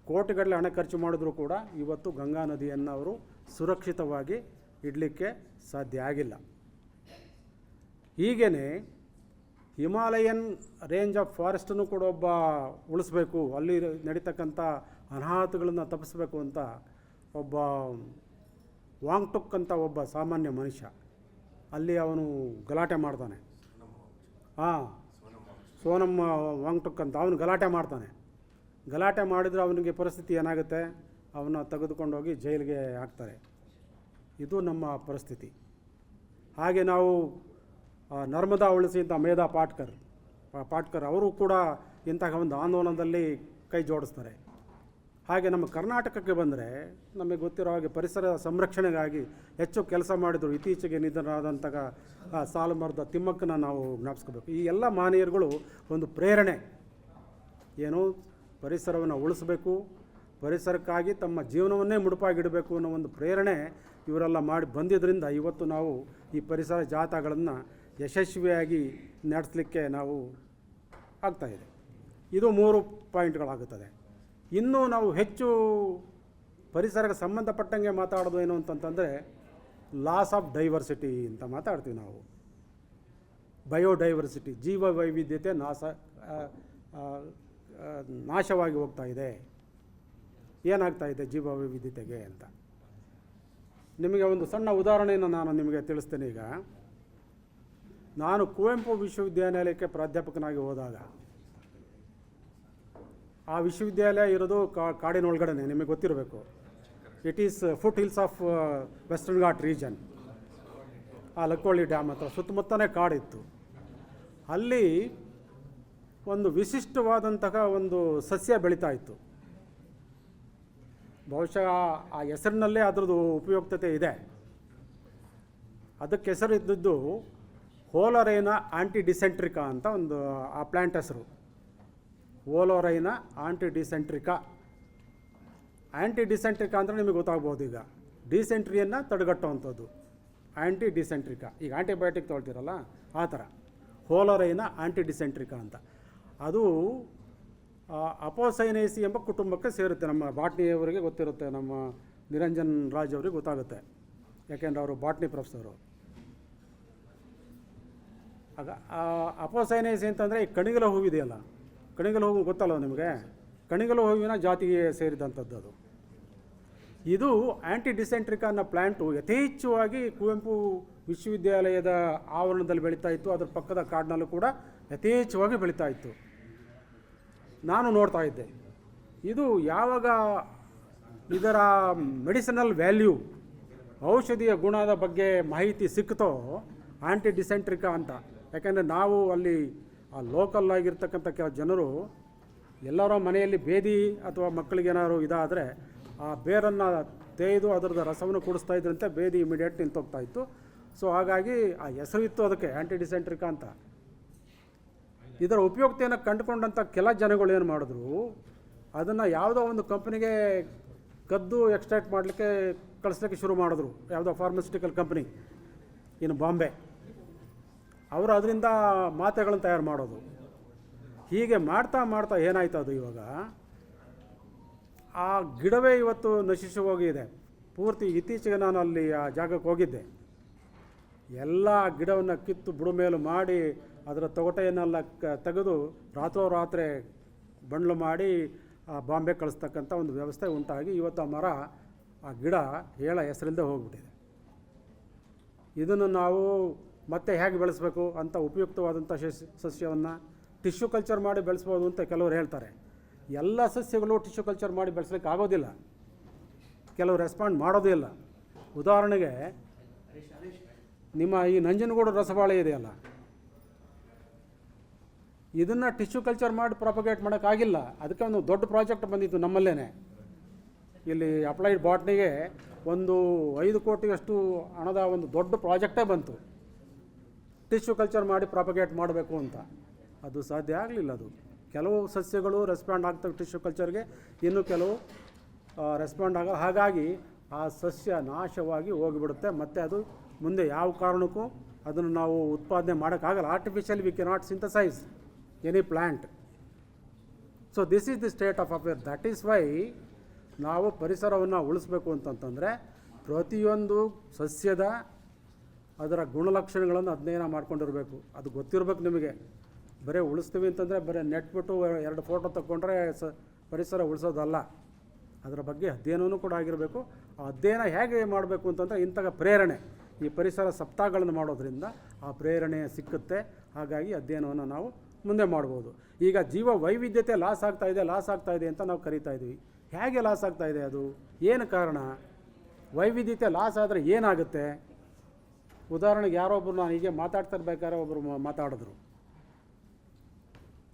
ಕೋಟಿಗಟ್ಟಲೆ ಹಣ ಖರ್ಚು ಮಾಡಿದ್ರೂ ಕೂಡ ಇವತ್ತು ಗಂಗಾ ನದಿಯನ್ನು ಅವರು ಸುರಕ್ಷಿತವಾಗಿ ಇಡಲಿಕ್ಕೆ ಸಾಧ್ಯ ಆಗಿಲ್ಲ. ಹೀಗೇ ಹಿಮಾಲಯನ್ ರೇಂಜ್ ಆಫ್ ಫಾರೆಸ್ಟನ್ನು ಕೂಡ ಉಳಿಸ್ಬೇಕು, ಅಲ್ಲಿ ನಡೀತಕ್ಕಂಥ ಅನಾಹುತಗಳನ್ನು ತಪ್ಪಿಸ್ಬೇಕು ಅಂತ ಒಬ್ಬ ವಾಂಗ್ಟುಕ್ ಅಂತ ಒಬ್ಬ ಸಾಮಾನ್ಯ ಮನುಷ್ಯ ಅಲ್ಲಿ ಅವನು ಗಲಾಟೆ ಮಾಡ್ತಾನೆ. ಸೋನಮ್ ವಾಂಗ್ಟುಕ್ ಅಂತ ಅವನು ಗಲಾಟೆ ಮಾಡ್ತಾನೆ. ಗಲಾಟೆ ಮಾಡಿದರೆ ಅವನಿಗೆ ಪರಿಸ್ಥಿತಿ ಏನಾಗುತ್ತೆ, ಅವನ್ನ ತೆಗೆದುಕೊಂಡೋಗಿ ಜೈಲಿಗೆ ಹಾಕ್ತಾರೆ. ಇದು ನಮ್ಮ ಪರಿಸ್ಥಿತಿ. ಹಾಗೆ ನಾವು ನರ್ಮದಾ ಉಳಿಸಿ ಅಂತ ಮೇಧಾ ಪಾಟ್ಕರ್ ಅವರು ಕೂಡ ಇಂತಹ ಒಂದು ಆಂದೋಲನದಲ್ಲಿ ಕೈ ಜೋಡಿಸ್ತಾರೆ. ಹಾಗೆ ನಮ್ಮ ಕರ್ನಾಟಕಕ್ಕೆ ಬಂದರೆ ನಮಗೆ ಗೊತ್ತಿರೋ ಹಾಗೆ ಪರಿಸರ ಸಂರಕ್ಷಣೆಗಾಗಿ ಹೆಚ್ಚು ಕೆಲಸ ಮಾಡಿದರು. ಇತ್ತೀಚೆಗೆ ನಿಧನರಾದಂತಹ ಸಾಲುಮರದ ತಿಮ್ಮಕ್ಕನ ನಾವು ಜ್ಞಾಪಿಸ್ಕೋಬೇಕು. ಈ ಎಲ್ಲ ಮಹನೀಯರುಗಳು ಒಂದು ಪ್ರೇರಣೆ, ಏನು ಪರಿಸರವನ್ನು ಉಳಿಸಬೇಕು, ಪರಿಸರಕ್ಕಾಗಿ ತಮ್ಮ ಜೀವನವನ್ನೇ ಮುಡುಪಾಗಿಡಬೇಕು ಅನ್ನೋ ಒಂದು ಪ್ರೇರಣೆ ಇವರೆಲ್ಲ ಮಾಡಿ ಬಂದಿದ್ದರಿಂದ ಇವತ್ತು ನಾವು ಈ ಪರಿಸರ ಜಾಥಾಗಳನ್ನು ಯಶಸ್ವಿಯಾಗಿ ನಡೆಸಲಿಕ್ಕೆ ನಾವು ಆಗ್ತಾಯಿದೆ. ಇದು 3 ಪಾಯಿಂಟ್ಗಳಾಗುತ್ತದೆ. ಇನ್ನೂ ನಾವು ಹೆಚ್ಚು ಪರಿಸರಕ್ಕೆ ಸಂಬಂಧಪಟ್ಟಂಗೆ ಮಾತಾಡೋದು ಏನು ಅಂತಂತಂದರೆ ಲಾಸ್ ಆಫ್ ಡೈವರ್ಸಿಟಿ ಅಂತ ಮಾತಾಡ್ತೀವಿ ನಾವು. ಬಯೋಡೈವರ್ಸಿಟಿ, ಜೀವ ವೈವಿಧ್ಯತೆ ನಾಶವಾಗಿ ಹೋಗ್ತಾ ಇದೆ. ಏನಾಗ್ತಾ ಇದೆ ಜೀವ ವೈವಿಧ್ಯತೆಗೆ ಅಂತ ನಿಮಗೆ ಒಂದು ಸಣ್ಣ ಉದಾಹರಣೆಯನ್ನು ನಾನು ನಿಮಗೆ ತಿಳಿಸ್ತೇನೆ. ಈಗ ನಾನು ಕುವೆಂಪು ವಿಶ್ವವಿದ್ಯಾನಿಲಯಕ್ಕೆ ಪ್ರಾಧ್ಯಾಪಕನಾಗಿ ಹೋದಾಗ ಆ ವಿಶ್ವವಿದ್ಯಾಲಯ ಇರೋದು ಕಾಡಿನೊಳಗಡೆ, ನಿಮಗೆ ಗೊತ್ತಿರಬೇಕು. It is foot hills of western ghat region. ಆ ಲಕ್ಕೋಳಿ ಡ್ಯಾಮ್ ಹತ್ರ ಸುತ್ತಮುತ್ತನೇ ಕಾಡಿತ್ತು. ಅಲ್ಲಿ ಒಂದು ವಿಶಿಷ್ಟವಾದಂತಹ ಒಂದು ಸಸ್ಯ ಬೆಳೀತಾ ಇತ್ತು. ಬಹುಶಃ ಆ ಹೆಸರಿನಲ್ಲೇ ಅದರದ್ದು ಉಪಯುಕ್ತತೆ ಇದೆ. ಅದಕ್ಕೆ ಹೆಸರಿದ್ದದ್ದು ಹೋಲೊರೈನಾ ಆಂಟಿಡಿಸೆಂಟ್ರಿಕಾ ಅಂತ ಒಂದು ಆ ಪ್ಲ್ಯಾಂಟ್ ಹೆಸರು. ಹೋಲೊರೈನಾ ಆಂಟಿಡಿಸೆಂಟ್ರಿಕಾ. ಆ್ಯಂಟಿಡಿಸೆಂಟ್ರಿಕಾ ಅಂದರೆ ನಿಮಗೆ ಗೊತ್ತಾಗ್ಬೋದು. ಈಗ ಡಿಸೆಂಟ್ರಿಯನ್ನು ತಡೆಗಟ್ಟುವಂಥದ್ದು ಆ್ಯಂಟಿಡಿಸೆಂಟ್ರಿಕಾ. ಈಗ ಆಂಟಿಬಯೋಟಿಕ್ ತೊಗೊಳ್ತೀರಲ್ಲ ಆ ಥರ ಹೋಲೊರೈನಾ ಆಂಟಿಡಿಸೆಂಟ್ರಿಕಾ ಅಂತ. ಅದು ಅಪೋಸೈನೇಸಿ ಎಂಬ ಕುಟುಂಬಕ್ಕೆ ಸೇರುತ್ತೆ. ನಮ್ಮ ಬಾಟ್ನಿಯವರಿಗೆ ಗೊತ್ತಿರುತ್ತೆ, ನಮ್ಮ ನಿರಂಜನ್ ರಾಜ್ ಅವರಿಗೆ ಗೊತ್ತಾಗುತ್ತೆ, ಯಾಕೆಂದರೆ ಅವರು ಬಾಟ್ನಿ ಪ್ರೊಫೆಸರು. ಆಗ ಅಪೋಸೈನೇಸಿ ಅಂತಂದರೆ ಈ ಕಣಿಗಲ ಹೂವಿದೆಯಲ್ಲ, ಕಣಿಗಲ ಹೂವು ಗೊತ್ತಲ್ಲ ನಿಮಗೆ, ಕಣಿಗಲ ಹೂವಿನ ಜಾತಿಗೆ ಸೇರಿದಂಥದ್ದು ಅದು. ಇದು ಆ್ಯಂಟಿಡಿಸೆಂಟ್ರಿಕಾ ಅನ್ನೋ ಪ್ಲ್ಯಾಂಟು ಯಥೇಚ್ಛವಾಗಿ ಕುವೆಂಪು ವಿಶ್ವವಿದ್ಯಾಲಯದ ಆವರಣದಲ್ಲಿ ಬೆಳೀತಾ ಇತ್ತು. ಅದರ ಪಕ್ಕದ ಕಾಡಿನಲ್ಲೂ ಕೂಡ ಯಥೇಚ್ಛವಾಗಿ ಬೆಳೀತಾ ಇತ್ತು. ನಾನು ನೋಡ್ತಾ ಇದ್ದೆ. ಇದು ಯಾವಾಗ ಇದರ ಮೆಡಿಸಿನಲ್ ವ್ಯಾಲ್ಯೂ, ಔಷಧಿಯ ಗುಣದ ಬಗ್ಗೆ ಮಾಹಿತಿ ಸಿಕ್ತೋ, ಆ್ಯಂಟಿಡಿಸೆಂಟ್ರಿಕಾ ಅಂತ. ಯಾಕೆಂದರೆ ನಾವು ಅಲ್ಲಿ ಆ ಲೋಕಲ್ ಆಗಿರ್ತಕ್ಕಂಥ ಕೆಲವು ಜನರು ಎಲ್ಲರ ಮನೆಯಲ್ಲಿ ಬೇದಿ ಅಥವಾ ಮಕ್ಕಳಿಗೇನಾದ್ರು ಇದಾದರೆ ಆ ಬೇರನ್ನು ತೇಯ್ದು ಅದರದ ರಸವನ್ನು ಕುಡಿಸ್ತಾ ಇದ್ರಂತೆ, ಬೇದಿ ಇಮಿಡಿಯೇಟ್ ನಿಂತೋಗ್ತಾ ಇತ್ತು. ಸೊ ಹಾಗಾಗಿ ಆ ಹೆಸರಿತ್ತು ಅದಕ್ಕೆ ಆ್ಯಂಟಿಡಿಸೆಂಟ್ರಿಕಾ ಅಂತ. ಇದರ ಉಪಯುಕ್ತೆಯನ್ನು ಕಂಡುಕೊಂಡಂಥ ಕೆಲ ಜನಗಳು ಏನು ಮಾಡಿದ್ರು, ಅದನ್ನು ಯಾವುದೋ ಒಂದು ಕಂಪ್ನಿಗೆ ಕದ್ದು ಎಕ್ಸ್ಟ್ರಾಕ್ಟ್ ಮಾಡಲಿಕ್ಕೆ ಕಳಿಸ್ಲಿಕ್ಕೆ ಶುರು ಮಾಡಿದ್ರು. ಯಾವುದೋ ಫಾರ್ಮಸ್ಯೂಟಿಕಲ್ ಕಂಪ್ನಿ ಇನ್ನು ಬಾಂಬೆ, ಅವರು ಅದರಿಂದ ಮಾತ್ರೆಗಳನ್ನು ತಯಾರು ಮಾಡೋದು. ಹೀಗೆ ಮಾಡ್ತಾ ಮಾಡ್ತಾ ಏನಾಯ್ತು, ಅದು ಇವಾಗ ಆ ಗಿಡವೇ ಇವತ್ತು ನಶಿಸಿ ಹೋಗಿದೆ ಪೂರ್ತಿ. ಇತ್ತೀಚೆಗೆ ನಾನು ಅಲ್ಲಿ ಆ ಜಾಗಕ್ಕೆ ಹೋಗಿದ್ದೆ. ಎಲ್ಲ ಗಿಡವನ್ನು ಕಿತ್ತು ಬುಡಮೇಲು ಮಾಡಿ ಅದರ ತೊಗಟೆಯನ್ನೆಲ್ಲ ತೆಗೆದು ರಾತ್ರೋರಾತ್ರಿ ಬಂಡ್ಲು ಮಾಡಿ ಬಾಂಬೆ ಕಳಿಸ್ತಕ್ಕಂಥ ಒಂದು ವ್ಯವಸ್ಥೆ ಉಂಟಾಗಿ ಇವತ್ತು ಆ ಮರ, ಆ ಗಿಡ ಹೇಳ ಹೆಸರಿಲ್ಲದೆ ಹೋಗ್ಬಿಟ್ಟಿದೆ. ಇದನ್ನು ನಾವು ಮತ್ತೆ ಹೇಗೆ ಬೆಳೆಸಬೇಕು ಅಂತ ಉಪಯುಕ್ತವಾದಂಥ ಸಸ್ಯವನ್ನು ಟಿಶ್ಯೂ ಕಲ್ಚರ್ ಮಾಡಿ ಬೆಳೆಸ್ಬೋದು ಅಂತ ಕೆಲವರು ಹೇಳ್ತಾರೆ. ಎಲ್ಲ ಸಸ್ಯಗಳು ಟಿಶ್ಯೂ ಕಲ್ಚರ್ ಮಾಡಿ ಬೆಳೆಸಲಿಕ್ಕೆ ಆಗೋದಿಲ್ಲ, ಕೆಲವರು ರೆಸ್ಪಾಂಡ್ ಮಾಡೋದೇ ಇಲ್ಲ. ಉದಾಹರಣೆಗೆ ನಿಮ್ಮ ಈ ನಂಜನಗೂಡು ರಸಬಾಳೆ ಇದೆಯಲ್ಲ, ಇದನ್ನು ಟಿಶ್ಯೂ ಕಲ್ಚರ್ ಮಾಡಿ ಪ್ರಾಪಗೇಟ್ ಮಾಡೋಕ್ಕಾಗಿಲ್ಲ. ಅದಕ್ಕೆ ಒಂದು ದೊಡ್ಡ ಪ್ರಾಜೆಕ್ಟ್ ಬಂದಿತ್ತು ನಮ್ಮಲ್ಲೇ. ಇಲ್ಲಿ ಅಪ್ಲೈಡ್ ಬಾಟ್ನಿಗೆ ಒಂದು 5 ಕೋಟಿಯಷ್ಟು ಹಣದ ಒಂದು ದೊಡ್ಡ ಪ್ರಾಜೆಕ್ಟೇ ಬಂತು, ಟಿಶ್ಯೂ ಕಲ್ಚರ್ ಮಾಡಿ ಪ್ರಾಪಗೇಟ್ ಮಾಡಬೇಕು ಅಂತ. ಅದು ಸಾಧ್ಯ ಆಗಲಿಲ್ಲ. ಅದು ಕೆಲವು ಸಸ್ಯಗಳು ರೆಸ್ಪಾಂಡ್ ಆಗ್ತವೆ ಟಿಶ್ಯೂ ಕಲ್ಚರ್ಗೆ, ಇನ್ನು ಕೆಲವು ರೆಸ್ಪಾಂಡ್ ಆಗಲ್ಲ. ಹಾಗಾಗಿ ಆ ಸಸ್ಯ ನಾಶವಾಗಿ ಹೋಗಿಬಿಡುತ್ತೆ. ಮತ್ತು ಅದು ಮುಂದೆ ಯಾವ ಕಾರಣಕ್ಕೂ ಅದನ್ನು ನಾವು ಉತ್ಪಾದನೆ ಮಾಡೋಕ್ಕಾಗಲ್ಲ. Artificially we cannot synthesise any plant. So this is the state of affair. That is why ನಾವು ಪರಿಸರವನ್ನು ಉಳಿಸ್ಬೇಕು ಅಂತಂತಂದರೆ ಪ್ರತಿಯೊಂದು ಸಸ್ಯದ ಅದರ ಗುಣಲಕ್ಷಣಗಳನ್ನು ಅಧ್ಯಯನ ಮಾಡ್ಕೊಂಡಿರಬೇಕು. ಅದು ಗೊತ್ತಿರಬೇಕು ನಿಮಗೆ. ಬರೀ ಉಳಿಸ್ತೀವಿ ಅಂತಂದರೆ ಬರೀ ನೆಟ್ಬಿಟ್ಟು 2 ಫೋಟೋ ತಗೊಂಡ್ರೆ ಪರಿಸರ ಉಳಿಸೋದಲ್ಲ. ಅದರ ಬಗ್ಗೆ ಅಧ್ಯಯನವೂ ಕೂಡ ಆಗಿರಬೇಕು. ಆ ಅಧ್ಯಯನ ಹೇಗೆ ಮಾಡಬೇಕು ಅಂತಂದರೆ ಇಂತಹ ಪ್ರೇರಣೆ, ಈ ಪರಿಸರ ಸಪ್ತಾಹಗಳನ್ನು ಮಾಡೋದ್ರಿಂದ ಆ ಪ್ರೇರಣೆ ಸಿಕ್ಕುತ್ತೆ. ಹಾಗಾಗಿ ಅಧ್ಯಯನವನ್ನು ನಾವು ಮುಂದೆ ಮಾಡ್ಬೋದು. ಈಗ ಜೀವ ವೈವಿಧ್ಯತೆ ಲಾಸ್ ಆಗ್ತಾ ಇದೆ ಅಂತ ನಾವು ಕರಿತಾ ಇದ್ದೀವಿ. ಹೇಗೆ ಲಾಸ್ ಆಗ್ತಾ ಇದೆ, ಅದು ಏನು ಕಾರಣ? ವೈವಿಧ್ಯತೆ ಲಾಸ್ ಆದರೆ ಏನಾಗುತ್ತೆ? ಉದಾಹರಣೆಗೆ ಯಾರೊಬ್ಬರು, ನಾನು ಹೀಗೆ ಮಾತಾಡ್ತಿರ್ಬೇಕಾದ್ರೆ ಒಬ್ಬರು ಮಾತಾಡಿದ್ರು,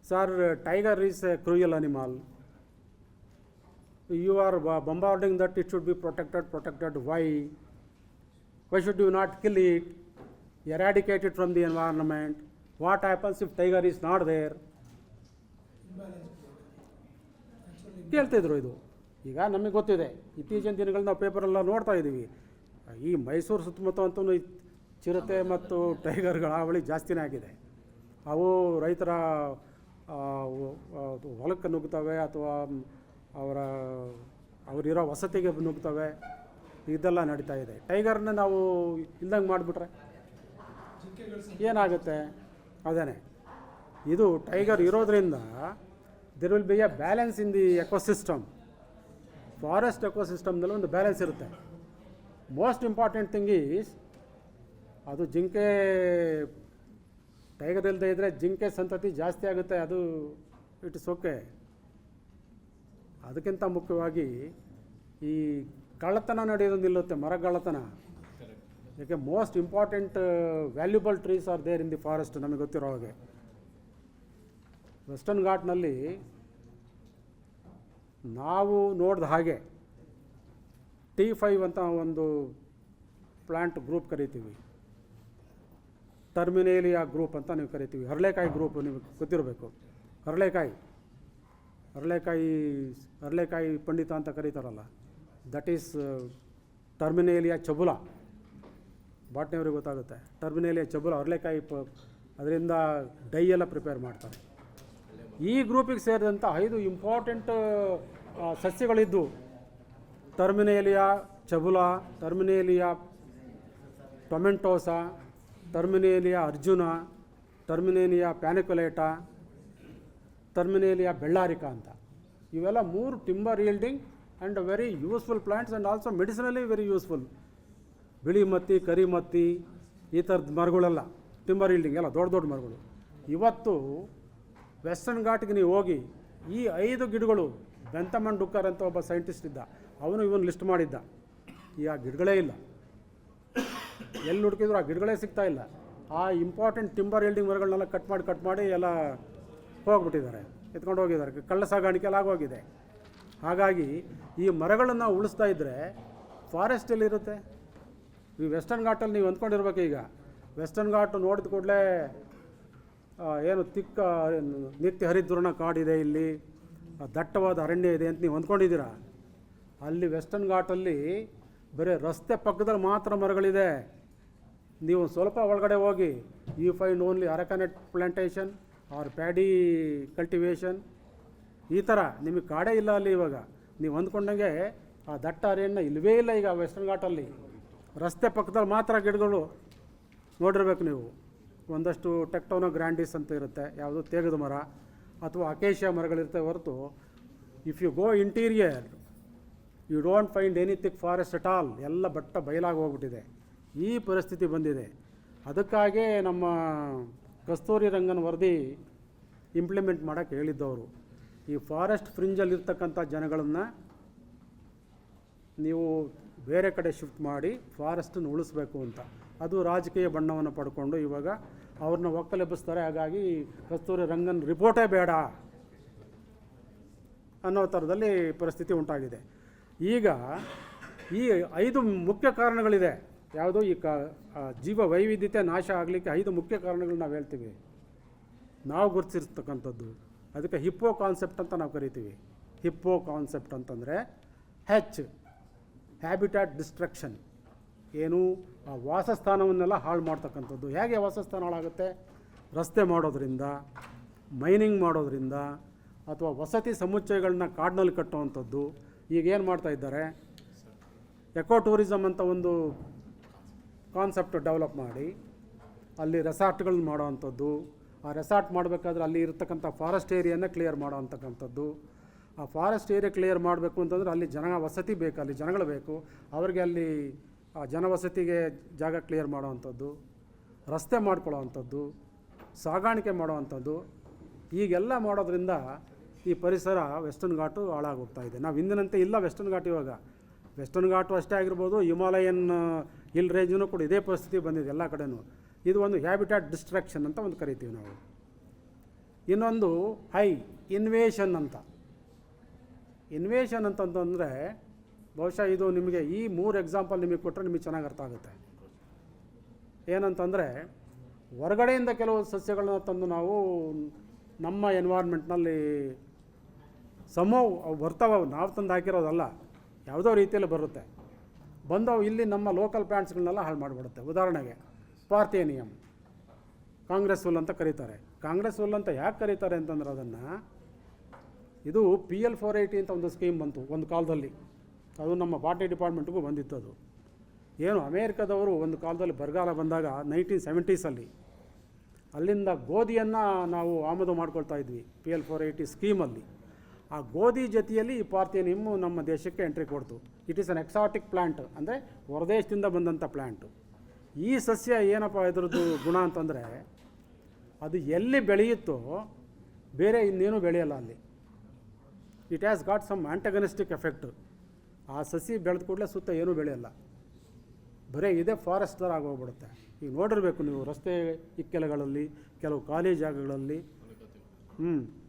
sir tiger is a cruel animal, you are bombarding that it should be protected. Why should you not kill it, eradicate it from the environment? What happens if tiger is not there? ಕೇಳ್ತಿದ್ರು. ಇದು ಈಗ ನಮಗೆ ಗೊತ್ತಿದೆ, ಇತ್ತೀಚಿನ ದಿನಗಳಲ್ಲಿ ನಾವು ಪೇಪರೆಲ್ಲ ನೋಡ್ತಾ ಇದ್ದೀವಿ. ಈ ಮೈಸೂರು ಸುತ್ತಮುತ್ತ ಅಂತೂ ಚಿರತೆ ಮತ್ತು ಟೈಗರ್ಗಳ ಹಾವಳಿ ಜಾಸ್ತಿನೇ ಆಗಿದೆ. ಅವು ರೈತರ ಹೊಲಕ್ಕೆ ನುಗ್ತವೆ ಅಥವಾ ಅವರಿರೋ ವಸತಿಗೆ ನುಗ್ತವೆ. ಇದೆಲ್ಲ ನಡೀತಾ ಇದೆ. ಟೈಗರ್ನ ನಾವು ಇಲ್ದಂಗೆ ಮಾಡಿಬಿಟ್ರೆ ಏನಾಗುತ್ತೆ? ಅದೇ ಇದು ಟೈಗರ್ ಇರೋದ್ರಿಂದ there will be a balance in the ecosystem. Forest ಎಕೋಸಿಸ್ಟಮ್ನಲ್ಲಿ ಒಂದು ಬ್ಯಾಲೆನ್ಸ್ ಇರುತ್ತೆ. ಮೋಸ್ಟ್ ಇಂಪಾರ್ಟೆಂಟ್ ಥಿಂಗ್ ಈಸ್, ಅದು ಜಿಂಕೆ ಟೈಗರ್ ಇಲ್ಲದೆ ಇದ್ದರೆ ಜಿಂಕೆ ಸಂತತಿ ಜಾಸ್ತಿ ಆಗುತ್ತೆ. ಅದು ಇಟ್ ಇಸ್ ಓಕೆ. ಅದಕ್ಕಿಂತ ಮುಖ್ಯವಾಗಿ ಈ ಕಳ್ಳತನ ನಡೆಯೋದು ನಿಲ್ಲುತ್ತೆ, ಮರಗಳ್ಳತನ. ಯಾಕೆ most important valuable trees are there in the forest. ನಮಗೆ ಗೊತ್ತಿರೋ ಹಾಗೆ ವೆಸ್ಟರ್ನ್ ಘಾಟ್ನಲ್ಲಿ ನಾವು ನೋಡಿದ ಹಾಗೆ T5 ಅಂತ ಒಂದು ಪ್ಲ್ಯಾಂಟ್ ಗ್ರೂಪ್ ಕರಿತೀವಿ, ಟರ್ಮಿನೇಲಿಯಾ ಗ್ರೂಪ್ ಅಂತ ನೀವು ಕರಿತೀವಿ. ಹರಳೆಕಾಯಿ ಗ್ರೂಪ್ ನಿಮಗೆ ಗೊತ್ತಿರಬೇಕು. ಹರಳೆಕಾಯಿ ಪಂಡಿತ ಅಂತ ಕರೀತಾರಲ್ಲ, ದಟ್ ಈಸ್ ಟರ್ಮಿನೇಲಿಯಾ ಚಬುಲ. ಬಾಟ್ನಿಯವ್ರಿಗೆ ಗೊತ್ತಾಗುತ್ತೆ. ಟರ್ಮಿನೇಲಿಯಾ ಚಬುಲ ಹರಳೆಕಾಯಿ ಅದರಿಂದ ಡೈ ಎಲ್ಲ ಪ್ರಿಪೇರ್ ಮಾಡ್ತಾರೆ. ಈ ಗ್ರೂಪಿಗೆ ಸೇರಿದಂಥ 5 ಇಂಪಾರ್ಟೆಂಟ್ ಸಸ್ಯಗಳಿದ್ದು, ಟರ್ಮಿನೇಲಿಯಾ ಚಬುಲ, ಟರ್ಮಿನೇಲಿಯಾ ಟೊಮೆಂಟೋಸಾ, ಟರ್ಮಿನೇಲಿಯಾ ಅರ್ಜುನ, ಟರ್ಮಿನೇಲಿಯಾ ಪ್ಯಾನಿಕ್ಯುಲೇಟಾ, ಟರ್ಮಿನೇಲಿಯಾ ಬೆಳ್ಳಾರಿಕಾ ಅಂತ. ಇವೆಲ್ಲ 3 timber yielding and very useful plants and also medicinally very useful. ಬಿಳಿ ಮತ್ತಿ, ಕರಿಮತ್ತಿ, ಈ ಥರದ ಮರಗಳೆಲ್ಲ ಟಿಂಬರ್ ಯೀಲ್ಡಿಂಗ್, ಎಲ್ಲ ದೊಡ್ಡ ದೊಡ್ಡ ಮರಗಳು. ಇವತ್ತು ವೆಸ್ಟರ್ನ್ ಘಾಟ್ಗೆ ನೀವು ಹೋಗಿ ಈ 5 ಗಿಡಗಳು, ಬೆಂತಮನ್ ಡುಕ್ಕರ್ ಅಂತ ಒಬ್ಬ ಸೈಂಟಿಸ್ಟ್ ಇದ್ದ, ಇವನು ಲಿಸ್ಟ್ ಮಾಡಿದ್ದ. ಈ ಆ ಗಿಡಗಳೇ ಇಲ್ಲ, ಎಲ್ಲಿ ಹುಡುಕಿದ್ರು ಆ ಗಿಡಗಳೇ ಸಿಗ್ತಾ ಇಲ್ಲ. ಆ ಇಂಪಾರ್ಟೆಂಟ್ ಟಿಂಬರ್ ಯೀಲ್ಡಿಂಗ್ ಮರಗಳನ್ನೆಲ್ಲ ಕಟ್ ಮಾಡಿ ಎಲ್ಲ ಹೋಗ್ಬಿಟ್ಟಿದ್ದಾರೆ, ಎತ್ಕೊಂಡು ಹೋಗಿದ್ದಾರೆ. ಕಳ್ಳ ಸಾಗಾಣಿಕೆ ಎಲ್ಲ ಆಗೋಗಿದೆ. ಹಾಗಾಗಿ ಈ ಮರಗಳನ್ನು ಉಳಿಸ್ತಾ ಇದ್ದರೆ ಫಾರೆಸ್ಟ್ ಎಲ್ಲಿರುತ್ತೆ? ಈ ವೆಸ್ಟರ್ನ್ ಘಾಟಲ್ಲಿ ನೀವು ಅಂದ್ಕೊಂಡಿರ್ಬೇಕು. ಈಗ ವೆಸ್ಟರ್ನ್ ಘಾಟ್ ನೋಡಿದ ಕೂಡಲೇ ಏನು ನಿತ್ಯ ಹರಿದ್ವರ್ಣ ಕಾಡಿದೆ, ಇಲ್ಲಿ ದಟ್ಟವಾದ ಅರಣ್ಯ ಇದೆ ಅಂತ ನೀವು ಅಂದ್ಕೊಂಡಿದ್ದೀರಾ. ಅಲ್ಲಿ ವೆಸ್ಟರ್ನ್ ಘಾಟಲ್ಲಿ ಬರೀ ರಸ್ತೆ ಪಕ್ಕದಲ್ಲಿ ಮಾತ್ರ ಮರಗಳಿದೆ. ನೀವು ಸ್ವಲ್ಪ ಒಳಗಡೆ ಹೋಗಿ you find only arecanut plantation or paddy cultivation. ಈ ಥರ ನಿಮಗೆ ಕಾಡೇ ಇಲ್ಲ ಅಲ್ಲಿ. ಇವಾಗ ನೀವು ಅಂದ್ಕೊಂಡಂಗೆ ಆ ದಟ್ಟ ಅರಣ್ಯ ಇಲ್ಲವೇ ಇಲ್ಲ ಈಗ ವೆಸ್ಟರ್ನ್ ಘಾಟಲ್ಲಿ. ರಸ್ತೆ ಪಕ್ಕದಲ್ಲಿ ಮಾತ್ರ ಗಿಡಗಳು ನೋಡಿರ್ಬೇಕು ನೀವು. ಒಂದಷ್ಟು ಟೆಕ್ಟೋನೋ ಗ್ರ್ಯಾಂಡಿಸ್ ಅಂತ ಇರುತ್ತೆ, ಯಾವುದು ತೇಗದ ಮರ ಅಥವಾ ಅಕೇಶಿಯಾ ಮರಗಳಿರ್ತವೆ ಹೊರತು if you go interior you don't find any thick forest at all. ಎಲ್ಲ ಬಯಲಾಗಿ ಹೋಗ್ಬಿಟ್ಟಿದೆ. ಈ ಪರಿಸ್ಥಿತಿ ಬಂದಿದೆ. ಅದಕ್ಕಾಗೇ ನಮ್ಮ ಕಸ್ತೂರಿ ರಂಗನ್ ವರದಿ ಇಂಪ್ಲಿಮೆಂಟ್ ಮಾಡೋಕ್ಕೆ ಹೇಳಿದ್ದವರು, ಈ ಫಾರೆಸ್ಟ್ ಫ್ರಿಂಜಲ್ಲಿರ್ತಕ್ಕಂಥ ಜನಗಳನ್ನು ನೀವು ಬೇರೆ ಕಡೆ ಶಿಫ್ಟ್ ಮಾಡಿ ಫಾರೆಸ್ಟನ್ನು ಉಳಿಸ್ಬೇಕು ಅಂತ. ಅದು ರಾಜಕೀಯ ಬಣ್ಣವನ್ನು ಪಡ್ಕೊಂಡು ಇವಾಗ ಅವ್ರನ್ನ ಒಕ್ಕಲೆಬ್ಬಿಸ್ತಾರೆ. ಹಾಗಾಗಿ ಕಸ್ತೂರಿ ರಂಗನ್ ರಿಪೋರ್ಟೇ ಬೇಡ ಅನ್ನೋ ಥರದಲ್ಲಿ ಪರಿಸ್ಥಿತಿ ಉಂಟಾಗಿದೆ. ಈಗ ಈ 5 ಮುಖ್ಯ ಕಾರಣಗಳಿದೆ. ಯಾವುದು ಈ ಜೀವ ವೈವಿಧ್ಯತೆ ನಾಶ ಆಗಲಿಕ್ಕೆ 5 ಮುಖ್ಯ ಕಾರಣಗಳು ನಾವು ಹೇಳ್ತೀವಿ, ನಾವು ಗುರುತಿರ್ತಕ್ಕಂಥದ್ದು. ಅದಕ್ಕೆ ಹಿಪ್ಪೋ ಕಾನ್ಸೆಪ್ಟ್ ಅಂತ ನಾವು ಕರಿತೀವಿ. ಹಿಪ್ಪೋ ಕಾನ್ಸೆಪ್ಟ್ ಅಂತಂದರೆ ಹ್ಯಾಬಿಟ್ಯಾಟ್ ಡಿಸ್ಟ್ರಕ್ಷನ್. ಏನು ಆ ವಾಸಸ್ಥಾನವನ್ನೆಲ್ಲ ಹಾಳು ಮಾಡ್ತಕ್ಕಂಥದ್ದು. ಹೇಗೆ ವಾಸಸ್ಥಾನ ಹಾಳಾಗುತ್ತೆ? ರಸ್ತೆ ಮಾಡೋದ್ರಿಂದ, ಮೈನಿಂಗ್ ಮಾಡೋದ್ರಿಂದ, ಅಥವಾ ವಸತಿ ಸಮುಚ್ಚಯಗಳನ್ನ ಕಾಡಿನಲ್ಲಿ ಕಟ್ಟುವಂಥದ್ದು. ಈಗೇನು ಮಾಡ್ತಾ ಇದ್ದಾರೆ, ಎಕೋ ಟೂರಿಸಮ್ ಅಂತ ಒಂದು ಕಾನ್ಸೆಪ್ಟ್ ಡೆವಲಪ್ ಮಾಡಿ ಅಲ್ಲಿ ರೆಸಾರ್ಟ್ಗಳನ್ನ ಮಾಡೋವಂಥದ್ದು. ಆ ರೆಸಾರ್ಟ್ ಮಾಡಬೇಕಾದ್ರೆ ಅಲ್ಲಿ ಇರತಕ್ಕಂಥ ಫಾರೆಸ್ಟ್ ಏರಿಯಾನ ಕ್ಲಿಯರ್ ಮಾಡೋ ಅಂತಕ್ಕಂಥದ್ದು. ಆ ಫಾರೆಸ್ಟ್ ಏರಿಯಾ ಕ್ಲಿಯರ್ ಮಾಡಬೇಕು ಅಂತಂದರೆ ಅಲ್ಲಿ ವಸತಿ ಬೇಕು, ಅಲ್ಲಿ ಜನಗಳು ಬೇಕು. ಅವ್ರಿಗೆ ಅಲ್ಲಿ ಆ ಜನವಸತಿಗೆ ಜಾಗ ಕ್ಲಿಯರ್ ಮಾಡೋವಂಥದ್ದು, ರಸ್ತೆ ಮಾಡ್ಕೊಳ್ಳೋ ಅಂಥದ್ದು, ಸಾಗಾಣಿಕೆ ಮಾಡೋವಂಥದ್ದು. ಈಗೆಲ್ಲ ಮಾಡೋದ್ರಿಂದ ಈ ಪರಿಸರ ವೆಸ್ಟರ್ನ್ ಘಾಟು ಹಾಳಾಗೋಗ್ತಾ ಇದೆ. ನಾವು ಹಿಂದಿನಂತೆ ಇಲ್ಲ ವೆಸ್ಟರ್ನ್ ಘಾಟ್. ಇವಾಗ ವೆಸ್ಟರ್ನ್ ಘಾಟು ಅಷ್ಟೇ ಆಗಿರ್ಬೋದು, ಹಿಮಾಲಯನ್ ಹಿಲ್ ರೇಂಜೂ ಕೂಡ ಇದೇ ಪರಿಸ್ಥಿತಿ ಬಂದಿದೆ ಎಲ್ಲ ಕಡೆನೂ. ಇದು ಒಂದು ಹ್ಯಾಬಿಟ್ಯಾಟ್ ಡಿಸ್ಟ್ರಾಕ್ಷನ್ ಅಂತ ಒಂದು ಕರಿತೀವಿ ನಾವು. ಇನ್ನೊಂದು ಇನ್ವೇಷನ್ ಅಂತ. ಇನ್ವೇಷನ್ ಅಂತಂದರೆ ಬಹುಶಃ ಇದು ನಿಮಗೆ ಈ 3 ಎಕ್ಸಾಂಪಲ್ ನಿಮಗೆ ಕೊಟ್ಟರೆ ನಿಮಗೆ ಚೆನ್ನಾಗಿ ಅರ್ಥ ಆಗುತ್ತೆ. ಏನಂತಂದರೆ, ಹೊರಗಡೆಯಿಂದ ಕೆಲವು ಸಸ್ಯಗಳನ್ನ ತಂದು ನಾವು ನಮ್ಮ ಎನ್ವೈರ್ಮೆಂಟ್ನಲ್ಲಿ ಅವು ಬರ್ತಾವೆ. ನಾವು ತಂದು ಹಾಕಿರೋದಲ್ಲ, ಯಾವುದೋ ರೀತಿಯಲ್ಲಿ ಬರುತ್ತೆ. ಬಂದವು ಇಲ್ಲಿ ನಮ್ಮ ಲೋಕಲ್ ಪ್ಲಾಂಟ್ಸ್ಗಳನ್ನೆಲ್ಲ ಹಾಳು ಮಾಡಿಬಿಡುತ್ತೆ. ಉದಾಹರಣೆಗೆ ಪಾರ್ಥೇನಿಯಮ್, ಕಾಂಗ್ರೆಸ್ ಹುಲ್ ಅಂತ ಕರೀತಾರೆ. ಕಾಂಗ್ರೆಸ್ ಹುಲ್ ಅಂತ ಯಾಕೆ ಕರೀತಾರೆ ಅಂತಂದ್ರೆ, ಅದನ್ನು ಇದು PL 480 ಅಂತ ಒಂದು ಸ್ಕೀಮ್ ಬಂತು ಒಂದು ಕಾಲದಲ್ಲಿ. ಅದು ನಮ್ಮ ಬಾಟನಿ ಡಿಪಾರ್ಟ್ಮೆಂಟ್ಗೂ ಬಂದಿತ್ತು. ಅದು ಏನು ಅಮೇರಿಕಾದವರು ಒಂದು ಕಾಲದಲ್ಲಿ ಬರಗಾಲ ಬಂದಾಗ 1970s ಅಲ್ಲಿಂದ ಗೋಧಿಯನ್ನು ನಾವು ಆಮದು ಮಾಡ್ಕೊಳ್ತಾ ಇದ್ವಿ PL 480 ಸ್ಕೀಮಲ್ಲಿ. ಆ ಗೋಧಿ ಜೊತೆಯಲ್ಲಿ ಈ ಪಾರ್ಥೇನಿಯಮ್ಮು ನಮ್ಮ ದೇಶಕ್ಕೆ ಎಂಟ್ರಿ ಕೊಡ್ತು. It is an exotic plant, ಅಂದರೆ ಹೊರದೇಶದಿಂದ ಬಂದಂಥ ಪ್ಲ್ಯಾಂಟು. ಈ ಸಸ್ಯ ಏನಪ್ಪ ಇದರದ್ದು ಗುಣ ಅಂತಂದರೆ, ಅದು ಎಲ್ಲಿ ಬೆಳೆಯುತ್ತೋ ಬೇರೆ ಇನ್ನೇನು ಬೆಳೆಯಲ್ಲ ಅಲ್ಲಿ. It has got some antagonistic effect. ಆ ಸಸಿ ಬೆಳೆದ ಕೂಡಲೇ ಸುತ್ತ ಏನೂ ಬೆಳೆಯಲ್ಲ, ಬರೀ ಇದೇ ಫಾರೆಸ್ಟ್ ಥರ ಆಗೋಗ್ಬಿಡುತ್ತೆ. ಈಗ ನೋಡಿರ್ಬೇಕು ನೀವು ರಸ್ತೆ ಇಕ್ಕೆಲಗಳಲ್ಲಿ, ಕೆಲವು ಖಾಲಿ ಜಾಗಗಳಲ್ಲಿ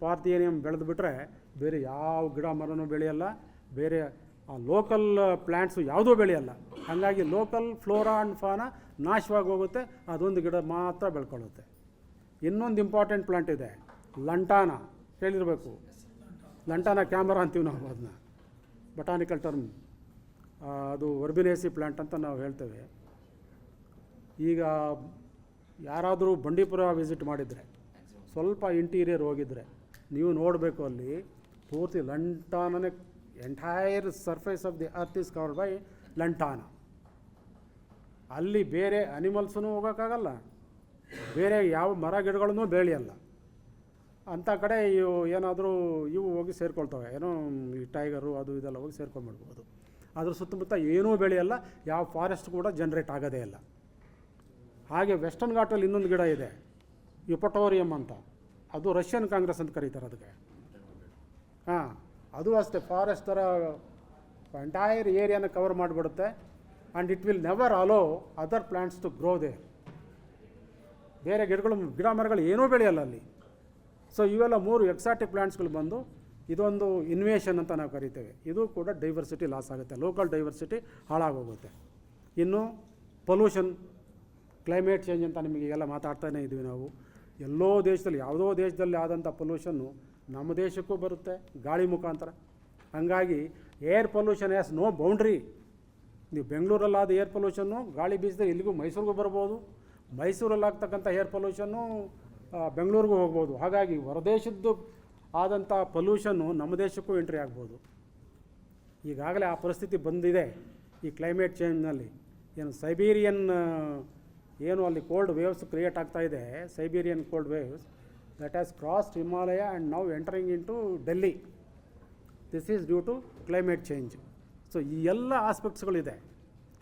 ಪಾರ್ಥಿಯೇನಿಯಂ ಬೆಳೆದು ಬಿಟ್ಟರೆ ಬೇರೆ ಯಾವ ಗಿಡ ಮರನೂ ಬೆಳೆಯಲ್ಲ, ಬೇರೆ ಆ ಲೋಕಲ್ ಪ್ಲ್ಯಾಂಟ್ಸು ಯಾವುದೂ ಬೆಳೆಯಲ್ಲ. ಹಾಗಾಗಿ ಲೋಕಲ್ ಫ್ಲೋರಾ ಆ್ಯಂಡ್ ಫಾನ ನಾಶವಾಗಿ ಹೋಗುತ್ತೆ, ಅದೊಂದು ಗಿಡ ಮಾತ್ರ ಬೆಳ್ಕೊಳ್ಳುತ್ತೆ. ಇನ್ನೊಂದು ಇಂಪಾರ್ಟೆಂಟ್ ಪ್ಲಾಂಟ್ ಇದೆ, ಲಂಟಾನ, ಕೇಳಿರಬೇಕು. ಲಂಟಾನ ಕ್ಯಾಮರಾ ಅಂತೀವಿ ನಾವು ಅದನ್ನ, ಬಟಾನಿಕಲ್ ಟರ್ಮ್. ಅದು ವರ್ಬಿನೇಸಿ ಪ್ಲ್ಯಾಂಟ್ ಅಂತ ನಾವು ಹೇಳ್ತೇವೆ. ಈಗ ಯಾರಾದರೂ ಬಂಡೀಪುರ ವಿಸಿಟ್ ಮಾಡಿದರೆ, ಸ್ವಲ್ಪ ಇಂಟೀರಿಯರ್ ಹೋಗಿದ್ದರೆ ನೀವು ನೋಡಬೇಕು, ಅಲ್ಲಿ ಪೂರ್ತಿ ಲಂಟಾನನೇ, entire surface of the earth is covered by lantana. ಅಲ್ಲಿ ಬೇರೆ ಅನಿಮಲ್ಸೂ ಹೋಗೋಕ್ಕಾಗಲ್ಲ, ಬೇರೆ ಯಾವ ಮರ ಗಿಡಗಳನ್ನೂ ಬೆಳೆಯಲ್ಲ. ಅಂಥ ಕಡೆ ಇವು ಏನಾದರೂ ಇವು ಹೋಗಿ ಸೇರ್ಕೊಳ್ತವೆ, ಏನೋ ಈ ಟೈಗರು ಅದು ಇದೆಲ್ಲ ಹೋಗಿ ಸೇರ್ಕೊಂಡ್ಬಿಡ್ಬೋದು. ಅದ್ರ ಸುತ್ತಮುತ್ತ ಏನೂ ಬೆಳೆಯಲ್ಲ, ಯಾವ ಫಾರೆಸ್ಟ್ ಕೂಡ ಜನ್ರೇಟ್ ಆಗೋದೇ ಇಲ್ಲ. ಹಾಗೆ ವೆಸ್ಟರ್ನ್ ಘಾಟಲ್ಲಿ ಇನ್ನೊಂದು ಗಿಡ ಇದೆ, ಯುಪಟೋರಿಯಂ ಅಂತ, ಅದು ರಷ್ಯನ್ ಕಾಂಗ್ರೆಸ್ ಅಂತ ಕರೀತಾರೆ ಅದಕ್ಕೆ. ಅದು ಅಷ್ಟೇ ಫಾರೆಸ್ಟ್ ಥರ ಎಂಟೈರ್ ಏರಿಯಾನ ಕವರ್ ಮಾಡಿಬಿಡುತ್ತೆ. And it will never allow other plants to grow there. ಬೇರೆ ಗಿಡ ಮರಗಳು ಏನೂ ಬೆಳೆಯಲ್ಲ ಅಲ್ಲಿ. ಸೊ ಇವೆಲ್ಲ 3 ಎಕ್ಸಾಟಿಕ್ ಪ್ಲ್ಯಾಂಟ್ಸ್ಗಳು ಬಂದು ಇದೊಂದು ಇನ್ವೇಷನ್ ಅಂತ ನಾವು ಕರಿತೇವೆ. ಇದು ಕೂಡ ಡೈವರ್ಸಿಟಿ ಲಾಸ್ ಆಗುತ್ತೆ, ಲೋಕಲ್ ಡೈವರ್ಸಿಟಿ ಹಾಳಾಗೋಗುತ್ತೆ. ಇನ್ನು ಪೊಲ್ಯೂಷನ್, ಕ್ಲೈಮೇಟ್ ಚೇಂಜ್ ಅಂತ ನಿಮಗೆಲ್ಲ ಮಾತಾಡ್ತಾನೇ ಇದ್ವಿ ನಾವು. ಎಲ್ಲೋ ದೇಶದಲ್ಲಿ, ಯಾವುದೋ ದೇಶದಲ್ಲಿ ಆದಂಥ ಪೊಲ್ಯೂಷನ್ನು ನಮ್ಮ ದೇಶಕ್ಕೂ ಬರುತ್ತೆ ಗಾಳಿ ಮುಖಾಂತರ. ಹಾಗಾಗಿ air pollution has no boundary. ನೀವು ಬೆಂಗಳೂರಲ್ಲಾದ ಏರ್ ಪೊಲ್ಯೂಷನ್ನು ಗಾಳಿ ಬೀಸಿದ್ರೆ ಇಲ್ಲಿಗೂ ಮೈಸೂರಿಗೂ ಬರ್ಬೋದು, ಮೈಸೂರಲ್ಲಾಗ್ತಕ್ಕಂಥ ಏರ್ ಪೊಲ್ಯೂಷನ್ನು ಬೆಂಗಳೂರಿಗೂ ಹೋಗ್ಬೋದು. ಹಾಗಾಗಿ ಹೊರದೇಶದ್ದು ಆದಂಥ ಪೊಲ್ಯೂಷನ್ನು ನಮ್ಮ ದೇಶಕ್ಕೂ ಎಂಟ್ರಿ ಆಗ್ಬೋದು. ಈಗಾಗಲೇ ಆ ಪರಿಸ್ಥಿತಿ ಬಂದಿದೆ ಈ ಕ್ಲೈಮೇಟ್ ಚೇಂಜ್ನಲ್ಲಿ. ಏನು ಸೈಬೀರಿಯನ್ ಏನು ಅಲ್ಲಿ ಕೋಲ್ಡ್ ವೇವ್ಸ್ ಕ್ರಿಯೇಟ್ ಆಗ್ತಾ ಇದೆ, Siberian cold waves that has crossed Himalaya and now entering into Delhi. This is due to climate change. So ಈ ಎಲ್ಲ ಆಸ್ಪೆಕ್ಟ್ಸ್ಗಳಿದೆ.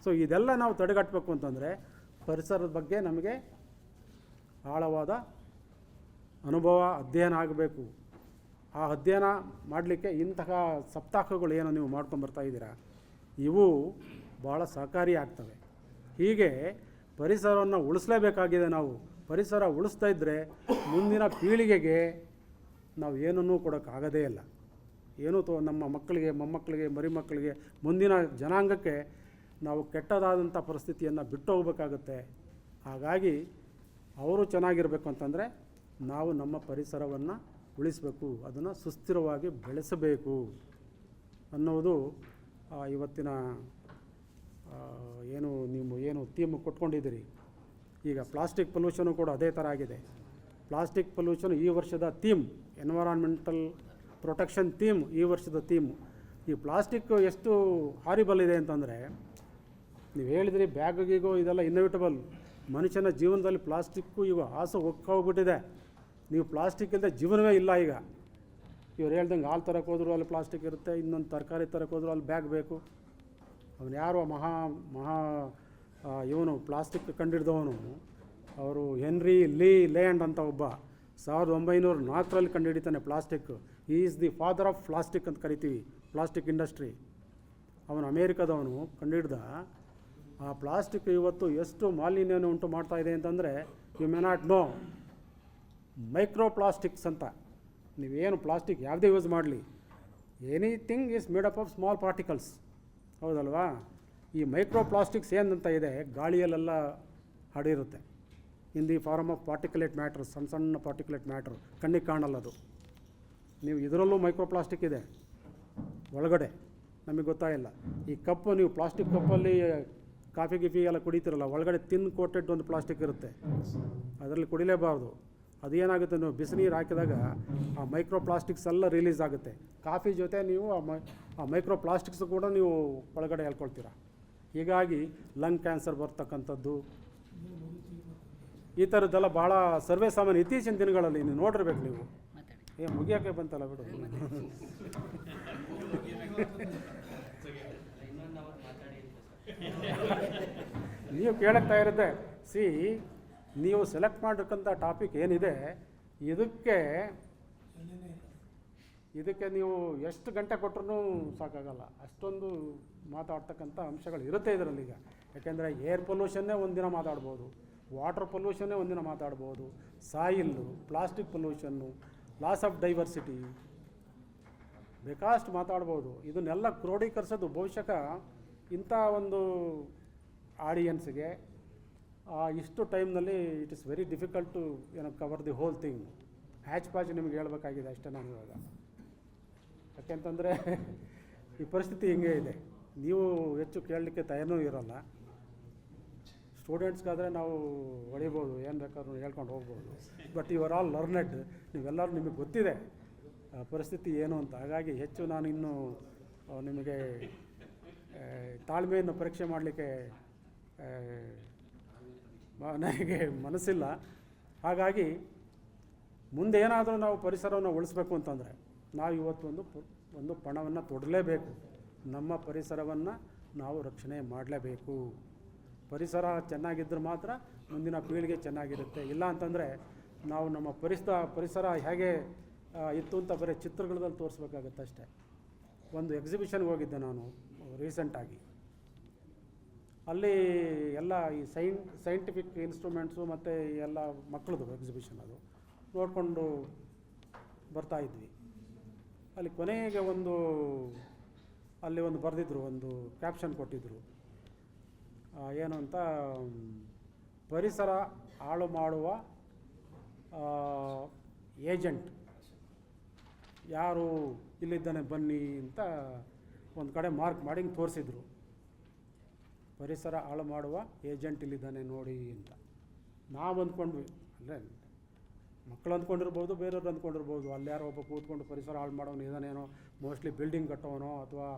ಸೊ ಇದೆಲ್ಲ ನಾವು ತಡೆಗಟ್ಟಬೇಕು ಅಂತಂದರೆ ಪರಿಸರದ ಬಗ್ಗೆ ನಮಗೆ ಆಳವಾದ ಅನುಭವ, ಅಧ್ಯಯನ ಆಗಬೇಕು. ಆ ಅಧ್ಯಯನ ಮಾಡಲಿಕ್ಕೆ ಇಂತಹ ಸಪ್ತಾಹಗಳು ಏನು ನೀವು ಮಾಡ್ಕೊಂಬರ್ತಾ ಇದ್ದೀರಾ, ಇವು ಭಾಳ ಸಹಕಾರಿ ಆಗ್ತವೆ. ಹೀಗೆ ಪರಿಸರವನ್ನು ಉಳಿಸಲೇಬೇಕಾಗಿದೆ ನಾವು. ಪರಿಸರ ಉಳಿಸ್ತಾ ಇದ್ದರೆ ಮುಂದಿನ ಪೀಳಿಗೆಗೆ ನಾವು ಏನನ್ನೂ ಕೊಡೋಕ್ಕಾಗೋದೇ ಇಲ್ಲ. ಏನೂ ನಮ್ಮ ಮಕ್ಕಳಿಗೆ, ಮೊಮ್ಮಕ್ಕಳಿಗೆ, ಮರಿಮಕ್ಕಳಿಗೆ, ಮುಂದಿನ ಜನಾಂಗಕ್ಕೆ ನಾವು ಕೆಟ್ಟದಾದಂಥ ಪರಿಸ್ಥಿತಿಯನ್ನು ಬಿಟ್ಟು ಹೋಗಬೇಕಾಗುತ್ತೆ. ಹಾಗಾಗಿ ಅವರು ಚೆನ್ನಾಗಿರಬೇಕು ಅಂತಂದರೆ ನಾವು ನಮ್ಮ ಪರಿಸರವನ್ನು ಉಳಿಸಬೇಕು, ಅದನ್ನು ಸುಸ್ಥಿರವಾಗಿ ಬೆಳೆಸಬೇಕು ಅನ್ನೋದು ಇವತ್ತಿನ ಏನು ಥೀಮ್ ಕೊಟ್ಕೊಂಡಿದ್ದೀರಿ. ಈಗ ಪ್ಲಾಸ್ಟಿಕ್ ಪೊಲ್ಯೂಷನು ಕೂಡ ಅದೇ ಥರ ಆಗಿದೆ. ಪ್ಲಾಸ್ಟಿಕ್ ಪೊಲ್ಯೂಷನ್ ಈ ವರ್ಷದ ಥೀಮ್, ಎನ್ವೈರಾನ್ಮೆಂಟಲ್ ಪ್ರೊಟೆಕ್ಷನ್ ಥೀಮ್ ಈ ವರ್ಷದ ಥೀಮ್. ಈ ಪ್ಲಾಸ್ಟಿಕ್ ಎಷ್ಟು ಹಾರಿಬಲ್ ಇದೆ ಅಂತಂದರೆ, ನೀವು ಹೇಳಿದ್ರಿ ಬ್ಯಾಗಿಗೋ ಇದೆಲ್ಲ ಇನ್ಎವಿಟಬಲ್. ಮನುಷ್ಯನ ಜೀವನದಲ್ಲಿ ಪ್ಲಾಸ್ಟಿಕ್ಕು ಈಗ ಆಸೆ ಹೋಗ್ಬಿಟ್ಟಿದೆ. ನೀವು ಪ್ಲಾಸ್ಟಿಕ್ ಇಲ್ಲದೆ ಜೀವನವೇ ಇಲ್ಲ ಈಗ. ಇವ್ರು ಹೇಳ್ದಂಗೆ ಹಾಲು ತರಕ್ಕೆ ಹೋದ್ರು ಅಲ್ಲಿ ಪ್ಲಾಸ್ಟಿಕ್ ಇರುತ್ತೆ, ಇನ್ನೊಂದು ತರಕಾರಿ ತರಕ್ಕೆ ಹೋದ್ರು ಅಲ್ಲಿ ಬ್ಯಾಗ್ ಬೇಕು. ಅವನು ಯಾರೋ ಇವನು ಪ್ಲಾಸ್ಟಿಕ್ ಕಂಡಿಡ್ದವನು, ಅವರು ಹೆನ್ರಿ ಲ್ಯಾಂಡ್ ಅಂತ ಒಬ್ಬ 1904ರಲ್ಲಿ ಕಂಡುಹಿಡಿತಾನೆ ಪ್ಲಾಸ್ಟಿಕ್. ಈ is the father of plastic ಅಂತ ಕರಿತೀವಿ, ಪ್ಲಾಸ್ಟಿಕ್ ಇಂಡಸ್ಟ್ರಿ. ಅವನು ಅಮೇರಿಕಾದವನು ಕಂಡುಹಿಡ್ದ. ಆ ಪ್ಲಾಸ್ಟಿಕ್ ಇವತ್ತು ಎಷ್ಟು ಮಾಲಿನ್ಯವನ್ನು ಉಂಟು ಮಾಡ್ತಾ ಇದೆ ಅಂತಂದರೆ you may not know. Micro plastics ಅಂತ, ನೀವೇನು ಪ್ಲಾಸ್ಟಿಕ್ ಯಾವುದೇ ಯೂಸ್ ಮಾಡಲಿ, anything is made up of small particles, ಹೌದಲ್ವಾ? ಈ ಮೈಕ್ರೋ ಪ್ಲಾಸ್ಟಿಕ್ಸ್ ಏನಂತ ಇದೆ, ಗಾಳಿಯಲ್ಲೆಲ್ಲ ಹರಡಿರುತ್ತೆ. In the form of particulate matter, ಸಣ್ಣ ಸಣ್ಣ ಪಾರ್ಟಿಕ್ಯುಲೇಟ್ ಮ್ಯಾಟ್ರ್, ಕಣ್ಣಿಗೆ ಕಾಣಲ್ಲ ಅದು. ನೀವು ಇದರಲ್ಲೂ ಮೈಕ್ರೋ ಪ್ಲಾಸ್ಟಿಕ್ ಇದೆ ಒಳಗಡೆ, ನಮಗೆ ಗೊತ್ತಾಗಿಲ್ಲ. ಈ ಕಪ್ಪು, ನೀವು ಪ್ಲಾಸ್ಟಿಕ್ ಕಪ್ಪಲ್ಲಿ ಕಾಫಿ ಗಿಫಿ ಎಲ್ಲ ಕುಡಿತೀರಲ್ಲ, ಒಳಗಡೆ ತಿನ್ ಕೋಟೆಡ್ ಒಂದು ಪ್ಲಾಸ್ಟಿಕ್ ಇರುತ್ತೆ, ಅದರಲ್ಲಿ ಕುಡಿಲೇಬಾರ್ದು. ಅದೇನಾಗುತ್ತೆ, ನೀವು ಬಿಸಿನೀರು ಹಾಕಿದಾಗ ಆ ಮೈಕ್ರೋ ಪ್ಲಾಸ್ಟಿಕ್ಸ್ ಎಲ್ಲ ರಿಲೀಸ್ ಆಗುತ್ತೆ. ಕಾಫಿ ಜೊತೆ ನೀವು ಆ ಮೈಕ್ರೋ ಪ್ಲಾಸ್ಟಿಕ್ಸ್ ಕೂಡ ನೀವು ಒಳಗಡೆ ಹೇಳ್ಕೊಳ್ತೀರ. ಹೀಗಾಗಿ ಲಂಗ್ ಕ್ಯಾನ್ಸರ್ ಬರ್ತಕ್ಕಂಥದ್ದು, ಈ ಥರದ್ದೆಲ್ಲ ಭಾಳ ಸರ್ವೇ ಸಾಮಾನ್ಯ ಇತ್ತೀಚಿನ ದಿನಗಳಲ್ಲಿ ನೀವು ನೋಡಿರ್ಬೇಕು. ನೀವು ಮುಗಿಯೋಕ್ಕೆ ಬಂತಲ್ಲ ಬಿಡು. ನೀವು ಕೇಳಕ್ತಾ ಇರುತ್ತೆ. ನೀವು ಸೆಲೆಕ್ಟ್ ಮಾಡಿರ್ತಕ್ಕಂಥ ಟಾಪಿಕ್ ಏನಿದೆ, ಇದಕ್ಕೆ ಇದಕ್ಕೆ ನೀವು ಎಷ್ಟು ಗಂಟೆ ಕೊಟ್ಟರೂ ಸಾಕಾಗಲ್ಲ, ಅಷ್ಟೊಂದು ಮಾತಾಡ್ತಕ್ಕಂಥ ಅಂಶಗಳು ಇರುತ್ತೆ ಇದರಲ್ಲಿ. ಈಗ ಯಾಕೆಂದರೆ ಏರ್ ಪೊಲ್ಯೂಷನ್ನೇ ಒಂದಿನ ಮಾತಾಡ್ಬೋದು, ವಾಟರ್ ಪೊಲ್ಯೂಷನ್ನೇ ಒಂದಿನ ಮಾತಾಡ್ಬೋದು, ಸಾಯಿಲ್ಲು, ಪ್ಲಾಸ್ಟಿಕ್ ಪೊಲ್ಯೂಷನ್ನು, ಲಾಸ್ ಆಫ್ ಡೈವರ್ಸಿಟಿ, ಬೇಕಾಷ್ಟು ಮಾತಾಡ್ಬೋದು. ಇದನ್ನೆಲ್ಲ ಕ್ರೋಢೀಕರಿಸೋದು ಬಹುಶಃ ಇಂಥ ಒಂದು ಆಡಿಯನ್ಸ್ಗೆ ಇಷ್ಟು ಟೈಮ್ನಲ್ಲಿ it is very difficult to cover the whole thing. Hotch potch ನಿಮಗೆ ಹೇಳಬೇಕಾಗಿದೆ ಅಷ್ಟೇ ನಾನು ಇವಾಗ. ಯಾಕೆಂತಂದರೆ ಈ ಪರಿಸ್ಥಿತಿ ಹಿಂಗೆ ಇದೆ, ನೀವು ಹೆಚ್ಚು ಕೇಳಲಿಕ್ಕೆ ತಯಾರೂ ಇರೋಲ್ಲ. ಸ್ಟೂಡೆಂಟ್ಸ್ಗಾದರೆ ನಾವು ಹೊಡಿಬೋದು, ಏನು ಬೇಕಾದ್ರೂ ಹೇಳ್ಕೊಂಡು ಹೋಗ್ಬೋದು. But you are all learned, ನೀವೆಲ್ಲರೂ ನಿಮಗೆ ಗೊತ್ತಿದೆ ಪರಿಸ್ಥಿತಿ ಏನು ಅಂತ. ಹಾಗಾಗಿ ಹೆಚ್ಚು ನಾನು ಇನ್ನೂ ನಿಮಗೆ ತಾಳ್ಮೆಯನ್ನು ಪರೀಕ್ಷೆ ಮಾಡಲಿಕ್ಕೆ ನನಗೆ ಮನಸ್ಸಿಲ್ಲ. ಹಾಗಾಗಿ ಮುಂದೆ ಏನಾದರೂ ನಾವು ಪರಿಸರವನ್ನು ಉಳಿಸ್ಬೇಕು ಅಂತಂದರೆ ನಾವು ಇವತ್ತು ಒಂದು ಪಣವನ್ನು ತೊಡಲೇಬೇಕು. ನಮ್ಮ ಪರಿಸರವನ್ನು ನಾವು ರಕ್ಷಣೆ ಮಾಡಲೇಬೇಕು. ಪರಿಸರ ಚೆನ್ನಾಗಿದ್ದರೆ ಮಾತ್ರ ಮುಂದಿನ ಪೀಳಿಗೆ ಚೆನ್ನಾಗಿರುತ್ತೆ. ಇಲ್ಲ ಅಂತಂದರೆ ನಾವು ನಮ್ಮ ಪರಿಸರ ಹೇಗೆ ಇತ್ತು ಅಂತ ಬರೀ ಚಿತ್ರಗಳಲ್ಲಿ ತೋರಿಸ್ಬೇಕಾಗತ್ತೆ ಅಷ್ಟೇ. ಒಂದು ಎಕ್ಸಿಬಿಷನ್ಗೆ ಹೋಗಿದ್ದೆ ನಾನು ರೀಸೆಂಟಾಗಿ. ಅಲ್ಲಿ ಎಲ್ಲ ಈ ಸೈಂಟಿಫಿಕ್ ಇನ್ಸ್ಟ್ರೂಮೆಂಟ್ಸು ಮತ್ತು ಎಲ್ಲ ಮಕ್ಕಳದು ಎಕ್ಸಿಬಿಷನ್, ಅದು ನೋಡಿಕೊಂಡು ಬರ್ತಾಯಿದ್ವಿ. ಅಲ್ಲಿ ಕೊನೆಗೆ ಅಲ್ಲಿ ಬರೆದಿದ್ರು, ಒಂದು ಕ್ಯಾಪ್ಷನ್ ಕೊಟ್ಟಿದ್ದರು. ಏನು ಅಂತ, ಪರಿಸರ ಹಾಳು ಮಾಡುವ ಏಜೆಂಟ್ ಯಾರು ಇಲ್ಲಿದ್ದಾನೆ ಬನ್ನಿ ಅಂತ ಒಂದು ಕಡೆ ಮಾರ್ಕ್ ಮಾಡಿ ತೋರಿಸಿದ್ರು. ಪರಿಸರ ಹಾಳು ಮಾಡುವ ಏಜೆಂಟ್ ಇಲ್ಲಿದ್ದಾನೆ ನೋಡಿ ಅಂತ. ನಾವು ಅಂದ್ಕೊಂಡ್ವಿ, ಅಂದರೆ ಮಕ್ಕಳು ಅಂದ್ಕೊಂಡಿರ್ಬೋದು, ಬೇರೆಯವ್ರು ಅಂದ್ಕೊಂಡಿರ್ಬೋದು, ಅಲ್ಲಿ ಯಾರೋ ಒಬ್ಬ ಕೂತ್ಕೊಂಡು ಪರಿಸರ ಹಾಳು ಮಾಡೋನು ಇದಾನೇನೋ, ಮೋಸ್ಟ್ಲಿ ಬಿಲ್ಡಿಂಗ್ ಕಟ್ಟೋನೋ ಅಥವಾ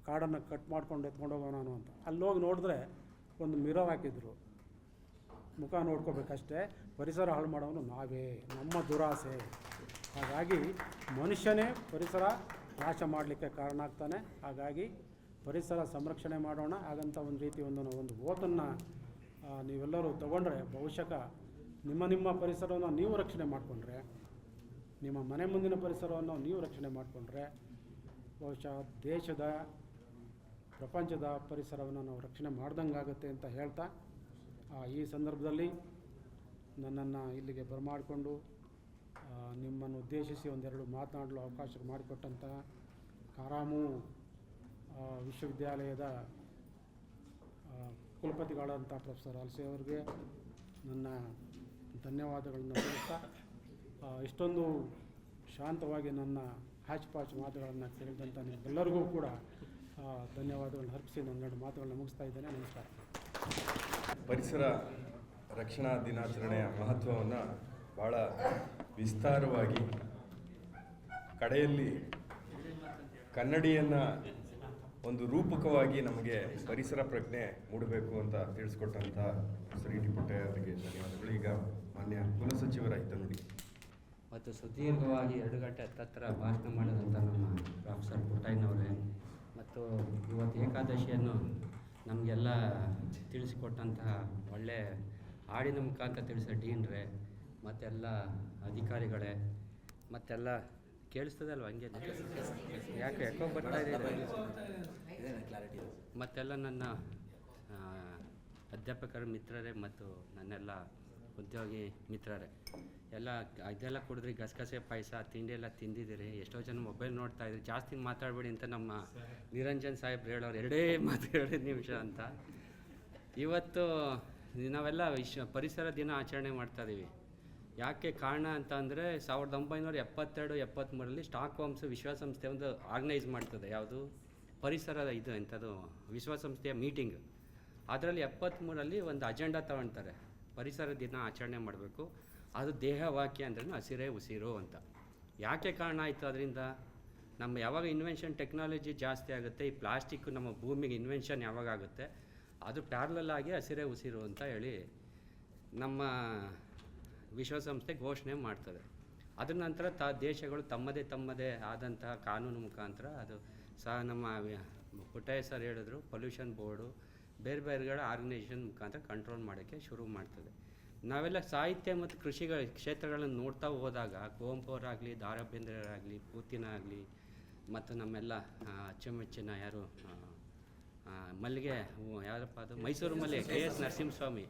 ಕಾಡನ್ನು ಕಟ್ ಮಾಡ್ಕೊಂಡು ಎತ್ಕೊಂಡು ಹೋಗೋನು ಅಂತ. ಅಲ್ಲಿ ಹೋಗಿ ನೋಡಿದ್ರೆ ಒಂದು ಮಿರರ್ ಹಾಕಿದ್ರು, ಮುಖ ನೋಡ್ಕೋಬೇಕಷ್ಟೇ. ಪರಿಸರ ಹಾಳು ಮಾಡೋನು ನಾವೇ, ನಮ್ಮ ದುರಾಸೆ. ಹಾಗಾಗಿ ಮನುಷ್ಯನೇ ಪರಿಸರ ನಾಶ ಮಾಡಲಿಕ್ಕೆ ಕಾರಣ ಆಗ್ತಾನೆ. ಹಾಗಾಗಿ ಪರಿಸರ ಸಂರಕ್ಷಣೆ ಮಾಡೋಣ. ಹಾಗಂತ ಒಂದು ರೀತಿ ಒಂದು ಓತನ್ನು ನೀವೆಲ್ಲರೂ ತಗೊಂಡ್ರೆ ಬಹುಶಃ ನಿಮ್ಮ ಪರಿಸರವನ್ನು ನೀವು ರಕ್ಷಣೆ ಮಾಡಿಕೊಂಡ್ರೆ, ನಿಮ್ಮ ಮನೆ ಮುಂದಿನ ಪರಿಸರವನ್ನು ನೀವು ರಕ್ಷಣೆ ಮಾಡಿಕೊಂಡ್ರೆ ಬಹುಶಃ ದೇಶದ, ಪ್ರಪಂಚದ ಪರಿಸರವನ್ನು ನಾವು ರಕ್ಷಣೆ ಮಾಡ್ದಂಗಾಗುತ್ತೆ ಅಂತ ಹೇಳ್ತಾ, ಈ ಸಂದರ್ಭದಲ್ಲಿ ನನ್ನನ್ನು ಇಲ್ಲಿಗೆ ಬರಮಾಡಿಕೊಂಡು ನಿಮ್ಮನ್ನು ಉದ್ದೇಶಿಸಿ ಒಂದೆರಡು ಮಾತನಾಡಲು ಅವಕಾಶ ಮಾಡಿಕೊಟ್ಟಂತಹ ಕಾರಾಮು ವಿಶ್ವವಿದ್ಯಾಲಯದ ಕುಲಪತಿಗಳಾದಂಥ ಪ್ರೊಫೆಸರ್ ಅಲ್ಸೆ ಅವರಿಗೆ ನನ್ನ ಧನ್ಯವಾದಗಳನ್ನು ಹೇಳ್ತಾ, ಇಷ್ಟೊಂದು ಶಾಂತವಾಗಿ ನನ್ನ ಹ್ಯಾಚ್ ಮಾತುಗಳನ್ನು ಕೇಳಿದಂಥ ನಿಮ್ಮೆಲ್ಲರಿಗೂ ಕೂಡ ಧನ್ಯವಾದಗಳನ್ನು ಅರ್ಪಿಸಿ ನನ್ನೆರಡು ಮಾತುಗಳನ್ನು ಮುಗಿಸ್ತಾ ಇದ್ದೇನೆ. ನಮಸ್ಕಾರ. ಪರಿಸರ ರಕ್ಷಣಾ ದಿನಾಚರಣೆಯ ಮಹತ್ವವನ್ನು ಭಾಳ ವಿಸ್ತಾರವಾಗಿ ಕಡೆಯಲ್ಲಿ ಕನ್ನಡಿಯನ್ನು ಒಂದು ರೂಪಕವಾಗಿ ನಮಗೆ ಪರಿಸರ ಪ್ರಜ್ಞೆ ಮೂಡಬೇಕು ಅಂತ ತಿಳಿಸ್ಕೊಟ್ಟಂಥ ಶ್ರೀ ಟಿ ಪುಟ್ಟಯ್ಯ ಅವರಿಗೆ ಧನ್ಯವಾದಗಳು. ಈಗ ಮಾನ್ಯ ಕುಲಸಚಿವರ ಹಿತನುಡಿ ಮತ್ತು ಸುದೀರ್ಘವಾಗಿ 2 ಗಂಟೆ ಹತ್ತತ್ರ ಭಾಷಣ ಮಾಡಿದಂಥ ನಮ್ಮ ಪ್ರೊಫೆಸರ್ ಪುಟ್ಟಯ್ಯನವರೇ, ಮತ್ತು ಇವತ್ತು ಏಕಾದಶಿಯನ್ನು ನಮಗೆಲ್ಲ ತಿಳಿಸಿಕೊಟ್ಟಂತಹ ಒಳ್ಳೆಯ ಹಾಡಿನ ಮುಖಾಂತರ ತಿಳಿಸೋ ಡೀನ್ರೇ, ಮತ್ತೆಲ್ಲ ಅಧಿಕಾರಿಗಳೇ, ಮತ್ತೆಲ್ಲ ಕೇಳಿಸ್ತದಲ್ವ ಹಂಗೆ ಯಾಕೆ ಎಕೋ ಬರ್ತಾ ಇದೆ, ಮತ್ತೆಲ್ಲ ನನ್ನ ಅಧ್ಯಾಪಕರ ಮಿತ್ರರೇ ಮತ್ತು ನನ್ನೆಲ್ಲ ಉದ್ಯೋಗಿ ಮಿತ್ರರೇ, ಇದೆಲ್ಲ ಕುಡಿದ್ರಿ, ಗಸಗಸೆ ಪಾಯಸ ತಿಂಡಿ ಎಲ್ಲ ತಿಂದಿದ್ದೀರಿ. ಎಷ್ಟೋ ಜನ ಮೊಬೈಲ್ ನೋಡ್ತಾ ಇದ್ರಿ. ಜಾಸ್ತಿ ಮಾತಾಡಬೇಡಿ ಅಂತ ನಮ್ಮ ನಿರಂಜನ್ ಸಾಹೇಬ್ರು ಹೇಳೋರು, 2 ನಿಮಿಷ ಅಂತ. ಇವತ್ತು ನಾವೆಲ್ಲ ಪರಿಸರ ದಿನ ಆಚರಣೆ ಮಾಡ್ತಾ ಇದ್ದೀವಿ. ಯಾಕೆ ಕಾರಣ ಅಂತ ಅಂದರೆ 1972-73 ಸ್ಟಾಕ್ಹೋಮ್ಸ್ ವಿಶ್ವಸಂಸ್ಥೆ ಒಂದು ಆರ್ಗನೈಸ್ ಮಾಡ್ತದೆ. ಯಾವುದು ಪರಿಸರದ ಎಂಥದ್ದು ವಿಶ್ವಸಂಸ್ಥೆಯ ಮೀಟಿಂಗ್. ಅದರಲ್ಲಿ 73 ಒಂದು ಅಜೆಂಡಾ ತಗೊಳ್ತಾರೆ, ಪರಿಸರ ದಿನ ಆಚರಣೆ ಮಾಡಬೇಕು. ಅದು ದೇಹವಾಕ್ಯ ಅಂದ್ರೆ ಹಸಿರೇ ಉಸಿರು ಅಂತ. ಯಾಕೆ ಕಾರಣ ಆಯಿತು? ಅದರಿಂದ ನಮ್ಮ ಯಾವಾಗ ಇನ್ವೆನ್ಷನ್ ಟೆಕ್ನಾಲಜಿ ಜಾಸ್ತಿ ಆಗುತ್ತೆ, ಈ ಪ್ಲಾಸ್ಟಿಕ್ ನಮ್ಮ ಭೂಮಿಗೆ ಇನ್ವೆನ್ಷನ್ ಯಾವಾಗ ಆಗುತ್ತೆ, ಅದು ಪ್ಯಾರಲಲ್ ಆಗಿ ಹಸಿರೇ ಉಸಿರು ಅಂತ ಹೇಳಿ ನಮ್ಮ ವಿಶ್ವಸಂಸ್ಥೆ ಘೋಷಣೆ ಮಾಡ್ತದೆ. ಅದರ ನಂತರ ದೇಶಗಳು ತಮ್ಮದೇ ಆದಂತಹ ಕಾನೂನು ಮುಖಾಂತರ, ಅದು ಸಹ ನಮ್ಮ ಪುಟ್ಟಯ್ಯ ಸರ್ ಹೇಳಿದ್ರು, ಪೊಲ್ಯೂಷನ್ ಬೋರ್ಡು ಬೇರೆ ಆರ್ಗನೈಸೇಷನ್ ಮುಖಾಂತರ ಕಂಟ್ರೋಲ್ ಮಾಡೋಕ್ಕೆ ಶುರು ಮಾಡ್ತದೆ. ನಾವೆಲ್ಲ ಸಾಹಿತ್ಯ ಮತ್ತು ಕೃಷಿಗಳ ಕ್ಷೇತ್ರಗಳನ್ನು ನೋಡ್ತಾ ಹೋದಾಗ ಕುವೆಂಪು ಅವರಾಗಲಿ, ದ ರಾ ಬೇಂದ್ರೆಯವರಾಗಲಿ, ಪೂತಿನ ಆಗಲಿ, ಮತ್ತು ನಮ್ಮೆಲ್ಲ ಅಚ್ಚುಮೆಚ್ಚಿನ ಯಾರು ಮಲ್ಲಿಗೆ ಯಾರಪ್ಪ ಅದು ಮೈಸೂರು ಮಲ್ಲಿಗೆ ಕೆ ಎಸ್ ನರಸಿಂಹಸ್ವಾಮಿ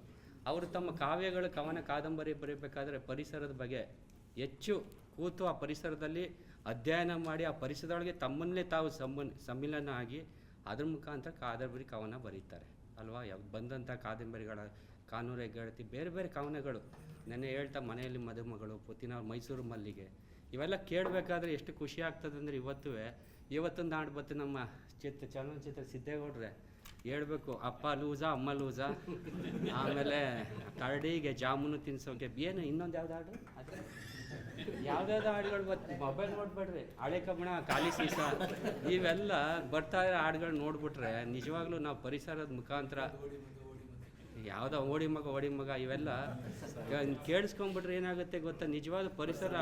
ಅವರು ತಮ್ಮ ಕಾವ್ಯಗಳು, ಕವನ, ಕಾದಂಬರಿ ಬರೀಬೇಕಾದ್ರೆ ಪರಿಸರದ ಬಗ್ಗೆ ಹೆಚ್ಚು ಕೂತು ಆ ಪರಿಸರದಲ್ಲಿ ಅಧ್ಯಯನ ಮಾಡಿ ಆ ಪರಿಸರದೊಳಗೆ ತಮ್ಮನ್ನೇ ತಾವು ಸಮ್ಮಿಲನ ಆಗಿ ಅದ್ರ ಮುಖಾಂತರ ಕಾದಂಬರಿ ಕವನ ಬರೀತಾರೆ ಅಲ್ವಾ. ಬಂದಂಥ ಕಾದಂಬರಿಗಳ ಕಾನೂರು ಹೆಗ್ಗಡತಿ, ಬೇರೆ ಬೇರೆ ಕವನಗಳು ನೆನ್ನೆ ಹೇಳ್ತಾ ಮನೆಯಲ್ಲಿ ಮದುಮಗಳು, ಪುತ್ತಿನವ್ರ ಮೈಸೂರು ಮಲ್ಲಿಗೆ, ಇವೆಲ್ಲ ಕೇಳಬೇಕಾದ್ರೆ ಎಷ್ಟು ಖುಷಿ ಆಗ್ತದೆ ಅಂದರೆ ಇವತ್ತೊಂದು ಹಾಡು ಬತ್ತು ನಮ್ಮ ಚಲನಚಿತ್ರ ಸಿದ್ದೇಗೌಡ್ರೆ ಹೇಳ್ಬೇಕು, ಅಪ್ಪ ಲೂಸಾ ಅಮ್ಮ ಲೂಸಾ, ಆಮೇಲೆ ಕರಡಿಗೆ ಜಾಮೂನು ತಿನ್ಸೋಕೆ ಏನು ಇನ್ನೊಂದು ಯಾವ್ದು ಹಾಡು ಅದೇ ಯಾವ್ದಾವ್ದು ಹಾಡುಗಳು ಮೊಬೈಲ್ ನೋಡ್ಬೇಡ್ರಿ, ಹಳೆ ಕಬ್ಬಣ, ಖಾಲಿ ಸೀಸ, ಇವೆಲ್ಲ ಬರ್ತಾ ಇರೋ ಹಾಡುಗಳು ನೋಡ್ಬಿಟ್ರೆ ನಿಜವಾಗ್ಲೂ ನಾವು ಪರಿಸರದ ಮುಖಾಂತರ ಯಾವುದೋ ಓಡಿ ಮಗ ಇವೆಲ್ಲ ಕೇಳಿಸ್ಕೊಂಡ್ಬಿಟ್ರೆ ಏನಾಗುತ್ತೆ ಗೊತ್ತಾ, ನಿಜವಾದ ಪರಿಸರ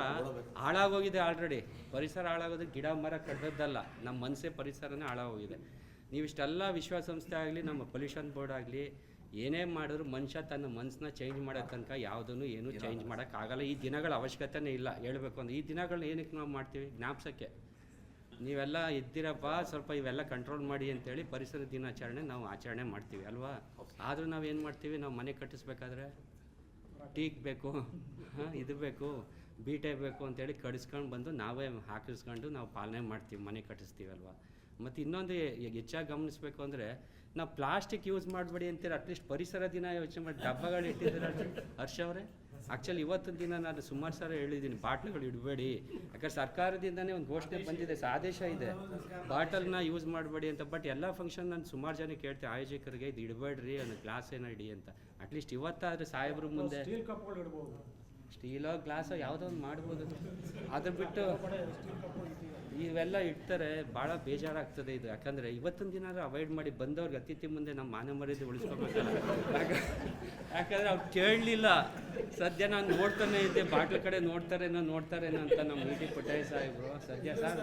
ಹಾಳಾಗೋಗಿದೆ. ಆಲ್ರೆಡಿ ಪರಿಸರ ಹಾಳಾಗೋದು ಗಿಡ ಮರ ಕಡ್ದದ್ದಲ್ಲ, ನಮ್ಮ ಮನಸ್ಸೇ ಪರಿಸರನೇ ಹಾಳಾಗೋಗಿದೆ. ನೀವಿಷ್ಟೆಲ್ಲ ವಿಶ್ವಸಂಸ್ಥೆ ಆಗಲಿ, ನಮ್ಮ ಪೊಲ್ಯೂಷನ್ ಬೋರ್ಡ್ ಆಗಲಿ, ಏನೇ ಮಾಡಿದ್ರು ಮನುಷ್ಯ ತನ್ನ ಮನಸ್ಸನ್ನ ಚೇಂಜ್ ಮಾಡೋ ತನಕ ಯಾವುದನ್ನು ಏನೂ ಚೇಂಜ್ ಮಾಡೋಕ್ಕಾಗಲ್ಲ. ಈ ದಿನಗಳ ಅವಶ್ಯಕತೆನೇ ಇಲ್ಲ. ಹೇಳಬೇಕು ಅಂದರೆ ಈ ದಿನಗಳನ್ನ ಏನಕ್ಕೆ ನಾವು ಮಾಡ್ತೀವಿ, ಜ್ಞಾಪಿಸೋಕ್ಕೆ. ನೀವೆಲ್ಲ ಇದ್ದೀರಪ್ಪ, ಸ್ವಲ್ಪ ಇವೆಲ್ಲ ಕಂಟ್ರೋಲ್ ಮಾಡಿ ಅಂತೇಳಿ ಪರಿಸರ ದಿನಾಚರಣೆ ನಾವು ಆಚರಣೆ ಮಾಡ್ತೀವಿ ಅಲ್ವಾ. ಆದರೂ ನಾವು ಏನು ಮಾಡ್ತೀವಿ, ನಾವು ಮನೆ ಕಟ್ಟಿಸ್ಬೇಕಾದ್ರೆ ಟೀಕ್ ಬೇಕು, ಇದು ಬೇಕು, ಬೀಟೆ ಬೇಕು ಅಂತೇಳಿ ಕಡಿಸ್ಕೊಂಡು ಬಂದು ನಾವೇ ಹಾಕಿಸ್ಕೊಂಡು ನಾವು ಪಾಲನೆ ಮಾಡ್ತೀವಿ, ಮನೆ ಕಟ್ಟಿಸ್ತೀವಿ ಅಲ್ವಾ. ಮತ್ತು ಇನ್ನೊಂದು ಹೆಚ್ಚಾಗಿ ಗಮನಿಸಬೇಕು ಅಂದರೆ, ನಾವು ಪ್ಲಾಸ್ಟಿಕ್ ಯೂಸ್ ಮಾಡಬೇಡಿ ಅಂತೀರ, ಅಟ್ಲೀಸ್ಟ್ ಪರಿಸರ ದಿನ ಯೋಚನೆ ಮಾಡಿ ಡಬ್ಬಗಳು ಇಟ್ಟಿದ್ದೀರ ಹರ್ಷ ಅವರೇ. ಆ್ಯಕ್ಚುಲಿ ಇವತ್ತಿನ ದಿನ ನಾನು ಸುಮಾರು ಸಲ ಹೇಳಿದ್ದೀನಿ, ಬಾಟ್ಲುಗಳು ಇಡಬೇಡಿ. ಯಾಕಂದ್ರೆ ಸರ್ಕಾರದಿಂದನೇ ಒಂದು ಘೋಷಣೆ ಬಂದಿದೆ, ಆದೇಶ ಇದೆ ಬಾಟಲ್ನ ಯೂಸ್ ಮಾಡಬೇಡಿ ಅಂತ. ಬಟ್ ಎಲ್ಲ ಫಂಕ್ಷನ್ ನಾನು ಸುಮಾರು ಜನ ಕೇಳ್ತೀನಿ ಆಯೋಜಕರಿಗೆ, ಇದು ಇಡಬೇಡ್ರಿ ಅನ್ನೋ ಗ್ಲಾಸ್ ಏನೋ ಇಡಿ ಅಂತ. ಅಟ್ಲೀಸ್ಟ್ ಇವತ್ತಾದರೆ ಸಾಹೇಬ್ರ ಮುಂದೆ ಸ್ಟೀಲೋ ಗ್ಲಾಸೋ ಯಾವುದೋ ಒಂದು ಮಾಡ್ಬೋದು. ಅದ್ರ ಬಿಟ್ಟು ಇವೆಲ್ಲ ಇಡ್ತಾರೆ, ಭಾಳ ಬೇಜಾರಾಗ್ತದೆ ಇದು. ಯಾಕಂದರೆ ಇವತ್ತಿನ ದಿನ ಅವಾಯ್ಡ್ ಮಾಡಿ, ಬಂದವ್ರಿಗೆ ಅತಿಥಿ ಮುಂದೆ ನಮ್ಮ ಮಾನ ಮರ್ಯಾದೆ ಉಳಿಸ್ಕೋಬೇಕಲ್ಲ. ಯಾಕಂದರೆ ಅವ್ರು ಕೇಳಲಿಲ್ಲ. ಸದ್ಯ ನಾನು ನೋಡ್ತಾನೆ ಇದ್ದೆ, ಬಾಟ್ಲ ಕಡೆ ನೋಡ್ತಾರೇನೋ ಅಂತ ನಮ್ಮ ಟಿ ಪುಟ್ಟಯ್ಯ ಸಾಹೇಬರು. ಸದ್ಯ ಸರ್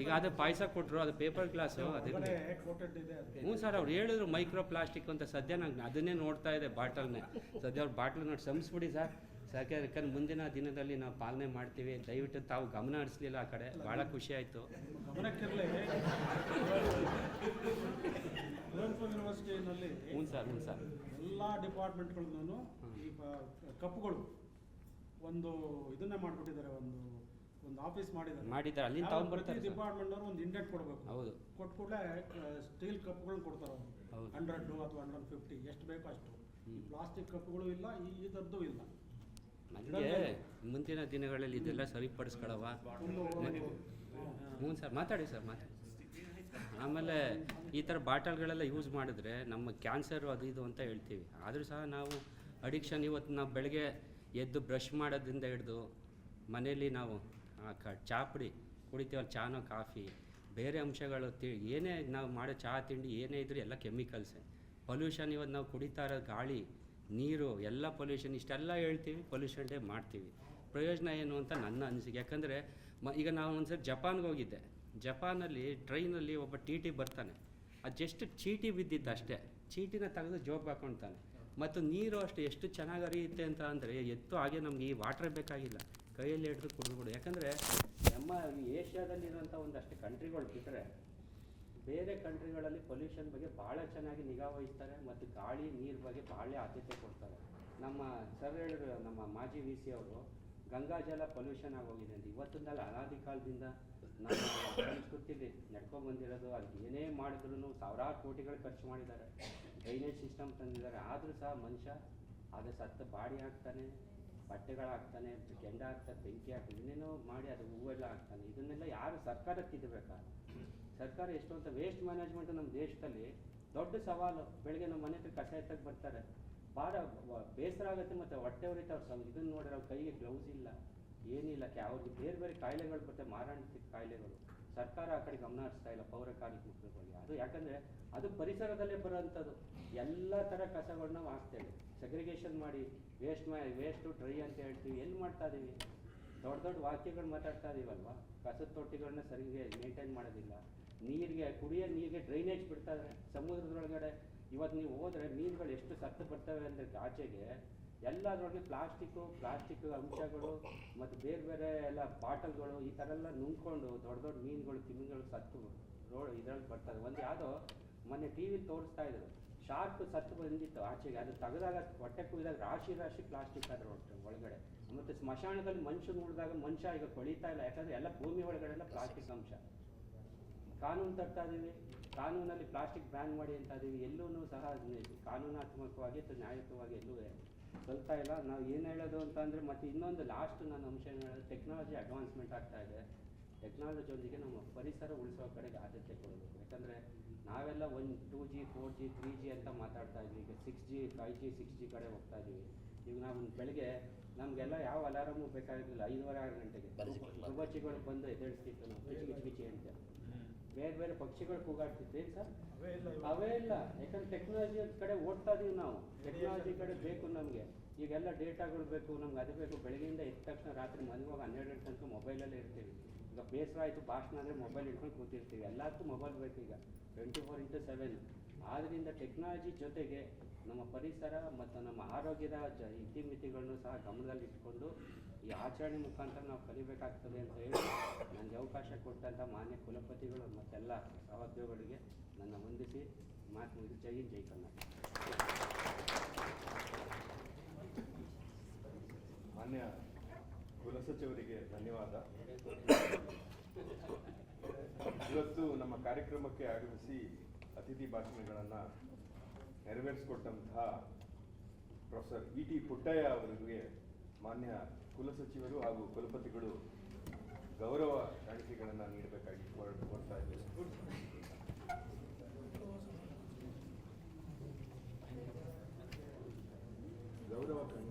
ಈಗ ಅದು ಪಾಯಸ ಕೊಟ್ಟರು, ಅದು ಪೇಪರ್ ಗ್ಲಾಸು, ಅದಕ್ಕೆ ಹ್ಞೂ ಸರ್ ಅವ್ರು ಹೇಳಿದ್ರು ಮೈಕ್ರೋ ಪ್ಲಾಸ್ಟಿಕ್ ಅಂತ. ಸದ್ಯ ನಾನು ಅದನ್ನೇ ನೋಡ್ತಾ ಇದೆ ಬಾಟಲ್ನೇ. ಸದ್ಯ ಅವ್ರು ಬಾಟ್ಲು ನೋಡಿ ಸಂಸ್ಬಿಡಿ ಸರ್ ಸಾಕೆ. ಯಾಕಂದ್ರೆ ಮುಂದಿನ ದಿನದಲ್ಲಿ ನಾವು ಪಾಲನೆ ಮಾಡ್ತೀವಿ. ದಯವಿಟ್ಟು ತಾವು ಗಮನ ಹರಿಸಲಿಲ್ಲ ಆ ಕಡೆ, ಭಾಳ ಖುಷಿ ಆಯಿತು. ಯೂನಿವರ್ಸಿಟಿನಲ್ಲಿ ಹ್ಞೂ ಸರ್ ಎಲ್ಲ ಡಿಪಾರ್ಟ್ಮೆಂಟ್ಗಳನ್ನೂ ಈ ಕಪ್ಪುಗಳು ಒಂದು ಇದನ್ನೇ ಮಾಡಿಬಿಟ್ಟಿದ್ದಾರೆ, ಒಂದು ಆಫೀಸ್ ಮಾಡಿದ್ದಾರೆ. ಅಲ್ಲಿಂದ ತಗೊಂಡ್ಬರ್ತಾರೆ ಡಿಪಾರ್ಟ್ಮೆಂಟ್ನವರು ಒಂದು ಇಂಡೆಂಟ್ ಕೊಡಬೇಕು. ಹೌದು, ಕೊಟ್ಟು ಕೂಡಲೇ ಸ್ಟೀಲ್ ಕಪ್ಗಳನ್ನ ಕೊಡ್ತಾರೆ ಅವರು. 100 ಅಥವಾ 150 ಎಷ್ಟು ಬೇಕೋ ಅಷ್ಟು. ಈ ಪ್ಲಾಸ್ಟಿಕ್ ಕಪ್ಗಳು ಇಲ್ಲ, ಈ ಥರದ್ದು ಇಲ್ಲ. ನನಗೆ ಮುಂದಿನ ದಿನಗಳಲ್ಲಿ ಇದೆಲ್ಲ ಸರಿಪಡಿಸ್ಕೊಳವ. ಹ್ಞೂ ಸರ್ ಮಾತಾಡಿ. ಆಮೇಲೆ ಈ ಥರ ಬಾಟಲ್ಗಳೆಲ್ಲ ಯೂಸ್ ಮಾಡಿದ್ರೆ ನಮ್ಮ ಕ್ಯಾನ್ಸರು ಅದು ಇದು ಅಂತ ಹೇಳ್ತೀವಿ. ಆದರೂ ಸಹ ನಾವು ಅಡಿಕ್ಷನ್. ಇವತ್ತು ನಾವು ಬೆಳಗ್ಗೆ ಎದ್ದು ಬ್ರಷ್ ಮಾಡೋದ್ರಿಂದ ಹಿಡ್ದು ಮನೇಲಿ ನಾವು ಚಹಾ ಪುಡಿ ಕುಡಿತೀವಲ್ಲ, ಚಾನೋ ಕಾಫಿ, ಬೇರೆ ಅಂಶಗಳು ಏನೇ ನಾವು ಮಾಡೋ ಚಹಾ ತಿಂಡಿ ಏನೇ ಇದ್ರೂ ಎಲ್ಲ ಕೆಮಿಕಲ್ಸೇ. ಪೊಲ್ಯೂಷನ್ ಇವತ್ತು ನಾವು ಕುಡಿತಾ ಇರೋ ಗಾಳಿ, ನೀರು ಎಲ್ಲ ಪೊಲ್ಯೂಷನ್. ಇಷ್ಟೆಲ್ಲ ಹೇಳ್ತೀವಿ, ಪೊಲ್ಯೂಷನ್ ಡೇ ಮಾಡ್ತೀವಿ. ಪ್ರಯೋಜನ ಏನು ಅಂತ ನನ್ನ ಅನಿಸಿಕೆ. ಯಾಕಂದರೆ ಈಗ ನಾವು ಒಂದ್ಸರಿ ಜಪಾನ್ಗೆ ಹೋಗಿದ್ದೆ. ಜಪಾನಲ್ಲಿ ಟ್ರೈನಲ್ಲಿ ಒಬ್ಬ ಟಿ ಬರ್ತಾನೆ. ಅದು ಜಸ್ಟ್ ಚೀಟಿ ಬಿದ್ದಿತ್ತು ಅಷ್ಟೇ. ಚೀಟಿನ ತೆಗೆದು ಜೋಬ್ ಹಾಕ್ಕೊಳ್ತಾನೆ. ಮತ್ತು ನೀರು ಅಷ್ಟು ಎಷ್ಟು ಚೆನ್ನಾಗಿ ಹರಿಯುತ್ತೆ ಅಂತ ಅಂದರೆ, ಎತ್ತು ಹಾಗೆ ನಮಗೆ ಈ ವಾಟ್ರೇ ಬೇಕಾಗಿಲ್ಲ, ಕೈಯಲ್ಲಿ ಹಿಡಿದು ಕುಡಿದ್ಬಿಡು. ಯಾಕಂದರೆ ನಮ್ಮ ಏಷ್ಯಾದಲ್ಲಿರುವಂಥ ಒಂದಷ್ಟು ಕಂಟ್ರಿಗಳು ಬಿಟ್ಟರೆ ಬೇರೆ ಕಂಟ್ರಿಗಳಲ್ಲಿ ಪೊಲ್ಯೂಷನ್ ಬಗ್ಗೆ ಭಾಳ ಚೆನ್ನಾಗಿ ನಿಗಾ ವಹಿಸ್ತಾರೆ ಮತ್ತು ಗಾಳಿ ನೀರು ಬಗ್ಗೆ ಭಾಳ ಆದ್ಯತೆ ಕೊಡ್ತಾರೆ. ನಮ್ಮ ಸರ್ ಹೇಳಿದ್ರು, ನಮ್ಮ ಮಾಜಿ VC ಅವರು, ಗಂಗಾ ಜಲ ಪೊಲ್ಯೂಷನ್ ಆಗೋಗಿದೆ ಅಂತ. ಇವತ್ತಿಂದಲ್ಲ, ಅನಾದಿ ಕಾಲದಿಂದ ನಮ್ಮ ಸಂಸ್ಕೃತಿಲಿ ನಡ್ಕೊಂಡ್ಬಂದಿರೋದು. ಅಲ್ಲಿ ಏನೇ ಮಾಡಿದ್ರು ಸಾವಿರಾರು ಕೋಟಿಗಳು ಖರ್ಚು ಮಾಡಿದ್ದಾರೆ, ಡ್ರೈನೇಜ್ ಸಿಸ್ಟಮ್ ತಂದಿದ್ದಾರೆ. ಆದರೂ ಸಹ ಮನುಷ್ಯ ಅದು ಸತ್ತ ಬಾಡಿ ಹಾಕ್ತಾನೆ, ಬಟ್ಟೆಗಳಾಗ್ತಾನೆ, ಕೆಂಡ ಹಾಕ್ತಾನೆ, ಬೆಂಕಿ ಹಾಕ್ತಾನೆ, ಇನ್ನೇನೋ ಮಾಡಿ ಅದು ಹೂವೆಲ್ಲ ಹಾಕ್ತಾನೆ. ಇದನ್ನೆಲ್ಲ ಯಾರು ಸರ್ಕಾರಕ್ಕೆ ಇಡಬೇಕಾ? ಸರ್ಕಾರ ಎಷ್ಟೊಂದು ವೇಸ್ಟ್ ಮ್ಯಾನೇಜ್ಮೆಂಟ್ ನಮ್ಮ ದೇಶದಲ್ಲಿ ದೊಡ್ಡ ಸವಾಲು. ಬೆಳಗ್ಗೆ ನಮ್ಮ ಮನೆ ಹತ್ರ ಕಸ ಎತ್ತಕ್ಕೆ ಬರ್ತಾರೆ, ಭಾಳ ಬೇಸರ ಆಗುತ್ತೆ ಮತ್ತು ಹೊಟ್ಟೆ ಉರಿತಾ. ಅವ್ರು ಇದನ್ನು ನೋಡಿದ್ರೆ ಅವ್ರ ಕೈಗೆ ಗ್ಲೌಸ್ ಇಲ್ಲ, ಏನಿಲ್ಲ. ಅವ್ರಿಗೆ ಬೇರೆ ಬೇರೆ ಕಾಯಿಲೆಗಳು ಬರ್ತವೆ, ಮಾರಣಾಂತಿಕ ಕಾಯಿಲೆಗಳು. ಸರ್ಕಾರ ಆ ಕಡೆ ಗಮನ ಹರಿಸ್ತಾ ಇಲ್ಲ ಪೌರ ಕಾರ್ಮಿಕರ ಬಗ್ಗೆ. ಅದು ಯಾಕಂದರೆ ಅದು ಪರಿಸರದಲ್ಲೇ ಬರೋವಂಥದ್ದು. ಎಲ್ಲ ಥರ ಕಸಗಳನ್ನ ನಾವು ಹಾಕ್ತೇವೆ, ಸೆಗ್ರಿಗೇಷನ್ ಮಾಡಿ ವೇಸ್ಟು ಡ್ರೈ ಅಂತ ಹೇಳ್ತೀವಿ. ಎಲ್ಲಿ ಮಾಡ್ತಾ ಇದ್ದೀವಿ? ದೊಡ್ಡ ವಾಕ್ಯಗಳು ಮಾತಾಡ್ತಾ ಇದೀವಲ್ವ. ಕಸದ ತೊಟ್ಟಿಗಳನ್ನ ಸರಿಗೆ ಮೇಂಟೈನ್ ಮಾಡೋದಿಲ್ಲ. ನೀರಿಗೆ, ಕುಡಿಯೋ ನೀರಿಗೆ ಡ್ರೈನೇಜ್ ಬಿಡ್ತಾ ಇದ್ದಾರೆ. ಸಮುದ್ರದೊಳಗಡೆ ಇವತ್ತು ನೀವು ಹೋದರೆ ಮೀನುಗಳು ಎಷ್ಟು ಸತ್ತು ಬರ್ತವೆ ಅಂದರೆ ಆಚೆಗೆ ಎಲ್ಲದರೊಳಗೆ ಪ್ಲಾಸ್ಟಿಕ್ ಅಂಶಗಳು ಮತ್ತು ಬೇರೆ ಬೇರೆ ಎಲ್ಲ ಬಾಟಲ್ಗಳು ಈ ಥರ ಎಲ್ಲ ನುಂಗ್ಕೊಂಡು ದೊಡ್ಡ ದೊಡ್ಡ ಮೀನುಗಳು ತಿಮಿಂಗಗಳು ಸತ್ತು ಇದರಲ್ಲಿ ಬರ್ತದೆ. ಒಂದು ಯಾವುದೋ ಮೊನ್ನೆ ಟಿ ವಿಲಿ ತೋರಿಸ್ತಾ ಇದ್ರು, ಶಾರ್ಕ್ ಸತ್ತು ಬಂದಿತ್ತು ಆಚೆಗೆ, ಅದು ತೆಗೆದಾಗ ಹೊಟ್ಟೆ ಕುಯ್ದಾಗ ರಾಶಿ ಪ್ಲಾಸ್ಟಿಕ್ ಅದ್ರ ಒಳಗಡೆ. ಮತ್ತು ಸ್ಮಶಾನದಲ್ಲಿ ಮನುಷ್ಯ ನೋಡಿದಾಗ ಮನುಷ್ಯ ಈಗ ಕೊಳಿತಾ ಇಲ್ಲ, ಯಾಕಂದರೆ ಎಲ್ಲ ಭೂಮಿ ಒಳಗಡೆ ಎಲ್ಲ ಪ್ಲಾಸ್ಟಿಕ್ ಅಂಶ. ಕಾನೂನು ತರ್ತಾ ಇದೀವಿ, ಕಾನೂನಲ್ಲಿ ಪ್ಲಾಸ್ಟಿಕ್ ಬ್ಯಾನ್ ಮಾಡಿ ಅಂತ ಇದೀವಿ, ಎಲ್ಲೂ ಸಹ ಕಾನೂನಾತ್ಮಕವಾಗಿ ಅಥವಾ ನ್ಯಾಯಯುತವಾಗಿ ಎಲ್ಲೂ ಕಲ್ತಾ ಇಲ್ಲ. ನಾವು ಏನು ಹೇಳೋದು ಅಂತಂದರೆ, ಮತ್ತು ಇನ್ನೊಂದು ಲಾಸ್ಟ್ ನನ್ನ ಅಂಶ ಏನು ಹೇಳೋದು, ಟೆಕ್ನಾಲಜಿ ಅಡ್ವಾನ್ಸ್ಮೆಂಟ್ ಆಗ್ತಾ ಇದೆ. ಟೆಕ್ನಾಲಜಿಯೊಂದಿಗೆ ನಮ್ಮ ಪರಿಸರ ಉಳಿಸೋ ಕಡೆಗೆ ಆದ್ಯತೆ ಕೊಡಬೇಕು. ಯಾಕಂದರೆ ನಾವೆಲ್ಲ 2G 4G 3G ಅಂತ ಮಾತಾಡ್ತಾ ಇದ್ವಿ, ಈಗ 6G 5G 6G ಕಡೆ ಹೋಗ್ತಾ ಇದ್ದೀವಿ. ಈಗ ನಾವು ಬೆಳಗ್ಗೆ ನಮಗೆಲ್ಲ ಯಾವ ಅಲಾರಾಮು ಬೇಕಾಗಿರಲಿಲ್ಲ, 5:30 6 ಗಂಟೆಗೆ ಗುಬ್ಬಚ್ಚಿಗಳು ಬಂದು ಎದ್ದೇಳಿಸ್ತಿತ್ತು, ನಾವು ಕಿಚಿ ಅಂತ. ಬೇರೆ ಬೇರೆ ಪಕ್ಷಿಗಳು ಕೂಗಾಡ್ತಿತ್ತು. ಏನು ಸರ್ ಅವೇ ಇಲ್ಲ, ಯಾಕಂದ್ರೆ ಟೆಕ್ನಾಲಜಿ ಕಡೆ ಓಡ್ತಾ ಇದೀವಿ ನಾವು. ಟೆಕ್ನಾಲಜಿ ಕಡೆ ಬೇಕು ನಮಗೆ. ಈಗೆಲ್ಲ ಡೇಟಾಗಳು ಬೇಕು ನಮ್ಗೆ, ಅದು ಬೇಕು. ಬೆಳಗ್ಗೆಯಿಂದ ಎದ್ದ ತಕ್ಷಣ ರಾತ್ರಿ ಮನೆಗೆ ಹೋಗಿ 12 ಗಂಟೆ ತನಕ ಮೊಬೈಲಲ್ಲೇ ಇರ್ತೀವಿ. ಈಗ ಬೇಸರ ಆಯಿತು ಭಾಷಣ ಅಂದರೆ ಮೊಬೈಲ್ ಇಟ್ಕೊಂಡು ಕೂತಿರ್ತೀವಿ. ಎಲ್ಲದಕ್ಕೂ ಮೊಬೈಲ್ ಬೇಕು ಈಗ 24/7. ಆದ್ದರಿಂದ ಟೆಕ್ನಾಲಜಿ ಜೊತೆಗೆ ನಮ್ಮ ಪರಿಸರ ಮತ್ತು ನಮ್ಮ ಆರೋಗ್ಯದ ಇತಿಮಿತಿಗಳನ್ನು ಸಹ ಗಮನದಲ್ಲಿ ಇಟ್ಕೊಂಡು ಈ ಆಚರಣೆ ಮುಖಾಂತರ ನಾವು ಕಲಿಬೇಕಾಗ್ತದೆ ಅಂತ ಹೇಳಿ ನನಗೆ ಅವಕಾಶ ಕೊಟ್ಟಂಥ ಮಾನ್ಯ ಕುಲಪತಿಗಳು ಮತ್ತೆಲ್ಲ ಸಹೋದ್ಯೋಗಿಗಳಿಗೆ ನನ್ನ ವಂದಿಸಿ ಮಾತು ಮುಗಿದು ಜೈ ಹಿಂದ್, ಜೈ ಕರ್ನಾಟಕ. ಮಾನ್ಯ ಕುಲಸಚಿವರಿಗೆ ಧನ್ಯವಾದ. ಇವತ್ತು ನಮ್ಮ ಕಾರ್ಯಕ್ರಮಕ್ಕೆ ಆಗಮಿಸಿ ಅತಿಥಿ ಭಾಷಣಗಳನ್ನು ನೆರವೇರಿಸಿಕೊಟ್ಟಂತಹ ಪ್ರೊಫೆಸರ್ ಇ ಟಿ ಪುಟ್ಟಯ್ಯ ಅವರಿಗೆ ಮಾನ್ಯ ಕುಲಸಚಿವರು ಹಾಗೂ ಕುಲಪತಿಗಳು ಗೌರವ ಕಾಣಿಕೆಗಳನ್ನು ನೀಡಬೇಕಾಗಿ ಕೋರ್ತಾ ಇದ್ದೇವೆ. ಗೌರವ ಕಾಣಿಕೆ.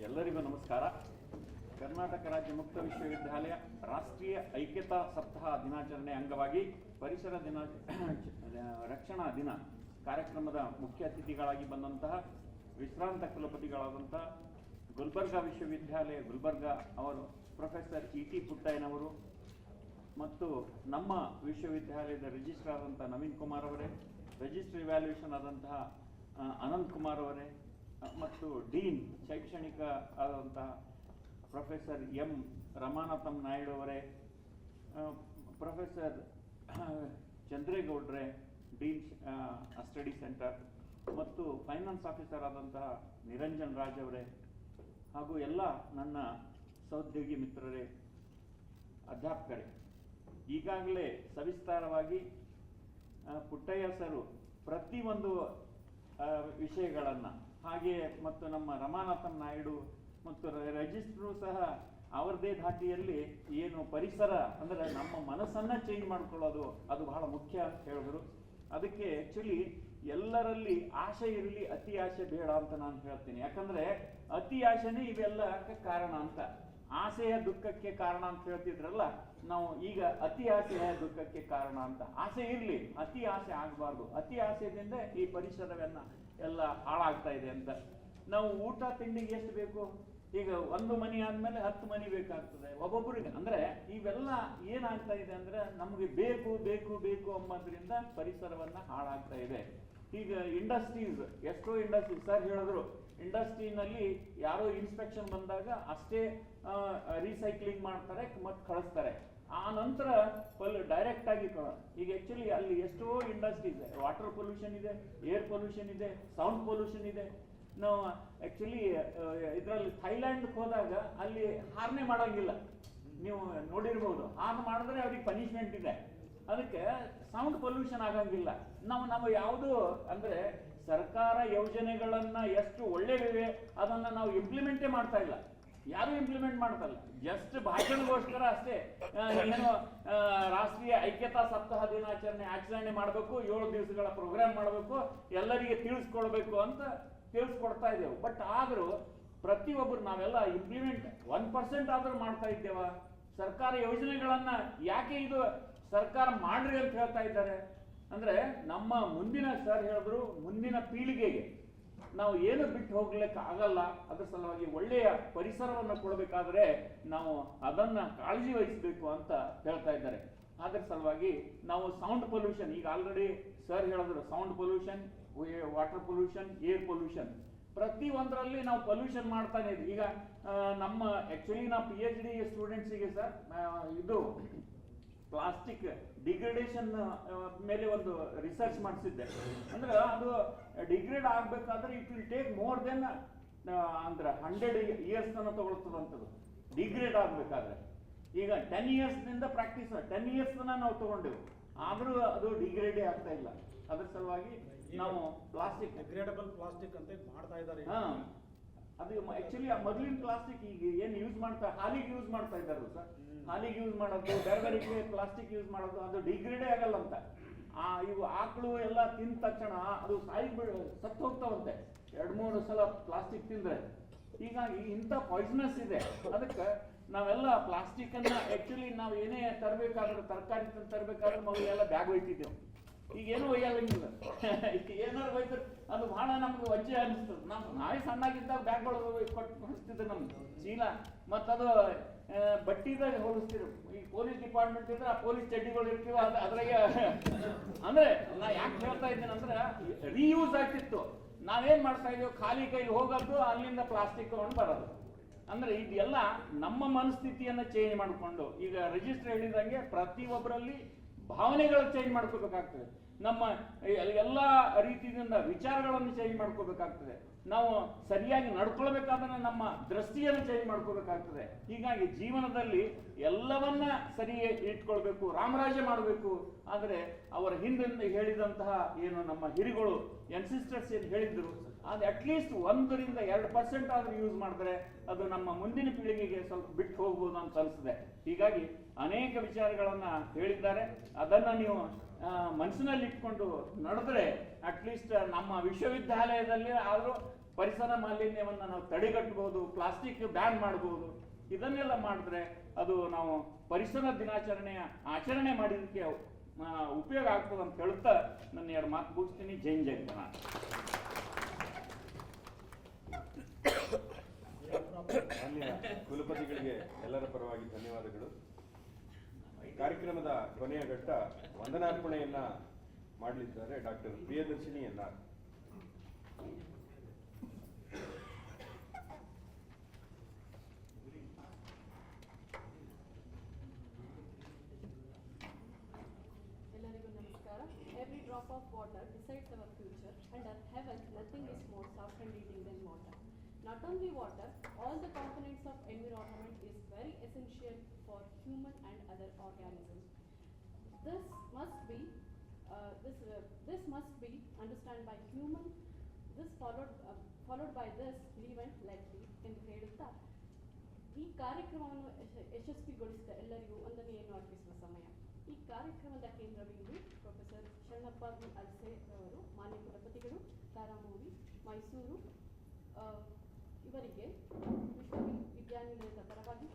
ಎಲ್ಲರಿಗೂ ನಮಸ್ಕಾರ. ಕರ್ನಾಟಕ ರಾಜ್ಯ ಮುಕ್ತ ವಿಶ್ವವಿದ್ಯಾಲಯ ರಾಷ್ಟ್ರೀಯ ಐಕ್ಯತಾ ಸಪ್ತಾಹ ದಿನಾಚರಣೆ ಅಂಗವಾಗಿ ಪರಿಸರ ದಿನ ರಕ್ಷಣಾ ದಿನ ಕಾರ್ಯಕ್ರಮದ ಮುಖ್ಯ ಅತಿಥಿಗಳಾಗಿ ಬಂದಂತಹ ವಿಶ್ರಾಂತ ಕುಲಪತಿಗಳಾದಂತಹ ಗುಲ್ಬರ್ಗಾ ವಿಶ್ವವಿದ್ಯಾಲಯ ಗುಲ್ಬರ್ಗಾ ಅವರು ಪ್ರೊಫೆಸರ್ ಇ ಟಿ ಪುಟ್ಟಯ್ಯನವರು ಮತ್ತು ನಮ್ಮ ವಿಶ್ವವಿದ್ಯಾಲಯದ ರಿಜಿಸ್ಟ್ರಾರ್ ಆದಂಥ ನವೀನ್ ಕುಮಾರ್ ಅವರೇ, ರಿಜಿಸ್ಟ್ರ್ ಇವ್ಯಾಲ್ಯೂಯೇಷನ್ ಆದಂತಹ ಅನಂತ್ ಕುಮಾರ್ ಅವರೇ ಮತ್ತು ಡೀನ್ ಶೈಕ್ಷಣಿಕ ಆದಂತಹ ಪ್ರೊಫೆಸರ್ ಎಂ ರಮಾನಾಥಂ ನಾಯ್ಡು ಅವರೇ, ಪ್ರೊಫೆಸರ್ ಚಂದ್ರೇಗೌಡ್ರೆ ಡೀನ್ ಸ್ಟಡಿ ಸೆಂಟರ್ ಮತ್ತು ಫೈನಾನ್ಸ್ ಆಫೀಸರ್ ಆದಂತಹ ನಿರಂಜನ್ ರಾಜ್ ಅವರೇ ಹಾಗೂ ಎಲ್ಲ ನನ್ನ ಸಹೋದ್ಯೋಗಿ ಮಿತ್ರರೇ, ಅಧ್ಯಾಪಕರೇ, ಈಗಾಗಲೇ ಸವಿಸ್ತಾರವಾಗಿ ಪುಟ್ಟಯ್ಯ ಸರು ಪ್ರತಿಯೊಂದು ವಿಷಯಗಳನ್ನು ಹಾಗೆ ಮತ್ತು ನಮ್ಮ ರಮಾನಾಥಂ ನಾಯ್ಡು ಮತ್ತು ರಿಜಿಸ್ಟ್ರು ಸಹ ಅವರದೇ ಧಾಟಿಯಲ್ಲಿ ಏನು ಪರಿಸರ ಅಂದರೆ ನಮ್ಮ ಮನಸ್ಸನ್ನು ಚೇಂಜ್ ಮಾಡ್ಕೊಳ್ಳೋದು ಅದು ಬಹಳ ಮುಖ್ಯ ಅಂತ ಹೇಳಿದ್ರು. ಅದಕ್ಕೆ ಆ್ಯಕ್ಚುಲಿ ಎಲ್ಲರಲ್ಲಿ ಆಸೆ ಇರಲಿ, ಅತಿ ಆಸೆ ಬೇಡ ಅಂತ ನಾನು ಹೇಳ್ತೀನಿ. ಯಾಕಂದರೆ ಅತಿ ಆಸೆನೇ ಇವೆಲ್ಲಕ್ಕೆ ಕಾರಣ ಅಂತ. ಆಸೆಯ ದುಃಖಕ್ಕೆ ಕಾರಣ ಅಂತ ಹೇಳ್ತಿದ್ರಲ್ಲ, ನಾವು ಈಗ ಅತಿ ಆಸೆಯ ದುಃಖಕ್ಕೆ ಕಾರಣ ಅಂತ. ಆಸೆ ಇರಲಿ, ಅತಿ ಆಸೆ ಆಗಬಾರ್ದು. ಅತಿ ಆಸೆಯಿಂದ ಈ ಪರಿಸರವನ್ನು ಎಲ್ಲ ಹಾಳಾಗ್ತಾ ಇದೆ ಅಂತ. ನಾವು ಊಟ ತಿಂಡಿಗೆ ಎಷ್ಟು ಬೇಕು, ಈಗ 1 ಮನೆ ಆದಮೇಲೆ 10 ಮನೆ ಬೇಕಾಗ್ತದೆ ಒಬ್ಬೊಬ್ಬರಿಗೆ. ಅಂದರೆ ಇವೆಲ್ಲ ಏನಾಗ್ತಾ ಇದೆ ಅಂದರೆ ನಮಗೆ ಬೇಕು ಬೇಕು ಬೇಕು ಅಂಬೋದ್ರಿಂದ ಪರಿಸರವನ್ನು ಹಾಳಾಗ್ತಾ ಇದೆ. ಈಗ ಇಂಡಸ್ಟ್ರೀಸ್, ಎಷ್ಟೋ ಇಂಡಸ್ಟ್ರೀಸ್ ಸರ್ ಹೇಳಿದ್ರು, ಇಂಡಸ್ಟ್ರಿನಲ್ಲಿ ಯಾರೋ ಇನ್ಸ್ಪೆಕ್ಷನ್ ಬಂದಾಗ ಅಷ್ಟೇ ರೀಸೈಕ್ಲಿಂಗ್ ಮಾಡ್ತಾರೆ ಮತ್ತು ಕಳಿಸ್ತಾರೆ. ಆ ನಂತರ ಡೈರೆಕ್ಟ್ ಆಗಿ ಈಗ ಆ್ಯಕ್ಚುಲಿ ಅಲ್ಲಿ ಎಷ್ಟೋ ಇಂಡಸ್ಟ್ರೀಸ್, ವಾಟರ್ ಪೊಲ್ಯೂಷನ್ ಇದೆ, ಏರ್ ಪೊಲ್ಯೂಷನ್ ಇದೆ, ಸೌಂಡ್ ಪೊಲ್ಯೂಷನ್ ಇದೆ. ನಾವು ಆ್ಯಕ್ಚುಲಿ ಇದರಲ್ಲಿ ಥೈಲ್ಯಾಂಡ್ಗೆ ಹೋದಾಗ ಅಲ್ಲಿ ಹಾರ್ನೆ ಮಾಡೋಂಗಿಲ್ಲ, ನೀವು ನೋಡಿರ್ಬೋದು. ಹಾರ್ನ್ ಮಾಡಿದ್ರೆ ಅವ್ರಿಗೆ ಪನಿಷ್ಮೆಂಟ್ ಇದೆ. ಅದಕ್ಕೆ ಸೌಂಡ್ ಪೊಲ್ಯೂಷನ್ ಆಗಂಗಿಲ್ಲ. ನಾವು ಯಾವುದು ಅಂದರೆ ಸರ್ಕಾರ ಯೋಜನೆಗಳನ್ನು ಎಷ್ಟು ಒಳ್ಳೆಯವಿವೆ ಅದನ್ನು ನಾವು ಇಂಪ್ಲಿಮೆಂಟೇ ಮಾಡ್ತಾ ಇಲ್ಲ, ಯಾರು ಇಂಪ್ಲಿಮೆಂಟ್ ಮಾಡ್ತಾ ಇಲ್ಲ. ಜಸ್ಟ್ ಭಾಷಣಗೋಸ್ಕರ ಅಷ್ಟೇ ಏನು ರಾಷ್ಟ್ರೀಯ ಐಕ್ಯತಾ ಸಪ್ತಾಹ ದಿನಾಚರಣೆ ಆಚರಣೆ ಮಾಡಬೇಕು, 7 ದಿವಸಗಳ ಪ್ರೋಗ್ರಾಮ್ ಮಾಡಬೇಕು, ಎಲ್ಲರಿಗೆ ತಿಳಿಸ್ಕೊಡ್ಬೇಕು ಅಂತ ತಿಳಿಸ್ಕೊಡ್ತಾ ಇದ್ದೇವೆ. ಬಟ್ ಆದರೂ ಪ್ರತಿಯೊಬ್ಬರು ನಾವೆಲ್ಲ ಇಂಪ್ಲಿಮೆಂಟ್ 1% ಆದರೂ ಮಾಡ್ತಾ ಇದ್ದೇವ? ಸರ್ಕಾರ ಯೋಜನೆಗಳನ್ನ ಯಾಕೆ ಇದು ಸರ್ಕಾರ ಮಾಡ್ರಿ ಅಂತ ಹೇಳ್ತಾ ಇದ್ದಾರೆ ಅಂದ್ರೆ, ನಮ್ಮ ಮುಂದಿನ ಸರ್ ಹೇಳಿದ್ರು ಮುಂದಿನ ಪೀಳಿಗೆಗೆ ನಾವು ಏನು ಬಿಟ್ಟು ಹೋಗ್ಲಿಕ್ಕೆ ಆಗಲ್ಲ. ಅದ್ರ ಸಲುವಾಗಿ ಒಳ್ಳೆಯ ಪರಿಸರವನ್ನು ಕೊಡಬೇಕಾದ್ರೆ ನಾವು ಅದನ್ನ ಕಾಳಜಿ ವಹಿಸಬೇಕು ಅಂತ ಹೇಳ್ತಾ ಇದ್ದಾರೆ. ಅದ್ರ ಸಲುವಾಗಿ ನಾವು ಸೌಂಡ್ ಪೊಲ್ಯೂಷನ್, ಈಗ ಆಲ್ರೆಡಿ ಸರ್ ಹೇಳಿದ್ರು, sound pollution, water pollution, air pollution, ಪ್ರತಿ ಒಂದರಲ್ಲಿ ನಾವು ಪೊಲ್ಯೂಷನ್ ಮಾಡ್ತಾನೆ ಇದ್ವಿ. ಈಗ ನಮ್ಮ ಆಕ್ಚುಲಿ ನಾವು PhD ಸ್ಟೂಡೆಂಟ್ಸಿಗೆ ಸರ್ ಇದು ಪ್ಲಾಸ್ಟಿಕ್ ಡಿಗ್ರೇಡೇಷನ್ ಮೇಲೆ ಒಂದು ರಿಸರ್ಚ್ ಮಾಡಿಸಿದ್ದೆ. ಅಂದ್ರೆ ಅದು ಡಿಗ್ರೇಡ್ ಆಗ್ಬೇಕಾದ್ರೆ it will take more than ಅಂದ್ರೆ 100 years ತನಕ ತಗೊಳ್ತದಂಥದ್ದು ಡಿಗ್ರೇಡ್ ಆಗ್ಬೇಕಾದ್ರೆ. ಈಗ 10 years ನಿಂದ ಪ್ರಾಕ್ಟೀಸ್ 10 years ತನಕ ನಾವು ತಗೊಂಡೆವು, ಆದ್ರೂ ಅದು ಡಿಗ್ರೇಡೇ ಆಗ್ತಾ ಇಲ್ಲ. ಅದ್ರ ಸಲುವಾಗಿ ನಾವು ಪ್ಲಾಸ್ಟಿಕ್ ಡಿಗ್ರೇಡಬಲ್ ಪ್ಲಾಸ್ಟಿಕ್ ಅಂತ ಮಾಡ್ತಾ ಇದ್ದಾರೆ. ಅದು ಆಕ್ಚುಲಿ ಮೊದಲಿನ ಪ್ಲಾಸ್ಟಿಕ್ ಈಗ ಏನು ಯೂಸ್ ಮಾಡ್ತಾ ಹಾಲಿಗೆ ಯೂಸ್ ಮಾಡ್ತಾ ಇದ್ದಾರಲ್ಲ ಸರ್, ಹಾಲಿಗೆ ಯೂಸ್ ಮಾಡೋದು, ಬೇರೆ ಬೇರೆ ಪ್ಲಾಸ್ಟಿಕ್ ಯೂಸ್ ಮಾಡೋದು, ಅದು ಡಿಗ್ರೇಡೇ ಆಗಲ್ಲ ಅಂತ. ಇವು ಆಕಳು ಎಲ್ಲ ತಿಂದ ತಕ್ಷಣ ಅದು ಸತ್ತು ಹೋಗ್ತಾವಂತೆ 2-3 ಸಲ ಪ್ಲಾಸ್ಟಿಕ್ ತಿಂದ್ರೆ. ಹೀಗಾಗಿ ಇಂಥ ಪಾಯ್ಸನಸ್ ಇದೆ. ಅದಕ್ಕೆ ನಾವೆಲ್ಲ ಪ್ಲಾಸ್ಟಿಕ್ ಅನ್ನ ಆಕ್ಚುಲಿ ನಾವು ಏನೇ ತರಬೇಕಾದ್ರೆ, ತರಕಾರಿ ತರಬೇಕಾದ್ರೆ ಮೊದಲೆಲ್ಲ ಬ್ಯಾಗ್ ಒಯ್ತಿದ್ದೆವು. ಈಗ ಏನೂ ಒಯ್ಯಲ್ಲಂಗಿಲ್ಲ. ಏನಾದ್ರು ಒಯ್ತಾರೆ ಅದು ಬಹಳ ನಮ್ಗೆ ವಜ್ಜೆ ಅನಿಸ್ತದೆ. ನಾವೇ ಸಣ್ಣಾಗಿದ್ದಾಗ ಬ್ಯಾಗ್ಗಳು ಕೊಟ್ಟು ಹೊಲಿಸ್ತಿದ್ದೆ ನಮ್ಗೆ ಚೀಲ, ಮತ್ತದು ಬಟ್ಟಿದಾಗ ಹೋಲಿಸ್ತಿರು. ಈ ಪೊಲೀಸ್ ಡಿಪಾರ್ಟ್ಮೆಂಟ್ ಇದ್ರೆ ಆ ಪೊಲೀಸ್ ಚಡ್ಡಿಗಳು ಇರ್ತೀವ, ಅದ್ರಾಗ ಅಂದ್ರೆ ನಾ ಯಾಕೆ ಹೇಳ್ತಾ ಇದ್ದೇನೆ ಅಂದ್ರೆ ರೀಯೂಸ್ ಆಗ್ತಿತ್ತು. ನಾವೇನ್ ಮಾಡ್ತಾ ಇದ್ದೇವೆ, ಖಾಲಿ ಕೈಲಿ ಹೋಗೋದು, ಅಲ್ಲಿಂದ ಪ್ಲಾಸ್ಟಿಕ್ ತಗೊಂಡು ಬರೋದು. ಅಂದ್ರೆ ಇದೆಲ್ಲ ನಮ್ಮ ಮನಸ್ಥಿತಿಯನ್ನ ಚೇಂಜ್ ಮಾಡಿಕೊಂಡು, ಈಗ ರಿಜಿಸ್ಟರ್ ಹೇಳಿದಂಗೆ ಪ್ರತಿಯೊಬ್ಬರಲ್ಲಿ ಭಾವನೆಗಳು ಚೇಂಜ್ ಮಾಡ್ಕೋಬೇಕಾಗ್ತದೆ. ನಮ್ಮ ಎಲ್ಲ ರೀತಿಯಿಂದ ವಿಚಾರಗಳನ್ನು ಚೇಂಜ್ ಮಾಡ್ಕೋಬೇಕಾಗ್ತದೆ. ನಾವು ಸರಿಯಾಗಿ ನಡ್ಕೊಳ್ಬೇಕಾದ್ರೆ ನಮ್ಮ ದೃಷ್ಟಿಯನ್ನು ಚೇಂಜ್ ಮಾಡ್ಕೋಬೇಕಾಗ್ತದೆ. ಹೀಗಾಗಿ ಜೀವನದಲ್ಲಿ ಎಲ್ಲವನ್ನ ಸರಿ ಇಟ್ಕೊಳ್ಬೇಕು, ರಾಮರಾಜ್ಯ ಮಾಡಬೇಕು. ಆದರೆ ಅವರ ಹಿಂದಿಂದ ಹೇಳಿದಂತಹ ಏನು ನಮ್ಮ ಹಿರಿಗಳು ಎನ್ಸಿಸ್ಟರ್ಸ್ ಏನು ಹೇಳಿದ್ರು, ಅದು ಅಟ್ಲೀಸ್ಟ್ 1-2% ಆದ್ರೂ ಯೂಸ್ ಮಾಡಿದ್ರೆ ಅದು ನಮ್ಮ ಮುಂದಿನ ಪೀಳಿಗೆಗೆ ಸ್ವಲ್ಪ ಬಿಟ್ಟು ಹೋಗ್ಬೋದು ಅಂತ ಅನಿಸ್ತದೆ. ಹೀಗಾಗಿ ಅನೇಕ ವಿಚಾರಗಳನ್ನ ಹೇಳಿದ್ದಾರೆ. ಅದನ್ನ ನೀವು ಮನಸ್ಸಿನಲ್ಲಿ ಇಟ್ಕೊಂಡು ನಡೆದ್ರೆ ಅಟ್ಲೀಸ್ಟ್ ನಮ್ಮ ವಿಶ್ವವಿದ್ಯಾಲಯದಲ್ಲಿ ಆದರೂ ಪರಿಸರ ಮಾಲಿನ್ಯವನ್ನ ನಾವು ತಡೆಗಟ್ಟಬಹುದು, ಪ್ಲಾಸ್ಟಿಕ್ ಬ್ಯಾನ್ ಮಾಡಬಹುದು. ಇದನ್ನೆಲ್ಲ ಮಾಡಿದ್ರೆ ಅದು ನಾವು ಪರಿಸರ ದಿನಾಚರಣೆಯ ಆಚರಣೆ ಮಾಡಿದಕ್ಕೆ ಉಪಯೋಗ ಆಗ್ತದೆ ಅಂತ ಹೇಳ್ತಾ ನನ್ನ 2 ಮಾತು ಮುಗಿಸ್ತೀನಿ. ಜೈ ಜೈ ಕರ್ನಾಟಕ. ಮಾನ್ಯ ಕುಲಪತಿಗಳಿಗೆ ಎಲ್ಲರ ಪರವಾಗಿ ಧನ್ಯವಾದಗಳು. ಕಾರ್ಯಕ್ರಮದ ಕೊನೆಯ ಘಟ್ಟ ವಂದನಾರ್ಪಣೆಯನ್ನ ಮಾಡಲಿದ್ದಾರೆ ಡಾಕ್ಟರ್ ಪ್ರಿಯದರ್ಶಿನಿ ಎನ್ಆರ್. ಎಲ್ಲರಿಗೂ ನಮಸ್ಕಾರ. Every drop of water decides our future, and at heaven nothing is more soft and eating than water. Not only water, all the components of environment is very essential for human and other organisms. This must be understood by human. This followed by this live and let live ಎಂದು ಹೇಳುತ್ತಾ ಈ ಕಾರ್ಯಕ್ರಮವನ್ನು ಯಶಸ್ವಿಗೊಳಿಸಿದ ಎಲ್ಲರಿಗೂ ವಂದನೆಯನ್ನು ಅರ್ಪಿಸುವ ಸಮಯ. ಈ ಕಾರ್ಯಕ್ರಮದ ಕೇಂದ್ರ ಬಿಂದು ಪ್ರೊಫೆಸರ್ ಶರಣಪ್ಪ ವಿ ಅಲ್ಸೆ ರವರು, ಮಾನ್ಯ ಕುಲಪತಿಗಳು, ಕಾರಾಮೂವಿ, ಮೈಸೂರು. ಇವರಿಗೆ ವಿಶ್ವವಿದ್ಯಾನಿಲಯದ ಪರವಾಗಿ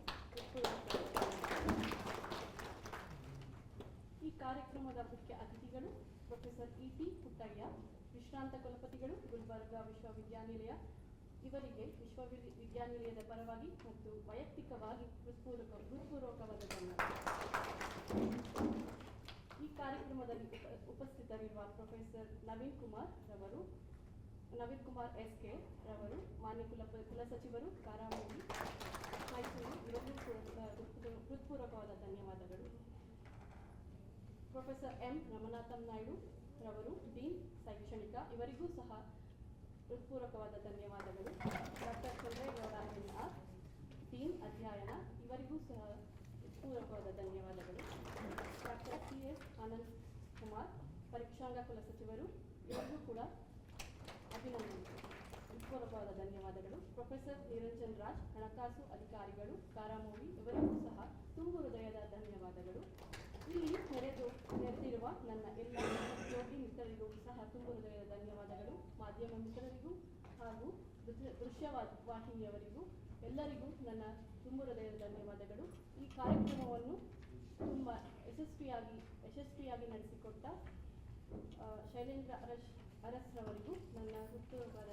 ಈ ಕಾರ್ಯಕ್ರಮದ ಮುಖ್ಯ ಅತಿಥಿಗಳು ಪ್ರೊಫೆಸರ್ E.T. ಪುಟ್ಟಯ್ಯ, ವಿಶ್ರಾಂತ ಕುಲಪತಿಗಳು, ಗುಲ್ಬರ್ಗಾ ವಿಶ್ವವಿದ್ಯಾನಿಲಯ. ಇವರಿಗೆ ವಿಶ್ವವಿದ್ಯಾನಿಲಯದ ಪರವಾಗಿ ಮತ್ತು ವೈಯಕ್ತಿಕವಾಗಿ ಹೃತ್ಪೂರ್ವಕವಾದ ಧನ್ಯವಾದ. ಈ ಕಾರ್ಯಕ್ರಮದಲ್ಲಿ ಉಪಸ್ಥಿತರಿರುವ ಪ್ರೊಫೆಸರ್ ನವೀನ್ ಕುಮಾರ್ SK ರವರು, ಮಾನ್ಯ ಕುಲಸಚಿವರು, ಕಾರಾಮೂವಿ, ಮೈಸೂರು. ಇವರಿಗೂ ಹೃತ್ಪೂರ್ವಕವಾದ ಧನ್ಯವಾದಗಳು. Professor M. ರಮನಾಥಂ ನಾಯ್ಡು ರವರು, ಡೀನ್ ಶೈಕ್ಷಣಿಕ. ಇವರಿಗೂ ಸಹ ಹೃತ್ಪೂರ್ವಕವಾದ ಧನ್ಯವಾದಗಳು. ಡಾಕ್ಟರ್ ಚಂದ್ರೇಗೌಡ NR, ಡೀನ್ ಅಧ್ಯಯನ. ಇವರಿಗೂ ಸಹ ಹೃತ್ಪೂರ್ವಕವಾದ ಧನ್ಯವಾದಗಳು. ಡಾಕ್ಟರ್ CS ಆನಂದ್ ಕುಮಾರ್, ಪರೀಕ್ಷಾಂಗ ಕುಲಸಚಿವರು. ಇವರಿಗೂ ಕೂಡ ಅಭಿನಂದನೆ, ಹೃತ್ಪೂರ್ವಕವಾದ ಧನ್ಯವಾದಗಳು. ಪ್ರೊಫೆಸರ್ ನಿರಂಜನ್ ರಾಜ್, ಹಣಕಾಸು ಅಧಿಕಾರಿಗಳು, ಕಾರಾಮೂವಿ. ಇವರಿಗೂ ಸಹ ತುಂಬು ಹೃದಯದ ಧನ್ಯವಾದಗಳು. ಇಲ್ಲಿ ನೆರೆದಿರುವ ನನ್ನ ಎಲ್ಲ ಸಹೋದ್ಯೋಗಿ ಮಿತ್ರರಿಗೂ ಸಹ ತುಂಬು ಹೃದಯದ ಧನ್ಯವಾದಗಳು. ಮಾಧ್ಯಮ ಮಿತ್ರರಿಗೂ ಹಾಗೂ ದೃಶ್ಯವಾಹಿನಿಯವರಿಗೂ ಎಲ್ಲರಿಗೂ ನನ್ನ ತುಂಬ ಹೃದಯದ ಧನ್ಯವಾದಗಳು. ಈ ಕಾರ್ಯಕ್ರಮವನ್ನು ತುಂಬ ಯಶಸ್ವಿಯಾಗಿ ನಡೆಸಿಕೊಟ್ಟ ಶೈಲೇಂದ್ರ ಅರಸ್ರವರಿಗೂ ನನ್ನ ಹುಟ್ಟುಹಬ್ಬದ